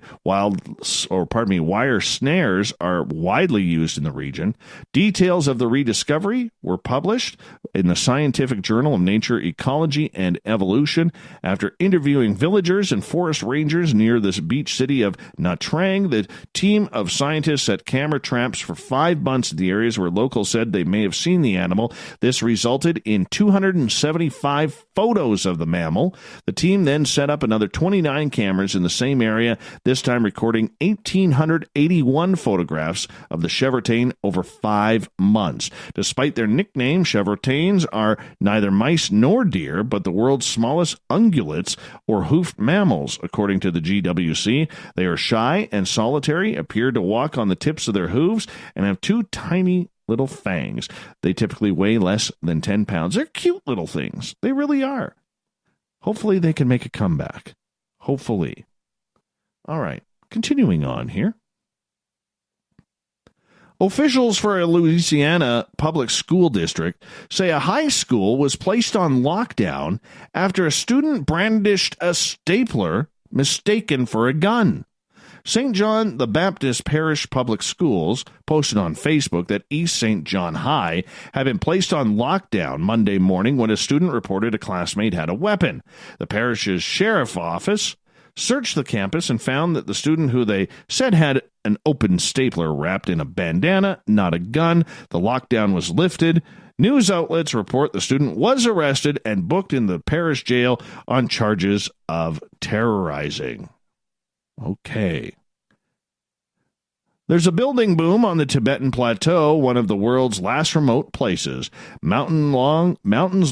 Wire snares are widely used in the region. Details of the rediscovery were published in the Scientific Journal of Nature, Ecology, and Evolution. After interviewing villagers and forest rangers near this beach city of Nha Trang, the team of scientists set camera traps for 5 months in the areas where locals said they may have seen the animal. This resulted in 275 photos of the mammal. The team then set up another 29 cameras in the same area, this time recording 18 1,581 photographs of the chevrotain over 5 months. Despite their nickname, chevrotains are neither mice nor deer, but the world's smallest ungulates or hoofed mammals. According to the GWC, they are shy and solitary, appear to walk on the tips of their hooves, and have 2 tiny little fangs. They typically weigh less than 10 pounds. They're cute little things. They really are. Hopefully they can make a comeback. Hopefully. All right, continuing on here. Officials for a Louisiana public school district say a high school was placed on lockdown after a student brandished a stapler mistaken for a gun. St. John the Baptist Parish Public Schools posted on Facebook that East St. John High had been placed on lockdown Monday morning when a student reported a classmate had a weapon. The parish's sheriff office searched the campus and found that the student, who they said had an open stapler wrapped in a bandana, not a gun. The lockdown was lifted. News outlets report the student was arrested and booked in the parish jail on charges of terrorizing. Okay. There's a building boom on the Tibetan Plateau, one of the world's last remote places. Mountains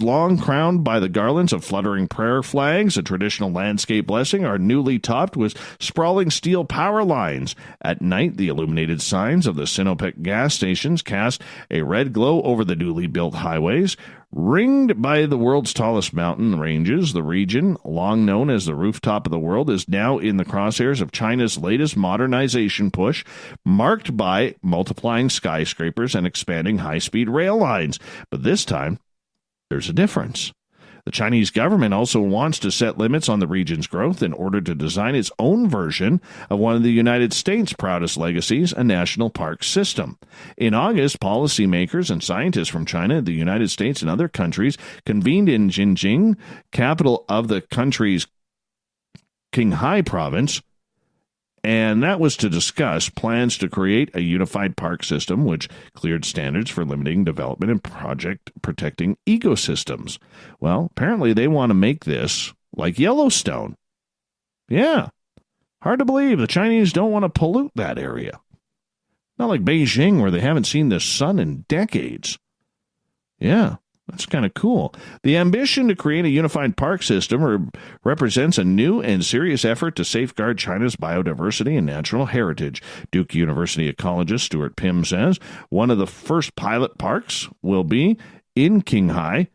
long crowned by the garlands of fluttering prayer flags, a traditional landscape blessing, are newly topped with sprawling steel power lines. At night, the illuminated signs of the Sinopec gas stations cast a red glow over the newly built highways. Ringed by the world's tallest mountain ranges, the region, long known as the rooftop of the world, is now in the crosshairs of China's latest modernization push, marked by multiplying skyscrapers and expanding high-speed rail lines. But this time, there's a difference. The Chinese government also wants to set limits on the region's growth in order to design its own version of one of the United States' proudest legacies, a national park system. In August, policymakers and scientists from China, the United States, and other countries convened in Xinjiang, capital of the country's Qinghai province, and that was to discuss plans to create a unified park system which cleared standards for limiting development and protecting ecosystems. Well, apparently they want to make this like Yellowstone. Yeah, hard to believe the Chinese don't want to pollute that area. Not like Beijing, where they haven't seen the sun in decades. Yeah. That's kind of cool. The ambition to create a unified park system represents a new and serious effort to safeguard China's biodiversity and natural heritage. Duke University ecologist Stuart Pym says one of the first pilot parks will be in Qinghai,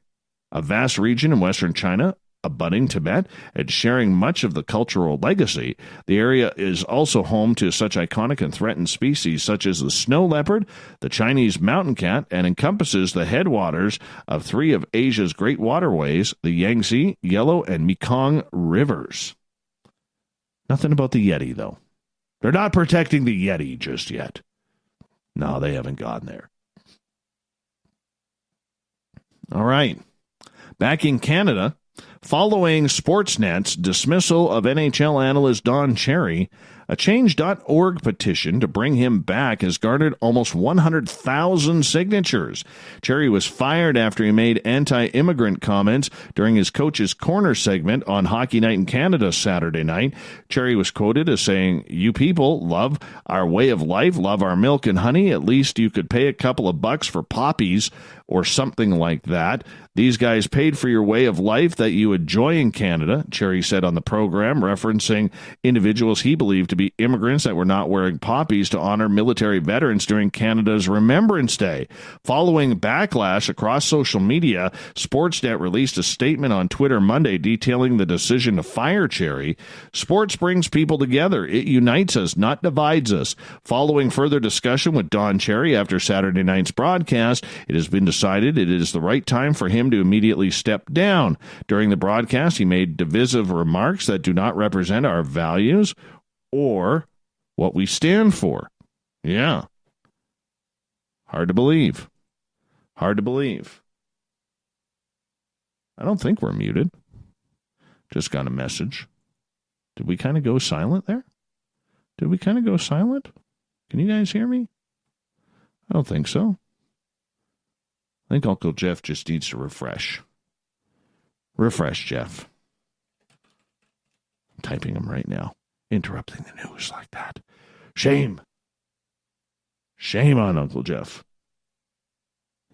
a vast region in western China, abutting Tibet, and sharing much of the cultural legacy. The area is also home to such iconic and threatened species such as the snow leopard, the Chinese mountain cat, and encompasses the headwaters of 3 of Asia's great waterways, the Yangtze, Yellow, and Mekong rivers. Nothing about the Yeti, though. They're not protecting the Yeti just yet. No, they haven't gotten there. All right. Back in Canada, following Sportsnet's dismissal of NHL analyst Don Cherry, a Change.org petition to bring him back has garnered almost 100,000 signatures. Cherry was fired after he made anti-immigrant comments during his Coach's Corner segment on Hockey Night in Canada Saturday night. Cherry was quoted as saying, "You people love our way of life, love our milk and honey. At least you could pay a couple of bucks for poppies or something like that. These guys paid for your way of life that you enjoy in Canada," Cherry said on the program, referencing individuals he believed to be immigrants that were not wearing poppies to honor military veterans during Canada's Remembrance Day. Following backlash across social media, Sportsnet released a statement on Twitter Monday detailing the decision to fire Cherry. "Sports brings people together. It unites us, not divides us." Following further discussion with Don Cherry after Saturday night's broadcast, it has been decided it is the right time for him to immediately step down. During the broadcast, he made divisive remarks that do not represent our values or what we stand for. Yeah. Hard to believe. Hard to believe. I don't think we're muted. Just got a message. Did we kind of go silent there? Did we kind of go silent? Can you guys hear me? I don't think so. I think Uncle Jeff just needs to refresh. Refresh, Jeff. I'm typing him right now. Interrupting the news like that Shame. Shame on Uncle Jeff.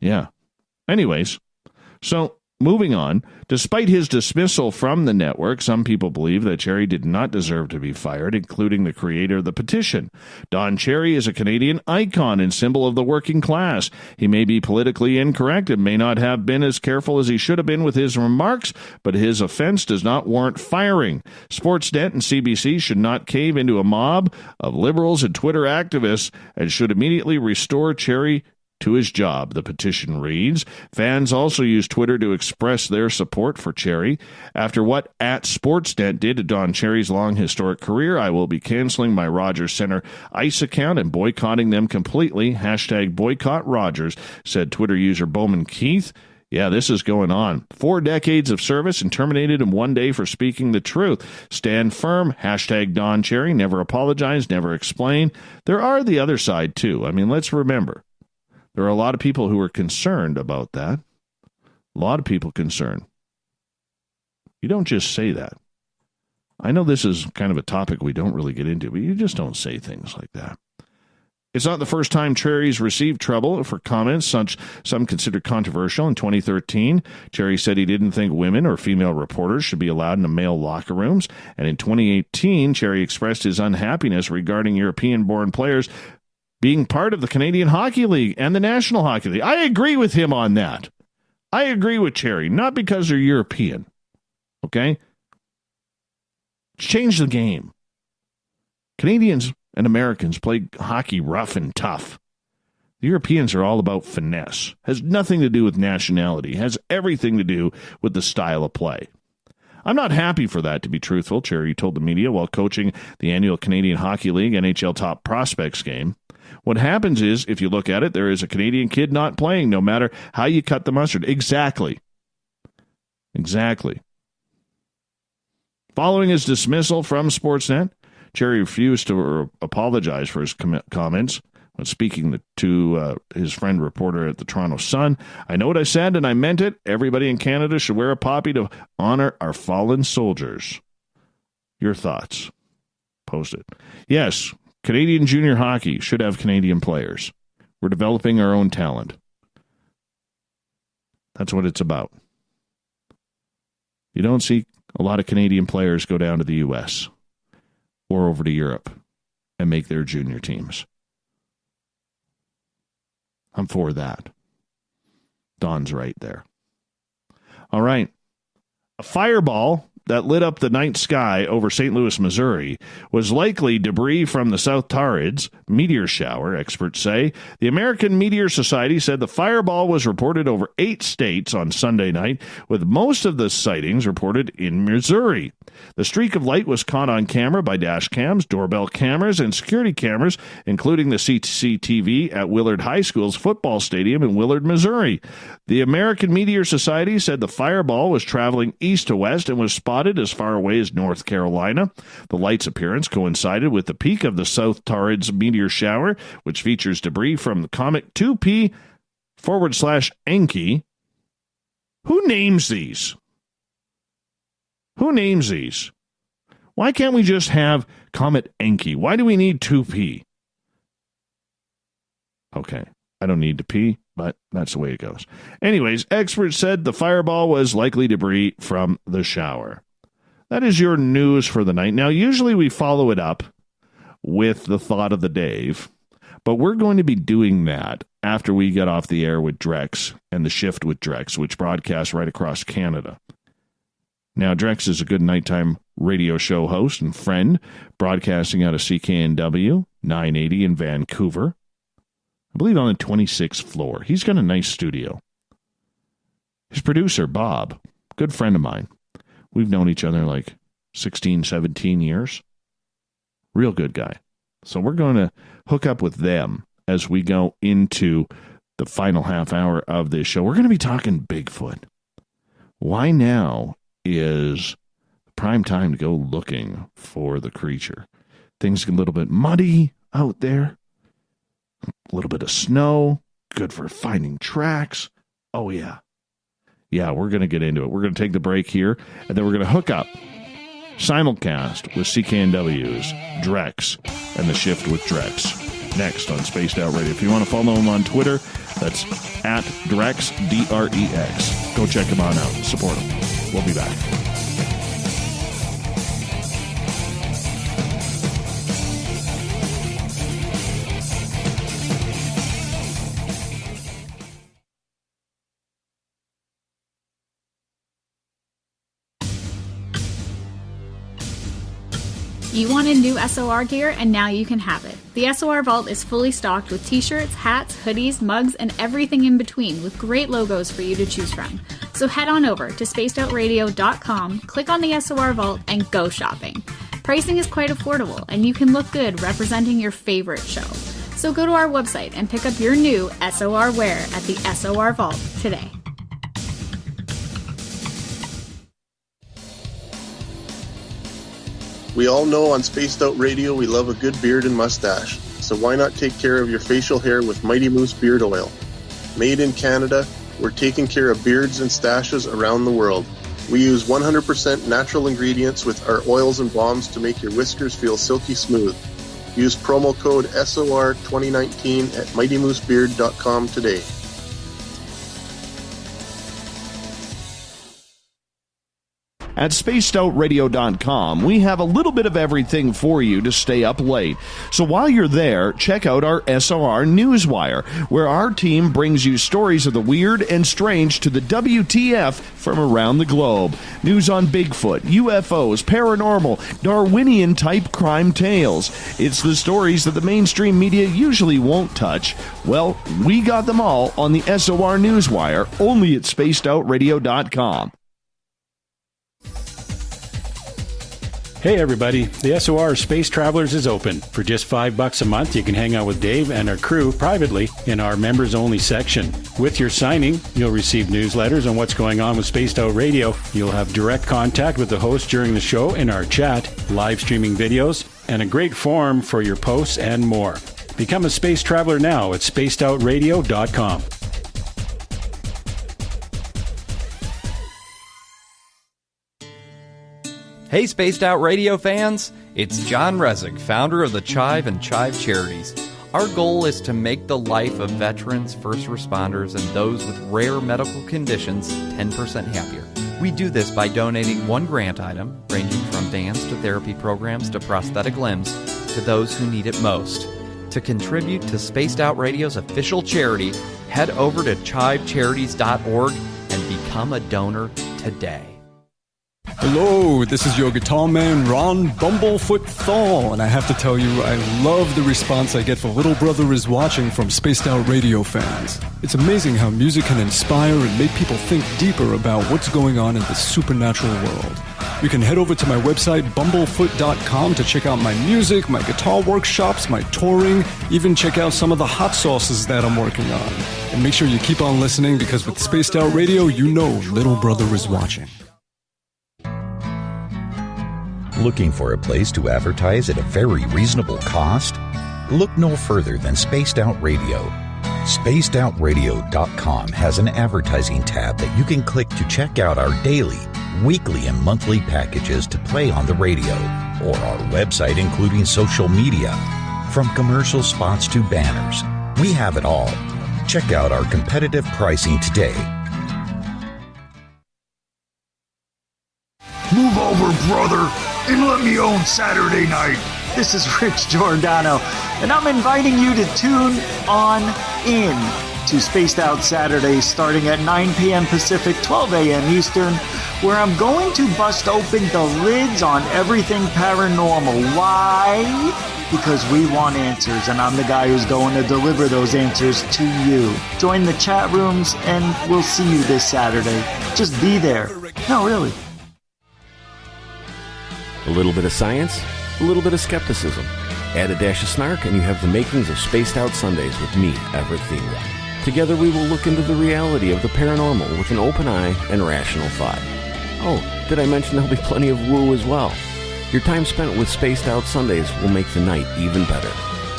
Yeah. Anyways, so moving on, despite his dismissal from the network, some people believe that Cherry did not deserve to be fired, including the creator of the petition. Don Cherry is a Canadian icon and symbol of the working class. He may be politically incorrect and may not have been as careful as he should have been with his remarks, but his offense does not warrant firing. Sportsnet and CBC should not cave into a mob of liberals and Twitter activists and should immediately restore Cherry to his job, the petition reads. Fans also use Twitter to express their support for Cherry. After what @Sportsnet did to Don Cherry's long historic career, I will be canceling my Rogers Center ICE account and boycotting them completely. #boycott Rogers, said Twitter user Bowman Keith. Yeah, this is going on. 4 decades of service and terminated in 1 day for speaking the truth. Stand firm. #Don Cherry. Never apologize. Never explain. There are the other side, too. I mean, let's remember. There are a lot of people who are concerned about that. A lot of people concerned. You don't just say that. I know this is kind of a topic we don't really get into, but you just don't say things like that. It's not the first time Cherry's received trouble for comments some consider controversial. In 2013, Cherry said he didn't think women or female reporters should be allowed into male locker rooms. And in 2018, Cherry expressed his unhappiness regarding European-born players being part of the Canadian Hockey League and the National Hockey League. I agree with him on that. I agree with Cherry, not because they're European. Okay? Change the game. Canadians and Americans play hockey rough and tough. The Europeans are all about finesse. Has nothing to do with nationality. Has everything to do with the style of play. I'm not happy for that, to be truthful, Cherry told the media while coaching the annual Canadian Hockey League NHL Top Prospects game. What happens is, if you look at it, there is a Canadian kid not playing, no matter how you cut the mustard. Exactly. Following his dismissal from Sportsnet, Cherry refused to apologize for his comments when speaking to his friend reporter at the Toronto Sun. I know what I said, and I meant it. Everybody in Canada should wear a poppy to honor our fallen soldiers. Your thoughts? Post it. Yes. Canadian junior hockey should have Canadian players. We're developing our own talent. That's what it's about. You don't see a lot of Canadian players go down to the U.S. or over to Europe and make their junior teams. I'm for that. Don's right there. All right. A fireball that lit up the night sky over St. Louis, Missouri, was likely debris from the South Taurids meteor shower, experts say. The American Meteor Society said the fireball was reported over 8 states on Sunday night, with most of the sightings reported in Missouri. The streak of light was caught on camera by dash cams, doorbell cameras, and security cameras, including the CCTV at Willard High School's football stadium in Willard, Missouri. The American Meteor Society said the fireball was traveling east to west and was spotted as far away as North Carolina. The light's appearance coincided with the peak of the South Taurids meteor shower, which features debris from the comet 2P/Encke. Who names these? Why can't we just have Comet Encke? Why do we need 2P? Okay, I don't need to pee, but that's the way it goes. Anyways, experts said the fireball was likely debris from the shower. That is your news for the night. Now, usually we follow it up with the thought of the Dave, but we're going to be doing that after we get off the air with Drex and the shift with Drex, which broadcasts right across Canada. Now, Drex is a good nighttime radio show host and friend, broadcasting out of CKNW 980 in Vancouver. I believe on the 26th floor. He's got a nice studio. His producer, Bob, good friend of mine. We've known each other like 16, 17 years. Real good guy. So we're going to hook up with them as we go into the final half hour of this show. We're going to be talking Bigfoot. Why now is prime time to go looking for the creature? Things get a little bit muddy out there. A little bit of snow. Good for finding tracks. Oh, yeah. Yeah, we're going to get into it. We're going to take the break here, and then we're going to hook up simulcast with CKNW's Drex and The Shift with Drex. Next on Spaced Out Radio. If you want to follow him on Twitter, that's at Drex, D-R-E-X. Go check him on out. Support him. We'll be back. You wanted new SOR gear, and now you can have it. The SOR Vault is fully stocked with t-shirts, hats, hoodies, mugs, and everything in between, with great logos for you to choose from. So head on over to spacedoutradio.com, click on the SOR Vault, and go shopping. Pricing is quite affordable, and you can look good representing your favorite show. So go to our website and pick up your new SOR wear at the SOR Vault today. We all know on Spaced Out Radio we love a good beard and mustache, so why not take care of your facial hair with Mighty Moose Beard Oil? Made in Canada, we're taking care of beards and stashes around the world. We use 100% natural ingredients with our oils and balms to make your whiskers feel silky smooth. Use promo code SOR2019 at MightyMooseBeard.com today. At spacedoutradio.com, we have a little bit of everything for you to stay up late. So while you're there, check out our SOR Newswire, where our team brings you stories of the weird and strange to the WTF from around the globe. News on Bigfoot, UFOs, paranormal, Darwinian-type crime tales. It's the stories that the mainstream media usually won't touch. Well, we got them all on the SOR Newswire, only at spacedoutradio.com. Hey everybody, the SOR Space Travelers is open. For just $5 a month, you can hang out with Dave and our crew privately in our members-only section. With your signing, you'll receive newsletters on what's going on with Spaced Out Radio. You'll have direct contact with the host during the show in our chat, live streaming videos, and a great forum for your posts and more. Become a space traveler now at spacedoutradio.com. Hey, Spaced Out Radio fans! It's John Resig, founder of the CHIVE and CHIVE Charities. Our goal is to make the life of veterans, first responders, and those with rare medical conditions 10% happier. We do this by donating one grant item, ranging from dance to therapy programs to prosthetic limbs, to those who need it most. To contribute to Spaced Out Radio's official charity, head over to chivecharities.org and become a donor today. Hello, this is your guitar man, Ron Bumblefoot Thal, and I have to tell you, I love the response I get for Little Brother is Watching from Spaced Out Radio fans. It's amazing how music can inspire and make people think deeper about what's going on in the supernatural world. You can head over to my website, bumblefoot.com, to check out my music, my guitar workshops, my touring, even check out some of the hot sauces that I'm working on. And make sure you keep on listening, because with Spaced Out Radio, you know Little Brother is watching. Looking for a place to advertise at a very reasonable cost? Look no further than Spaced Out Radio. SpacedOutRadio.com has an advertising tab that you can click to check out our daily, weekly, and monthly packages to play on the radio, or our website including social media. From commercial spots to banners, we have it all. Check out our competitive pricing today. Move over, brother, and let me own Saturday night. This is Rich Giordano, and I'm inviting you to tune on in to Spaced Out Saturdays starting at 9 p.m. Pacific, 12 a.m. Eastern, where I'm going to bust open the lids on everything paranormal. Why? Because we want answers, and I'm the guy who's going to deliver those answers to you. Join the chat rooms, and we'll see you this Saturday. Just be there. No, really. A little bit of science, a little bit of skepticism. Add a dash of snark and you have the makings of Spaced Out Sundays with me, Everett Thieme. Together we will look into the reality of the paranormal with an open eye and rational thought. Oh, did I mention there'll be plenty of woo as well? Your time spent with Spaced Out Sundays will make the night even better.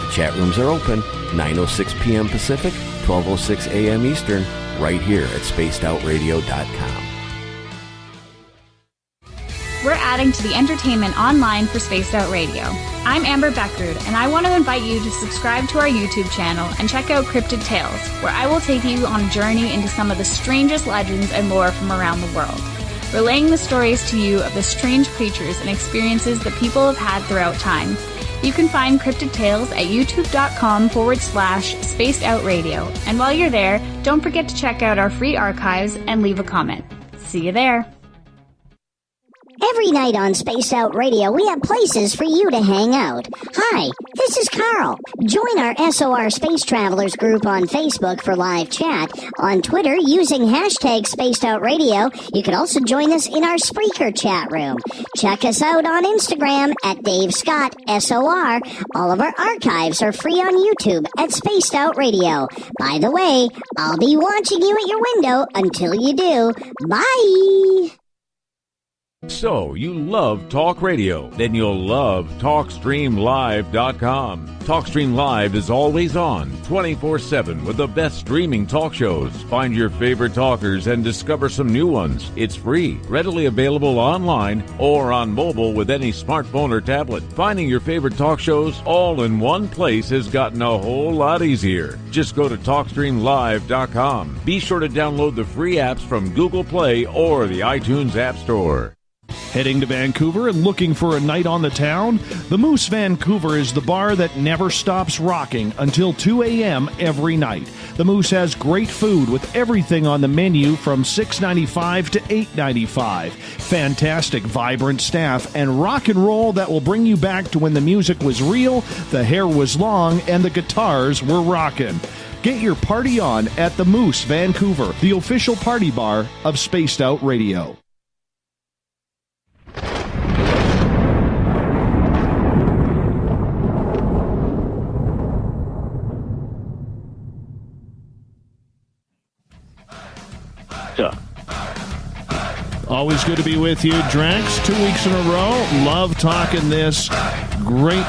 The chat rooms are open, 9:06 p.m. Pacific, 12:06 a.m. Eastern, right here at spacedoutradio.com. We're adding to the entertainment online for Spaced Out Radio. I'm Amber Beckrud, and I want to invite you to subscribe to our YouTube channel and check out Cryptid Tales, where I will take you on a journey into some of the strangest legends and lore from around the world, relaying the stories to you of the strange creatures and experiences that people have had throughout time. You can find Cryptid Tales at youtube.com/Spaced Out Radio. And while you're there, don't forget to check out our free archives and leave a comment. See you there. Every night on Spaced Out Radio, we have places for you to hang out. Hi, this is Carl. Join our SOR Space Travelers group on Facebook for live chat. On Twitter, using hashtag Spaced Out Radio. You can also join us in our Spreaker chat room. Check us out on Instagram at Dave Scott SOR. All of our archives are free on YouTube at Spaced Out Radio. By the way, I'll be watching you at your window until you do. Bye! So, you love talk radio? Then you'll love TalkStreamLive.com. TalkStream Live is always on, 24/7, with the best streaming talk shows. Find your favorite talkers and discover some new ones. It's free, readily available online or on mobile with any smartphone or tablet. Finding your favorite talk shows all in one place has gotten a whole lot easier. Just go to TalkStreamLive.com. Be sure to download the free apps from Google Play or the iTunes App Store. Heading to Vancouver and looking for a night on the town? The Moose Vancouver is the bar that never stops rocking until 2 a.m. every night. The Moose has great food with everything on the menu from $6.95 to $8.95. Fantastic, vibrant staff and rock and roll that will bring you back to when the music was real, the hair was long, and the guitars were rocking. Get your party on at the Moose Vancouver, the official party bar of Spaced Out Radio. Always good to be with you, Drax. 2 weeks in a row. Love talking this great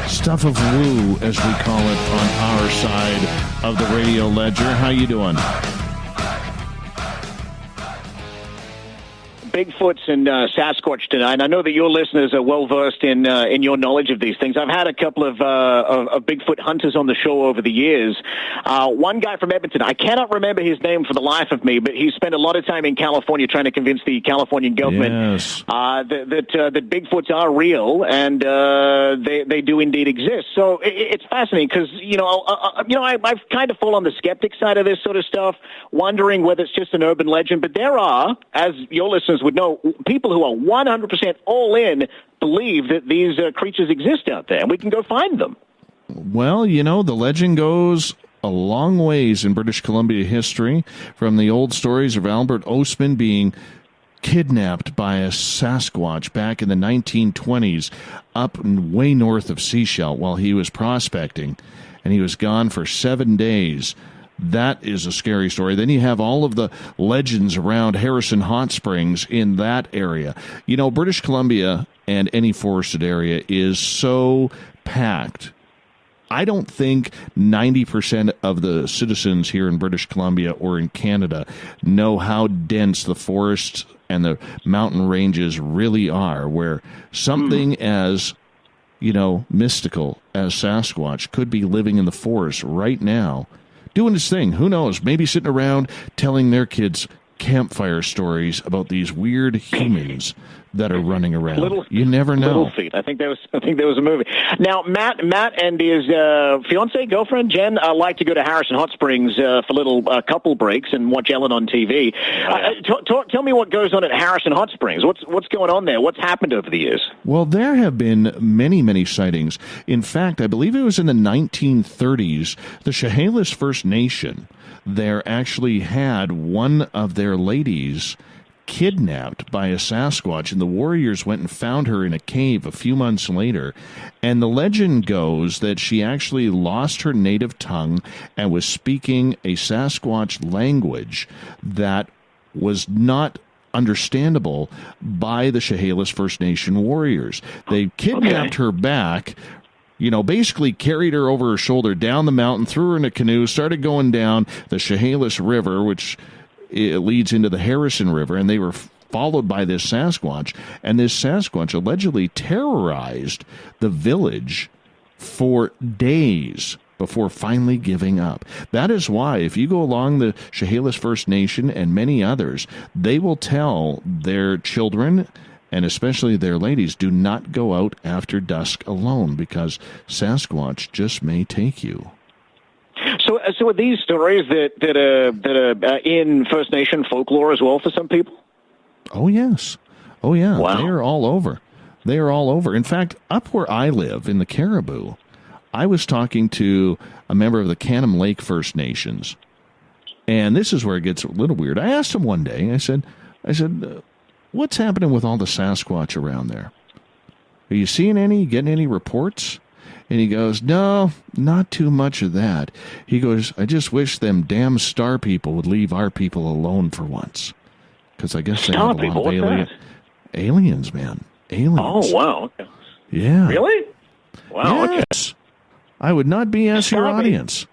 stuff of woo, as we call it on our side of the radio ledger. How you doing? Bigfoots and Sasquatch tonight. I know that your listeners are well versed in your knowledge of these things. I've had a couple of Bigfoot hunters on the show over the years. One guy from Edmonton, I cannot remember his name for the life of me, but he spent a lot of time in California trying to convince the Californian government that Bigfoots are real and they do indeed exist. So it's fascinating because I've kind of fall on the skeptic side of this sort of stuff, wondering whether it's just an urban legend. But there are, as your listeners would know, people who are 100% all in believe that these creatures exist out there, and we can go find them. Well, the legend goes a long ways in British Columbia history, from the old stories of Albert Ostman being kidnapped by a Sasquatch back in the 1920s up way north of Sechelt while he was prospecting, and he was gone for 7 days. That is a scary story. Then you have all of the legends around Harrison Hot Springs in that area. British Columbia and any forested area is so packed. I don't think 90% of the citizens here in British Columbia or in Canada know how dense the forests and the mountain ranges really are, where something as mystical as Sasquatch could be living in the forest right now, doing his thing. Who knows? Maybe sitting around telling their kids campfire stories about these weird humans that are running around. You never know. Little Feet. I think there was a movie. Now, Matt and his fiancée, girlfriend, Jen, like to go to Harrison Hot Springs for little couple breaks and watch Ellen on TV. Tell me what goes on at Harrison Hot Springs. What's going on there? What's happened over the years? Well, there have been many, many sightings. In fact, I believe it was in the 1930s, the Chehalis First Nation there actually had one of their ladies kidnapped by a Sasquatch, and the warriors went and found her in a cave a few months later. And the legend goes that she actually lost her native tongue and was speaking a Sasquatch language that was not understandable by the Chehalis First Nation warriors. They kidnapped her back, basically carried her over her shoulder down the mountain, threw her in a canoe, started going down the Chehalis River, which it leads into the Harrison River, and they were followed by this Sasquatch, and this Sasquatch allegedly terrorized the village for days before finally giving up. That is why, if you go along the Chehalis First Nation and many others, they will tell their children, and especially their ladies, do not go out after dusk alone, because Sasquatch just may take you. So are these stories that are in First Nation folklore as well for some people? Oh, yes. Oh, yeah. Wow. They are all over. They are all over. In fact, up where I live in the Caribou, I was talking to a member of the Canham Lake First Nations, and this is where it gets a little weird. I asked him one day, I said, what's happening with all the Sasquatch around there? Are you seeing any, getting any reports? And he goes, no, not too much of that. He goes, I just wish them damn star people would leave our people alone for once. Because I guess they have a lot of aliens, man. Aliens. Oh, wow. Okay. Yeah. Really? Wow. Yes. Okay. I would not BS your audience.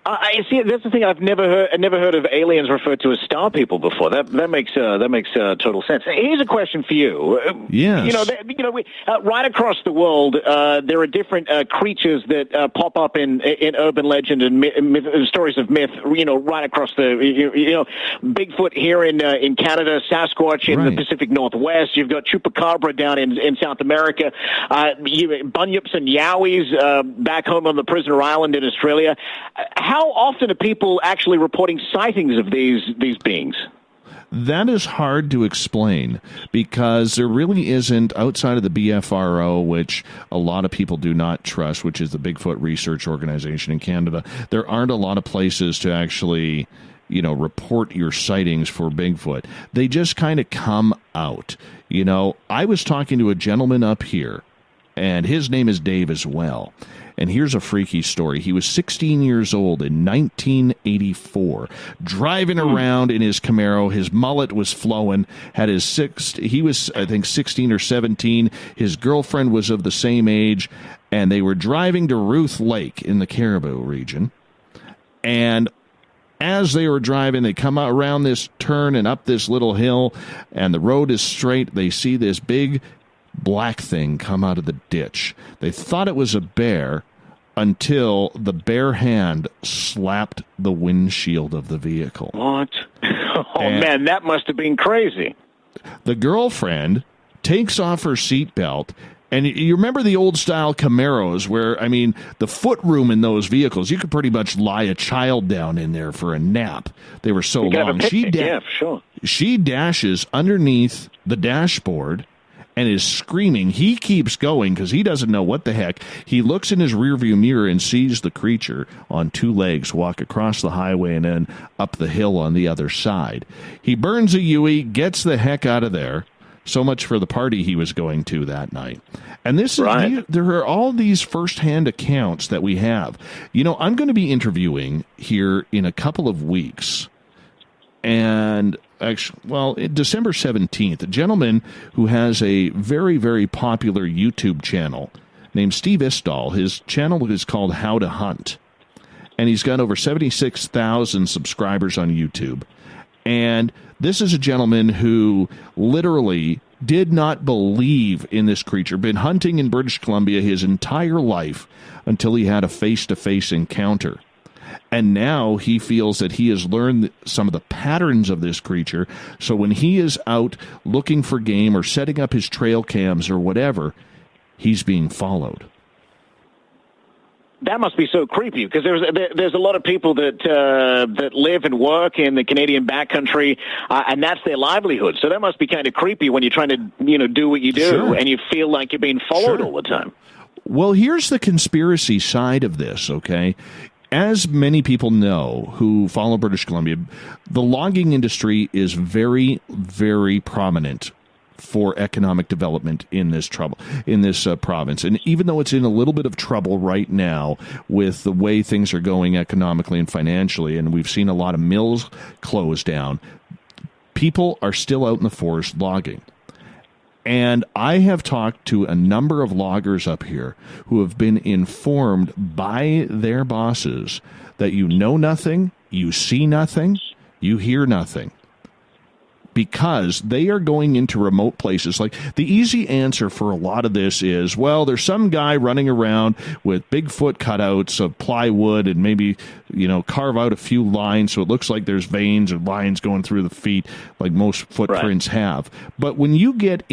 I see. That's the thing. I've never heard of aliens referred to as star people before. That makes total sense. Here's a question for you. Yes. Right across the world, there are different creatures that pop up in urban legend and stories of myth. Right across the Bigfoot here in Canada, Sasquatch in the Pacific Northwest. You've got Chupacabra down in South America. Bunyips and Yowies back home on the Prisoner Island in Australia. How often are people actually reporting sightings of these beings? That is hard to explain, because there really isn't, outside of the BFRO, which a lot of people do not trust, which is the Bigfoot Research Organization in Canada, there aren't a lot of places to actually, report your sightings for Bigfoot. They just kind of come out. I was talking to a gentleman up here, and his name is Dave as well. And here's a freaky story. He was 16 years old in 1984, driving around in his Camaro. His mullet was flowing. He was, I think, 16 or 17. His girlfriend was of the same age, and they were driving to Ruth Lake in the Caribou region. And as they were driving, they come out around this turn and up this little hill, and the road is straight. They see this big black thing come out of the ditch. They thought it was a bear until the bare hand slapped the windshield of the vehicle. What? Man, that must have been crazy. The girlfriend takes off her seatbelt, and you remember the old-style Camaros where, the footroom in those vehicles, you could pretty much lie a child down in there for a nap. They were so long. Yeah, sure. She dashes underneath the dashboard and is screaming. He keeps going because he doesn't know what the heck. He looks in his rearview mirror and sees the creature on two legs walk across the highway and then up the hill on the other side. He burns a Yui, gets the heck out of there. So much for the party he was going to that night. And there are all these firsthand accounts that we have. I'm going to be interviewing here in a couple of weeks. And actually, December 17th, a gentleman who has a very, very popular YouTube channel named Steve Istall. His channel is called How to Hunt. And he's got over 76,000 subscribers on YouTube. And this is a gentleman who literally did not believe in this creature, been hunting in British Columbia his entire life until he had a face-to-face encounter. And now he feels that he has learned some of the patterns of this creature. So when he is out looking for game or setting up his trail cams or whatever, he's being followed. That must be so creepy, because there's a lot of people that live and work in the Canadian backcountry, and that's their livelihood. So that must be kind of creepy when you're trying to do what you do, and you feel like you're being followed all the time. Well, here's the conspiracy side of this, okay? As many people know who follow British Columbia, the logging industry is very, very prominent for economic development in this province. And even though it's in a little bit of trouble right now with the way things are going economically and financially, and we've seen a lot of mills close down, people are still out in the forest logging. And I have talked to a number of loggers up here who have been informed by their bosses that you know nothing, you see nothing, you hear nothing. because they are going into remote places. Like, the easy answer for a lot of this is, well, there's some guy running around with Bigfoot cutouts of plywood and maybe, carve out a few lines so it looks like there's veins or lines going through the feet like most footprints have. But when you get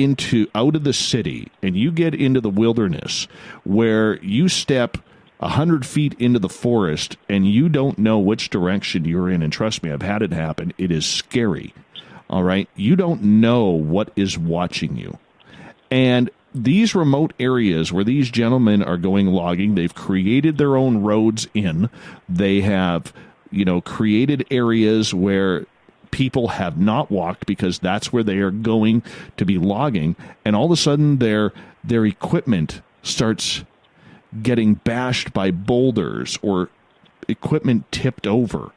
out of the city and you get into the wilderness where you step 100 feet into the forest and you don't know which direction you're in, and trust me, I've had it happen, it is scary. All right? You don't know what is watching you. And these remote areas where these gentlemen are going logging, they've created their own roads in. They have, created areas where people have not walked because that's where they are going to be logging. And all of a sudden their equipment starts getting bashed by boulders or equipment tipped over.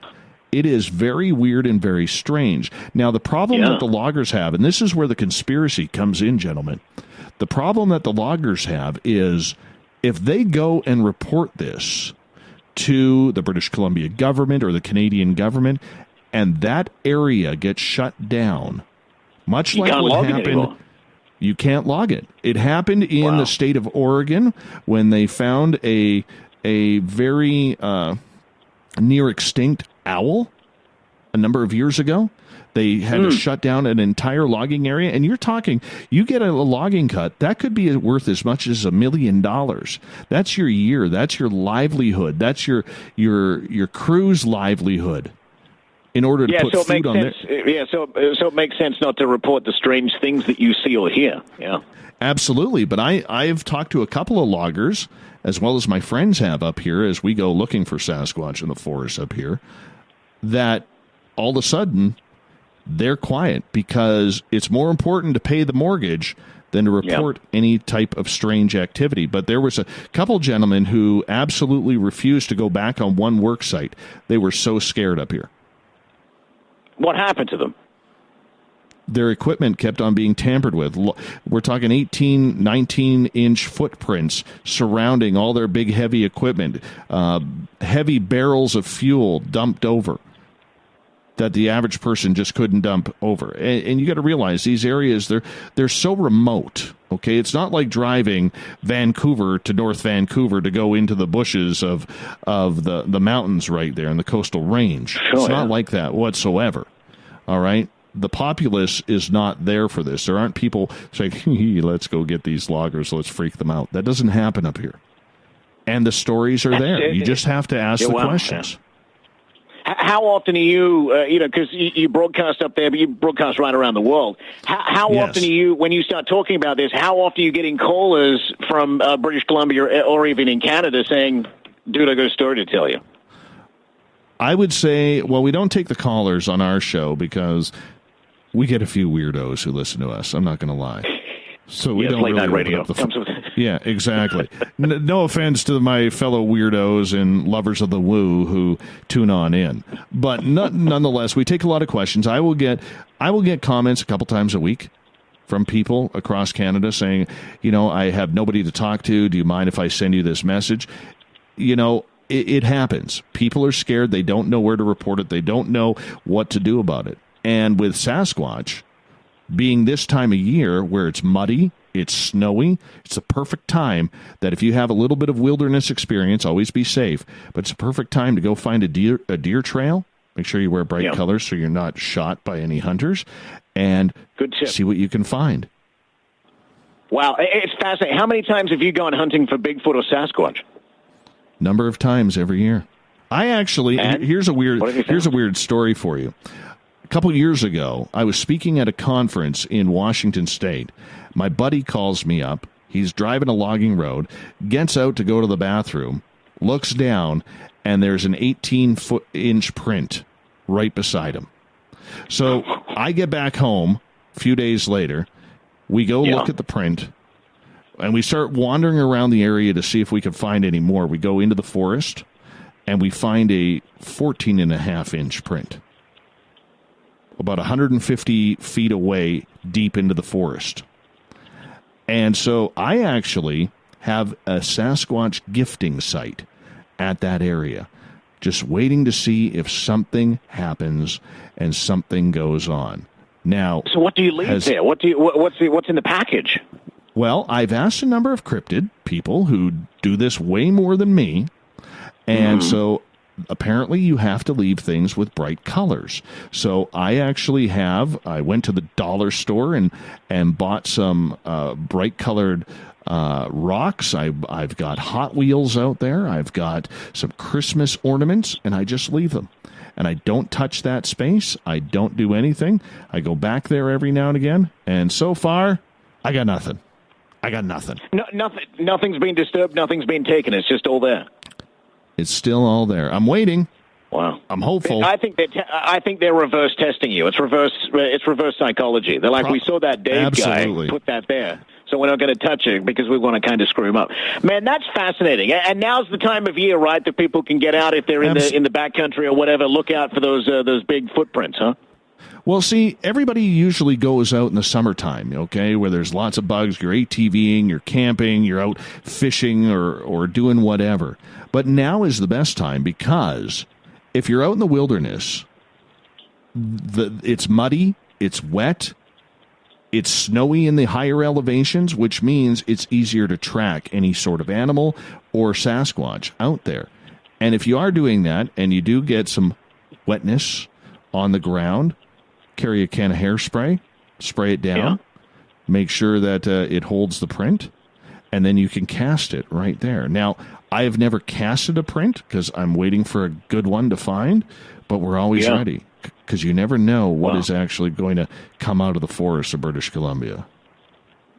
It is very weird and very strange. Now, the problem that the loggers have, and this is where the conspiracy comes in, gentlemen, the problem that the loggers have is if they go and report this to the British Columbia government or the Canadian government, and that area gets shut down, much like what happened, you can't log it. It happened in the state of Oregon when they found a very near extinct owl a number of years ago. They had to shut down an entire logging area, and you're talking, you get a logging cut, that could be worth as much as $1 million. That's your year. That's your livelihood. That's your crew's livelihood. In order to put food on there. Yeah, so it makes sense not to report the strange things that you see or hear. Yeah, absolutely. But I've talked to a couple of loggers, as well as my friends have up here, as we go looking for Sasquatch in the forest up here, that all of a sudden they're quiet because it's more important to pay the mortgage than to report any type of strange activity. But there was a couple gentlemen who absolutely refused to go back on one work site. They were so scared up here. What happened to them? Their equipment kept on being tampered with. We're talking 18, 19-inch footprints surrounding all their big, heavy equipment, heavy barrels of fuel dumped over that the average person just couldn't dump over. And you got to realize these areas, they're so remote. Okay, it's not like driving Vancouver to North Vancouver to go into the bushes of the mountains right there in the coastal range. It's not like that whatsoever. All right? The populace is not there for this. There aren't people saying, let's go get these loggers, let's freak them out. That doesn't happen up here. And the stories are there. You just have to ask the questions. Yeah. How often are you, because you broadcast up there, but you broadcast right around the world. How often are you, when you start talking about this, how often are you getting callers from British Columbia or even in Canada saying, dude, I got a story to tell you? I would say, well, we don't take the callers on our show because we get a few weirdos who listen to us. I'm not going to lie. So we don't really radio. Yeah, exactly. No offense to my fellow weirdos and lovers of the woo who tune on in, but nonetheless, we take a lot of questions. I will get comments a couple times a week from people across Canada saying, I have nobody to talk to. Do you mind if I send you this message? It happens. People are scared. They don't know where to report it. They don't know what to do about it. And with Sasquatch being this time of year where it's muddy, it's snowy, it's the perfect time that if you have a little bit of wilderness experience, always be safe, but it's a perfect time to go find a deer trail. Make sure you wear bright colors so you're not shot by any hunters, and see what you can find. Wow, it's fascinating. How many times have you gone hunting for Bigfoot or Sasquatch? Number of times every year. I actually, here's a weird story for you. A couple years ago, I was speaking at a conference in Washington State. My buddy calls me up. He's driving a logging road, gets out to go to the bathroom, looks down, and there's an 18-inch print right beside him. So I get back home a few days later. We go look at the print, and we start wandering around the area to see if we can find any more. We go into the forest, and we find a 14.5-inch print, about 150 feet away, deep into the forest. And so I actually have a Sasquatch gifting site at that area, just waiting to see if something happens and something goes on. Now, so what do you leave there? What's in the package? Well, I've asked a number of cryptid people who do this way more than me, and so apparently you have to leave things with bright colors. So I went to the dollar store and bought some bright colored rocks. I've got Hot Wheels out there. I've got some Christmas ornaments, and I just leave them. And I don't touch that space. I don't do anything. I go back there every now and again, and so far, I got nothing. No, nothing's been disturbed. Nothing's been taken. It's just all there. It's still all there. I'm waiting. Wow. I'm hopeful. I think they're reverse testing you. It's reverse psychology. They're like, we saw that Dave guy put that there, so we're not going to touch it because we want to kind of screw him up. Man, that's fascinating. And now's the time of year, right, that people can get out if they're in the backcountry or whatever. Look out for those big footprints, huh? Well, see, everybody usually goes out in the summertime, okay, where there's lots of bugs. You're ATVing, you're camping, you're out fishing or doing whatever. But now is the best time because if you're out in the wilderness, it's muddy, it's wet, it's snowy in the higher elevations, which means it's easier to track any sort of animal or Sasquatch out there. And if you are doing that and you do get some wetness on the ground, carry a can of hairspray, spray it down, make sure that it holds the print, and then you can cast it right there. Now, I have never casted a print because I'm waiting for a good one to find, but we're always ready because you never know what is actually going to come out of the forests of British Columbia.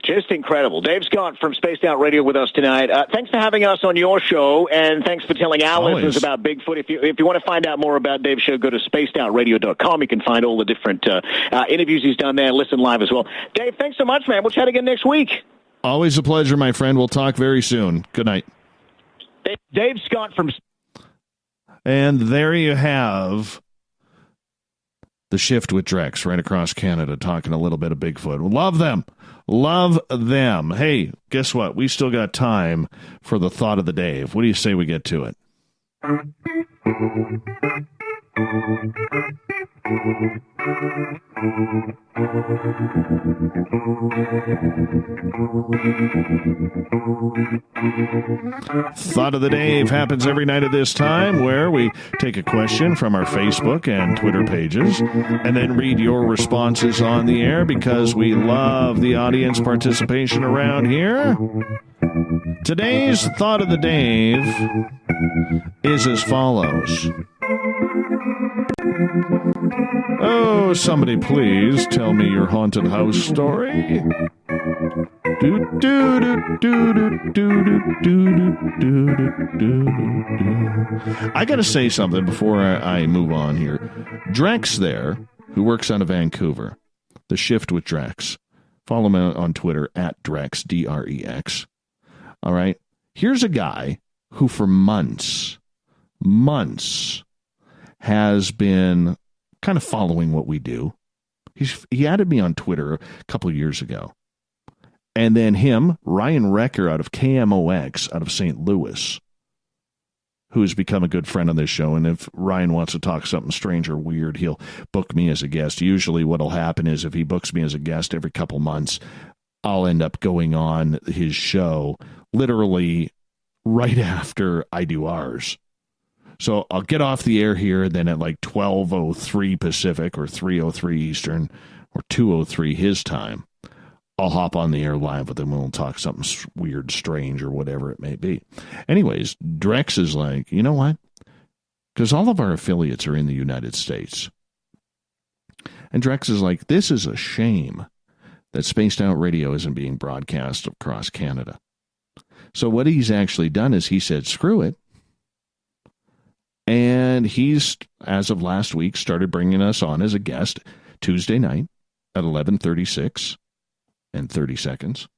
Just incredible. Dave Scott from Spaced Out Radio with us tonight. Thanks for having us on your show, and thanks for telling our listeners about Bigfoot. If you want to find out more about Dave's show, go to spacedoutradio.com. You can find all the different interviews he's done there, listen live as well. Dave, thanks so much, man. We'll chat again next week. Always a pleasure, my friend. We'll talk very soon. Good night. Dave Scott from... And there you have the Shift with Drex right across Canada talking a little bit of Bigfoot. Love them. Love them. Hey, guess what? We still got time for the thought of the day. What do you say we get to it? Thought of the Dave happens every night at this time, where we take a question from our Facebook and Twitter pages and then read your responses on the air because we love the audience participation around here. Today's Thought of the Dave is as follows. Oh, somebody please tell me your haunted house story. I got to say something before I move on here. Drex there, who works out of Vancouver, the Shift with Drex. Follow him on Twitter at Drex, D-R-E-X. All right. Here's a guy who for months has been kind of following what we do. He added me on Twitter a couple of years ago. And then Ryan Recker out of KMOX out of St. Louis, who has become a good friend on this show. And if Ryan wants to talk something strange or weird, he'll book me as a guest. Usually what'll happen is if he books me as a guest every couple months, I'll end up going on his show literally right after I do ours. So I'll get off the air here, and then at like 12:03 Pacific or 3:03 Eastern or 2:03 his time, I'll hop on the air live with him and we'll talk something weird, strange, or whatever it may be. Anyways, Drex is like, you know what? Because all of our affiliates are in the United States. And Drex is like, this is a shame that Spaced Out Radio isn't being broadcast across Canada. So what he's actually done is he said, screw it. And he's, as of last week, started bringing us on as a guest Tuesday night at 11:36 and 30 seconds.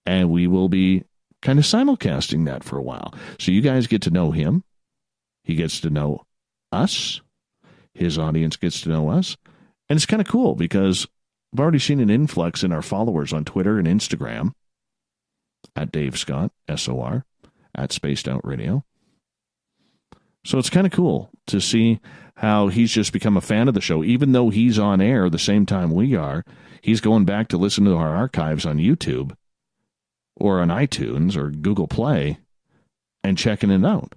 And we will be kind of simulcasting that for a while. So you guys get to know him. He gets to know us. His audience gets to know us. And it's kind of cool because I've already seen an influx in our followers on Twitter and Instagram at Dave Scott, SOR, at Spaced Out Radio. So it's kind of cool to see how he's just become a fan of the show. Even though he's on air the same time we are, he's going back to listen to our archives on YouTube or on iTunes or Google Play and checking it out.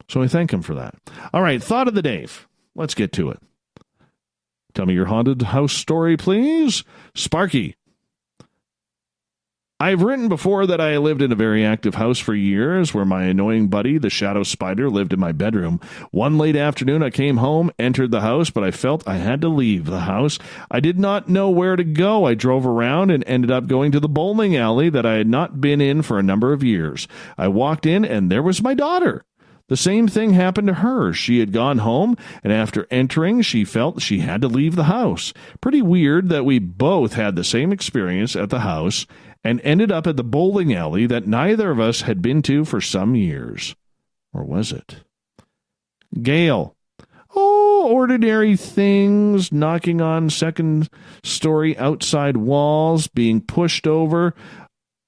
So I thank him for that. All right, thought of the day. Let's get to it. Tell me your haunted house story, please. Sparky. I've written before that I lived in a very active house for years where my annoying buddy, the shadow spider, lived in my bedroom. One late afternoon, I came home, entered the house, but I felt I had to leave the house. I did not know where to go. I drove around and ended up going to the bowling alley that I had not been in for a number of years. I walked in, and there was my daughter. The same thing happened to her. She had gone home, and after entering, she felt she had to leave the house. Pretty weird that we both had the same experience at the house and ended up at the bowling alley that neither of us had been to for some years. Or was it? Gail. Oh, ordinary things, knocking on second-story outside walls, being pushed over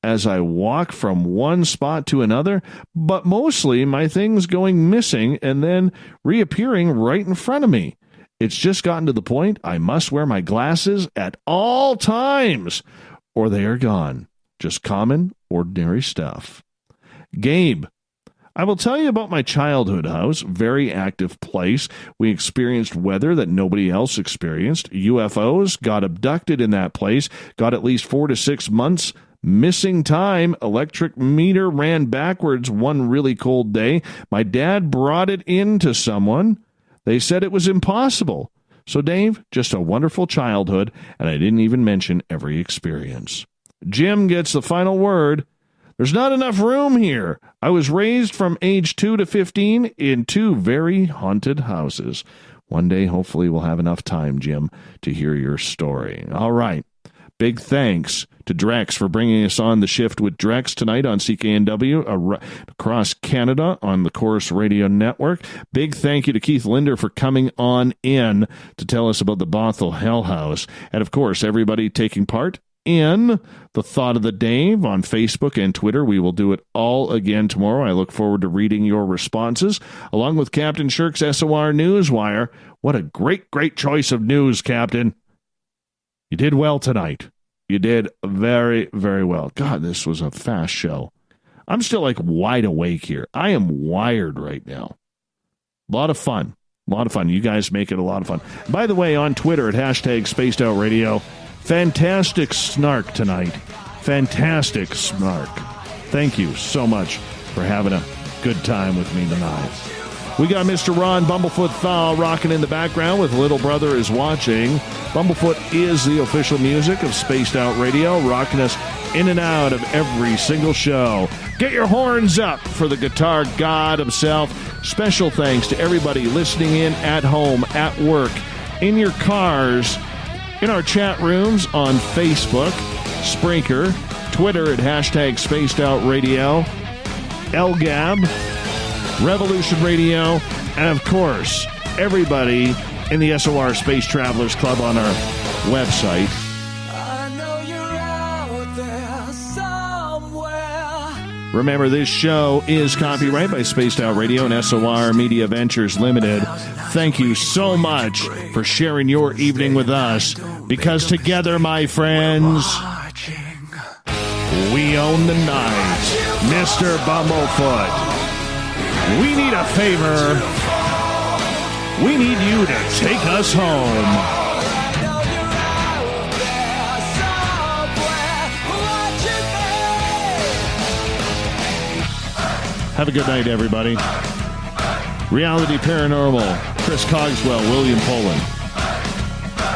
as I walk from one spot to another, but mostly my things going missing and then reappearing right in front of me. It's just gotten to the point I must wear my glasses at all times, or they are gone. Just common, ordinary stuff. Gabe. I will tell you about my childhood house, very active place. We experienced weather that nobody else experienced. UFOs, got abducted in that place, got at least 4 to 6 months missing time. Electric meter ran backwards one really cold day. My dad brought it in to someone. They said it was impossible. So, Dave, just a wonderful childhood, and I didn't even mention every experience. Jim gets the final word. There's not enough room here. I was raised from age 2 to 15 in 2 very haunted houses. One day, hopefully, we'll have enough time, Jim, to hear your story. All right. Big thanks to Drex for bringing us on the shift with Drex tonight on CKNW across Canada on the Chorus Radio Network. Big thank you to Keith Linder for coming on in to tell us about the Bothell Hell House. And, of course, everybody taking part in the Thought of the Dave on Facebook and Twitter. We will do it all again tomorrow. I look forward to reading your responses, along with Captain Shirk's SOR Newswire. What a great choice of news, Captain. You did well tonight. You did very, very well. God, this was a fast show. I'm still wide awake here. I am wired right now. A lot of fun. You guys make it a lot of fun. By the way, on Twitter at #SpacedOutRadio, fantastic snark tonight. Fantastic snark. Thank you so much for having a good time with me tonight. We got Mr. Ron Bumblefoot THAL rocking in the background with Little Brother is Watching. Bumblefoot is the official music of Spaced Out Radio, rocking us in and out of every single show. Get your horns up for the guitar god himself. Special thanks to everybody listening in at home, at work, in your cars, in our chat rooms on Facebook, Spreaker, Twitter at #SpacedOutRadio, LGAB, Revolution Radio, and of course, everybody in the SOR Space Travelers Club on our website. Remember, this show is copyright by Spaced Out Radio and SOR Media Ventures Limited. Thank you so much for sharing your evening with us, because together, my friends, we own the night. Mr. Bumblefoot, we need a favor. We need you to take us home. Have a good night, everybody. Reality Paranormal, Chris Cogswell, William Poland.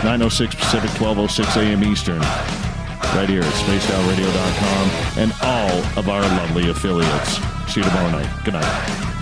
9:06 Pacific, 12:06 a.m. Eastern. Right here at spacedoutradio.com and all of our lovely affiliates. See you tomorrow night. Good night.